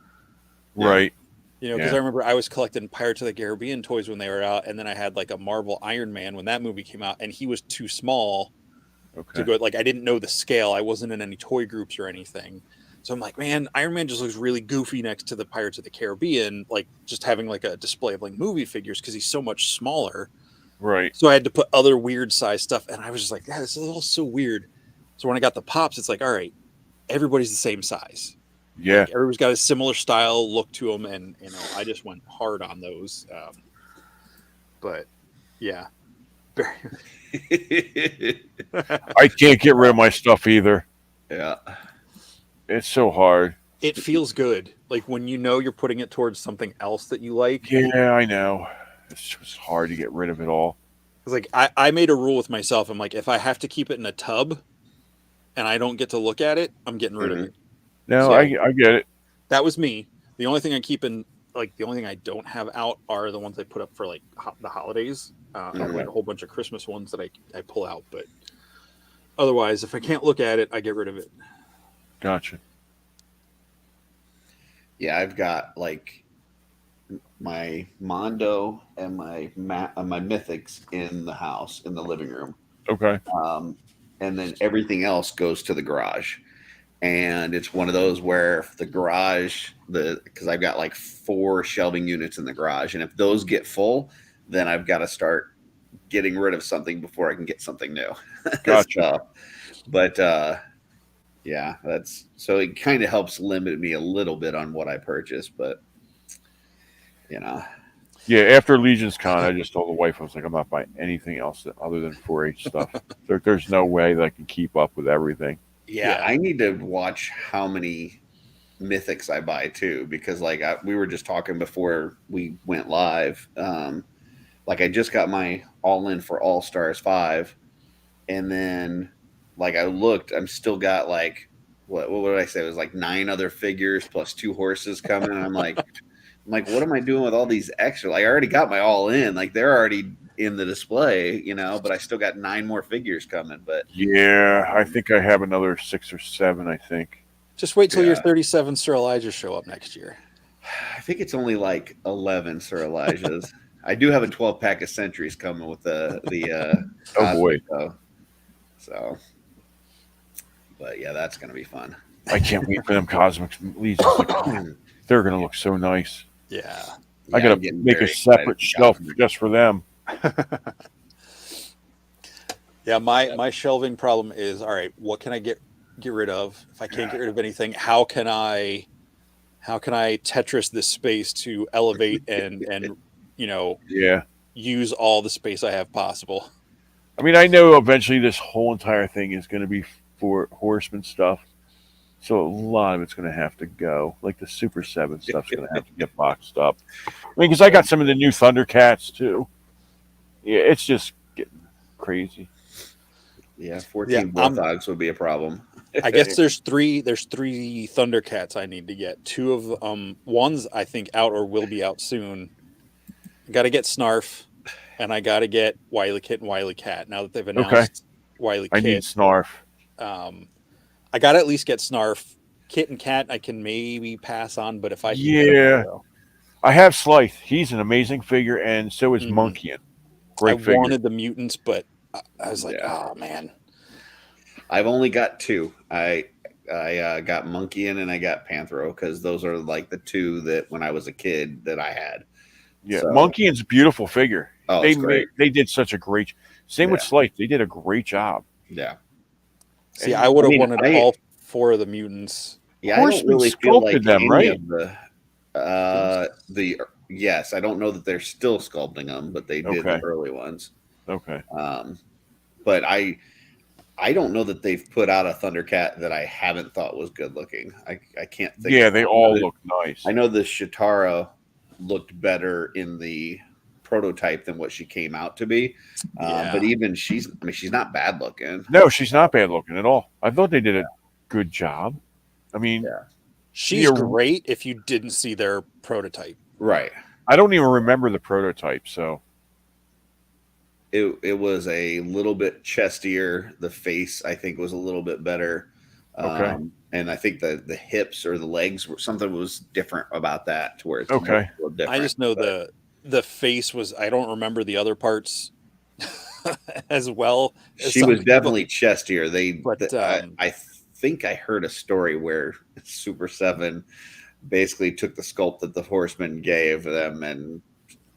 Right. You know, because I remember I was collecting Pirates of the Caribbean toys when they were out, and then I had like a Marvel Iron Man when that movie came out, and he was too small to go. Like, I didn't know the scale. I wasn't in any toy groups or anything. So I'm like, man, Iron Man just looks really goofy next to the Pirates of the Caribbean, like just having like a display of like movie figures because he's so much smaller. Right. So I had to put other weird size stuff, and I was just like, yeah, this is all so weird. So when I got the Pops, it's like, all right, everybody's the same size. Yeah. Like, everybody's got a similar style look to them, and you know, I just went hard on those. But yeah, I can't get rid of my stuff either. Yeah. It's so hard. it feels good. Like when you know you're putting it towards something else that you like. Yeah, I know. It's just hard to get rid of it all. It's like I made a rule with myself. I'm like, if I have to keep it in a tub and I don't get to look at it, I'm getting rid of it. No, So- I get it. That was me. The only thing I keep in, like, the only thing I don't have out are the ones I put up for like the holidays. I have like a whole bunch of Christmas ones that I pull out, but otherwise, if I can't look at it, I get rid of it. Gotcha. Yeah, I've got like my Mondo and my Mythics in the house, in the living room. Okay. And then everything else goes to the garage. And it's one of those where the garage, because I've got like 4 shelving units in the garage, and if those get full, then I've got to start getting rid of something before I can get something new. Gotcha. But yeah, that's so it kind of helps limit me a little bit on what I purchase, but you know. Yeah, after Legion's Con, I just told the wife, I was like, I'm not buying anything else other than 4-H stuff. There's no way that I can keep up with everything. Yeah, I need to watch how many Mythics I buy too, because like we were just talking before we went live. Like I just got my all in for All Stars 5, and then like I looked, I'm still got like what did I say? It was like 9 other figures plus 2 horses coming. I'm like, what am I doing with all these extra? Like I already got my all in, like they're already in the display, you know, but I still got 9 more figures coming. But yeah, I think I have another 6 or 7. I think. Just wait till your 37 Sir Elijah show up next year. I think it's only like 11 Sir Elijahs. I do have a 12-pack of Sentries coming with the oh boy. So, but yeah, that's gonna be fun. I can't wait for them Cosmic Legions. They're gonna look so nice. Yeah. I gotta make a separate shelf just for them. Yeah, my shelving problem is, all right, what can I get rid of? If I can't get rid of anything, how can I Tetris this space to elevate and you know, use all the space I have possible? I mean, I know eventually this whole entire thing is going to be for Horseman stuff, so a lot of it's going to have to go. Like the Super 7 stuff's going to have to get boxed up. I mean, because I got some of the new Thundercats too. Yeah, it's just getting crazy. Yeah, 14 Bulldogs would be a problem. I guess there's three Thundercats I need to get. 2 of one's I think out or will be out soon. I got to get Snarf, and I got to get Wily Kit and Wily Cat. Now that they've announced Wily Kit, I need Snarf. I got to at least get Snarf. Kit and Cat I can maybe pass on, but if I I have Slythe. He's an amazing figure, and so is Monkian. Great figure. I wanted the mutants, but I was like, oh man. I've only got 2. I got Monkian and I got Panthro because those are like the 2 that when I was a kid that I had. Yeah, so, Monkian's a beautiful figure. Oh, they did such a great. Same with Slythe. They did a great job. Yeah. See, I would have wanted all 4 of the mutants. Yeah, I don't really feel like them, any right? of yes, I don't know that they're still sculpting them, but they did the early ones. Okay. But I don't know that they've put out a Thundercat that I haven't thought was good looking. I can't think. Yeah, they all look nice. I know the Shatara looked better in the prototype than what she came out to be. But even she's not bad looking. No, she's not bad looking at all. I thought they did a good job. I mean, she's great if you didn't see their prototype. Right. I don't even remember the prototype, so. It was a little bit chestier. The face, I think, was a little bit better. Okay. And I think the hips or the legs were something was different about that to where it's okay. more different. I just know the face was. I don't remember the other parts as well. She was definitely chestier. I think I heard a story where Super 7 basically took the sculpt that the Horsemen gave them and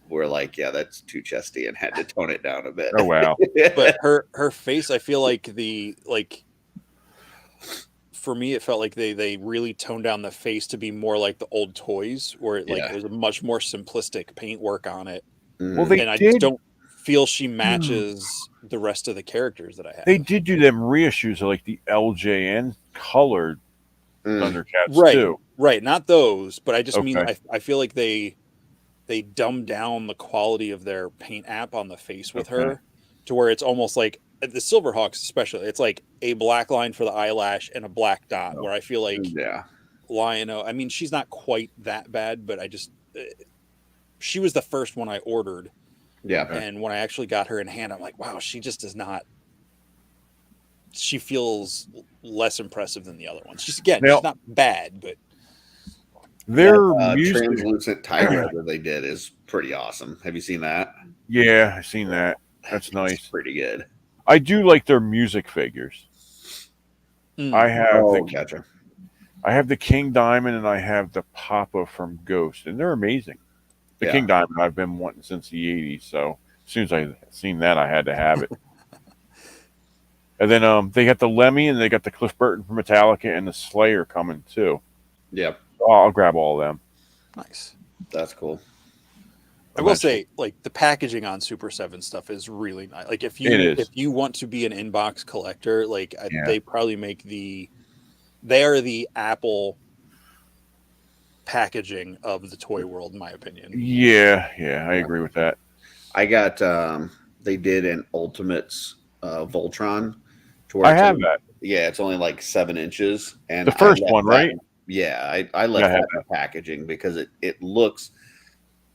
were like, yeah, that's too chesty, and had to tone it down a bit. Oh wow. But her face, I feel like for me, it felt like they really toned down the face to be more like the old toys, where it was a much more simplistic paint work on it. Well, I just don't feel she matches the rest of the characters that I have. They did do them reissues of like the LJN colored Thundercats too. Right, not those, but I just mean I feel like they dumbed down the quality of their paint app on the face with her to where it's almost like the Silverhawks, especially. It's like a black line for the eyelash and a black dot. Where I feel like Lion-O. I mean, she's not quite that bad, but she was the first one I ordered. Yeah. And when I actually got her in hand, I'm like, wow, she just does not. She feels less impressive than the other ones. She's not bad, but their translucent tiger that they did is pretty awesome. Have you seen that? Yeah, I've seen that. That's nice. It's pretty good. I do like their music figures. I have I have the King Diamond and I have the Papa from Ghost, and they're amazing. The King Diamond I've been wanting since the 80s, so as soon as I seen that, I had to have it. And then they got the Lemmy and they got the Cliff Burton from Metallica and the Slayer coming too. Yep. I'll grab all of them. Nice. That's cool. I will say, like, the packaging on Super 7 stuff is really nice. Like, if you want to be an inbox collector, like, they probably make they are the Apple packaging of the toy world, in my opinion. Yeah, I agree with that. I got they did an Ultimates Voltron. I have that. Yeah, it's only like 7 inches, and the first one, right? Yeah, I left that in the packaging because it looks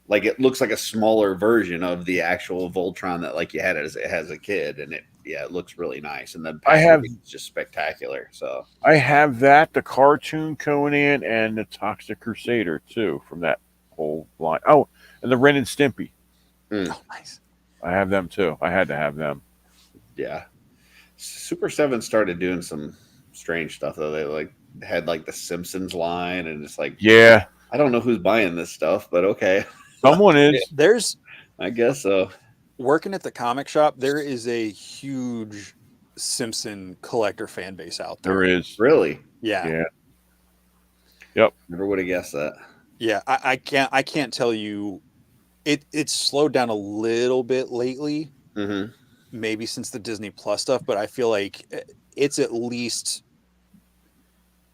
like a smaller version of the actual Voltron that like you had as a kid, and it looks really nice, and the packaging is just spectacular. So I have that, the cartoon Conan, and the Toxic Crusader too from that whole line. Oh, and the Ren and Stimpy. Oh, nice. I have them too. I had to have them. Yeah, Super 7 started doing some strange stuff though. They had like the Simpsons line, and it's like, I don't know who's buying this stuff, but okay. Someone is. I guess so. Working at the comic shop, there is a huge Simpson collector fan base out there. There is. Really? Yeah. Yep. Never would have guessed that. Yeah, I can't tell you. It's slowed down a little bit lately. Mm-hmm. Maybe since the Disney Plus stuff, but I feel like it's at least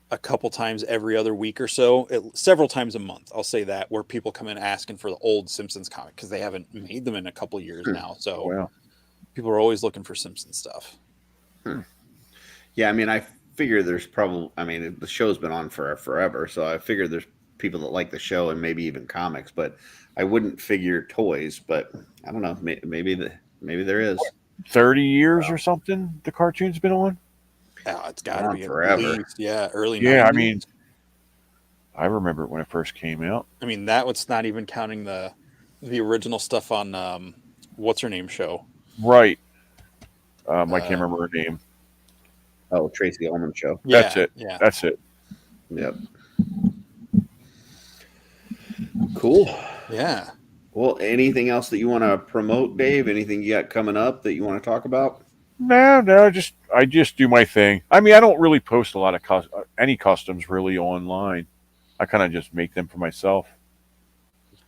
a couple times every other week or so, several times a month. I'll say that, where people come in asking for the old Simpsons comic because they haven't made them in a couple years now. So people are always looking for Simpsons stuff. Yeah, I mean, I figure there's probably. I mean, the show's been on for forever, so I figure there's people that like the show and maybe even comics. But I wouldn't figure toys. But I don't know. Maybe there is 30 years or something. The cartoon's been on. It's got to be forever. Early 90s. Yeah, I mean, I remember it when it first came out. I mean, that was not even counting the original stuff on what's her name show. Right. I can't remember her name. Oh, Tracy Ullman show. Yeah, That's it. Yeah. That's it. Yep. Cool. Yeah. Well, anything else that you want to promote, Dave? Anything you got coming up that you want to talk about? No, I just do my thing. I mean, I don't really post a lot of any customs really online. I kind of just make them for myself.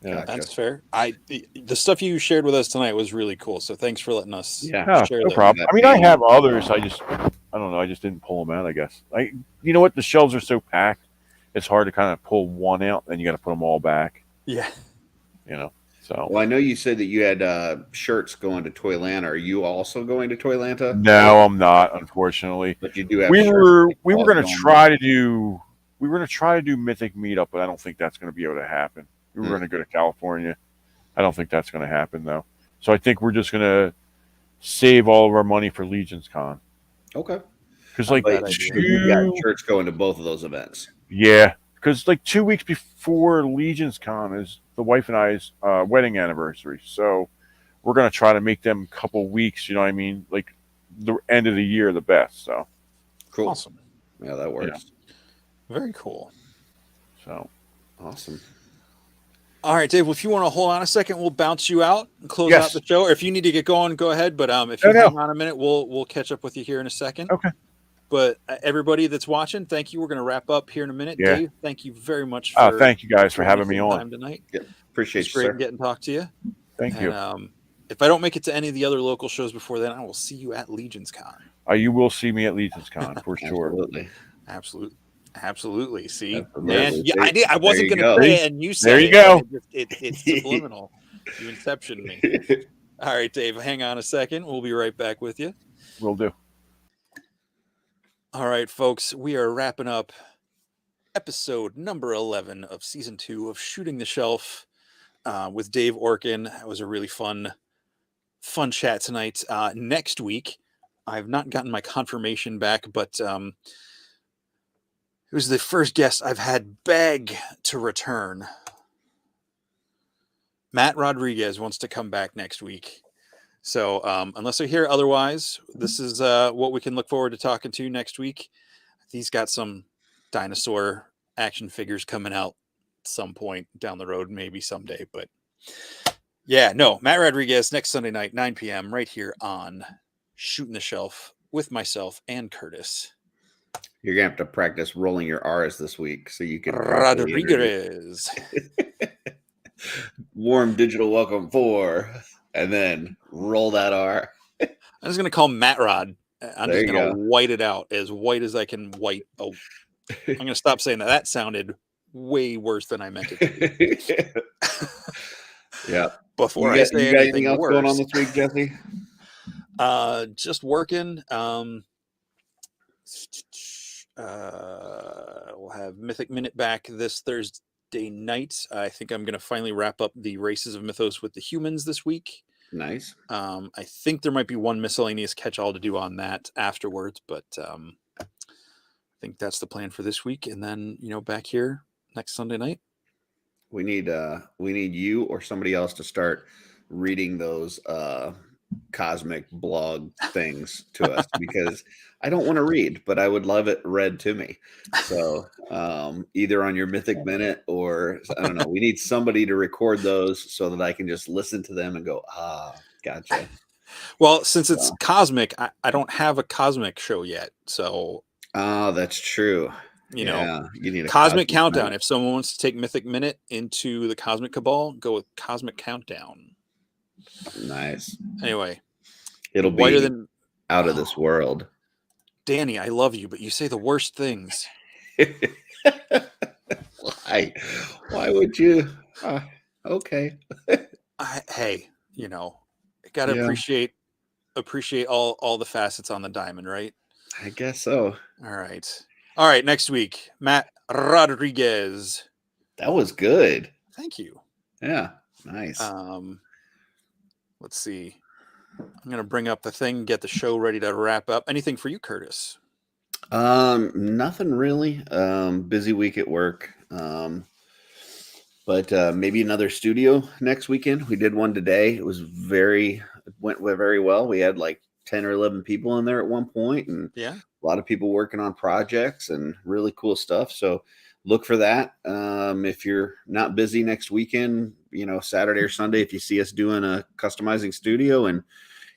Yeah, gotcha. That's fair. The stuff you shared with us tonight was really cool. So thanks for letting us share no problem. I mean, I have others. I don't know. I just didn't pull them out, I guess. You know what? The shelves are so packed. It's hard to kind of pull one out, and you got to put them all back. Yeah. So So, well, I know you said that you had shirts going to Toylanta. Are you also going to Toylanta? no, I'm not, unfortunately. But you do have We shirts. were going to try to do Mythic Meetup, but I don't think that's going to be able to happen. We were going to go to California. I don't think that's going to happen though. So I think we're just going to save all of our money for Legions Con. Okay. Because like you got shirts going to both of those events. Yeah, because like 2 weeks before Legions Con is the wife and I's wedding anniversary. So we're going to try to make them a couple weeks, you know what I mean? Like the end of the year, the best. So cool. Awesome. Yeah, that works. Yeah. Very cool. So awesome. All right, Dave, well, if you want to hold on a second, we'll bounce you out and close out the show. Or if you need to get going, go ahead. But if you hang on a minute, we'll catch up with you here in a second. Okay. But everybody that's watching, thank you. We're going to wrap up here in a minute. Yeah. Dave, thank you very much. Thank you guys for having me on time tonight. Yeah, appreciate it's great getting to talk to you. Thank you. If I don't make it to any of the other local shows before then, I will see you at Legions Con. You will see me at Legions Con for sure. Absolutely. See, Absolutely. man, I wasn't going to say it, and you said there you go. It's subliminal. You inceptioned me. All right, Dave, hang on a second. We'll be right back with you. Will do. All right, folks, we are wrapping up episode number 11 of season 2 of Shooting the Shelf with Dave Orkin. That was a really fun chat tonight. Next week, I've not gotten my confirmation back, but it was the first guest I've had beg to return. Matt Rodriguez wants to come back next week. So unless I hear otherwise, this is what we can look forward to talking to next week. He's got some dinosaur action figures coming out some point down the road, maybe someday. But yeah, no, Matt Rodriguez next Sunday night, 9 p.m. right here on Shooting the Shelf with myself and Curtis. You're going to have to practice rolling your R's this week so you can. Rodriguez. Warm digital welcome 4. And then roll that R. I'm just going to call Matt Rod. I'm There just going to white it out as white as I can white. Oh, I'm going to stop saying that. That sounded way worse than I meant it to be. Yeah. Before I say anything else worse. going on this week, Jesse? Just working. We'll have Mythic Minute back this Thursday night. I think I'm going to finally wrap up the Races of Mythos with the humans this week. Nice. I think there might be one miscellaneous catch-all to do on that afterwards, but I think that's the plan for this week. And then, back here next Sunday night. We need you or somebody else to start reading those cosmic blog things to us because I don't want to read, but I would love it read to me. So either on your Mythic Minute or I don't know, we need somebody to record those so that I can just listen to them and go, gotcha. Well, since it's cosmic, I don't have a cosmic show yet. So that's true. You need a cosmic countdown. Minute. If someone wants to take Mythic Minute into the Cosmic Cabal, go with Cosmic Countdown. Nice. Anyway, it'll be whiter than out of this world. Danny, I love you, but you say the worst things. Why? Why would you? Okay. Hey, gotta appreciate all the facets on the diamond, right? I guess so. All right. Next week, Matt Rodriguez. That was good. Thank you. Yeah. Nice. Let's see. I'm gonna bring up the thing, get the show ready to wrap up. Anything for you, Curtis? Nothing really. Busy week at work. But maybe another studio next weekend. We did one today. It went very well. We had like 10 or 11 people in there at one point, and a lot of people working on projects and really cool stuff. So look for that. If you're not busy next weekend, Saturday or Sunday, if you see us doing a customizing studio and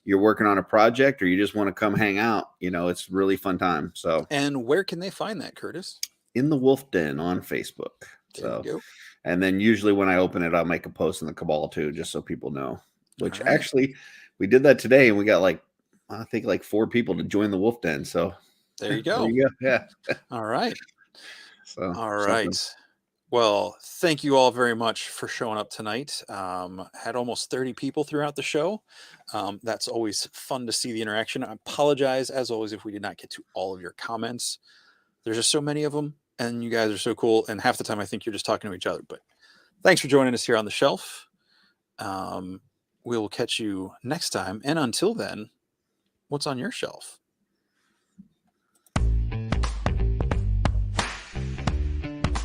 you're working on a project or you just want to come hang out, it's really fun time. So, and where can they find that, Curtis? In the Wolf Den on Facebook. There you go. And then usually when I open it, I'll make a post in the Cabal too, just so people know, which actually we did that today and we got I think 4 people to join the Wolf Den. So there you go. Yeah. All right. So all right. Well, thank you all very much for showing up tonight. Had almost 30 people throughout the show. That's always fun to see the interaction. I apologize, as always, if we did not get to all of your comments. There's just so many of them, and you guys are so cool. And half the time, I think you're just talking to each other. But thanks for joining us here on the shelf. We will catch you next time. And until then, what's on your shelf?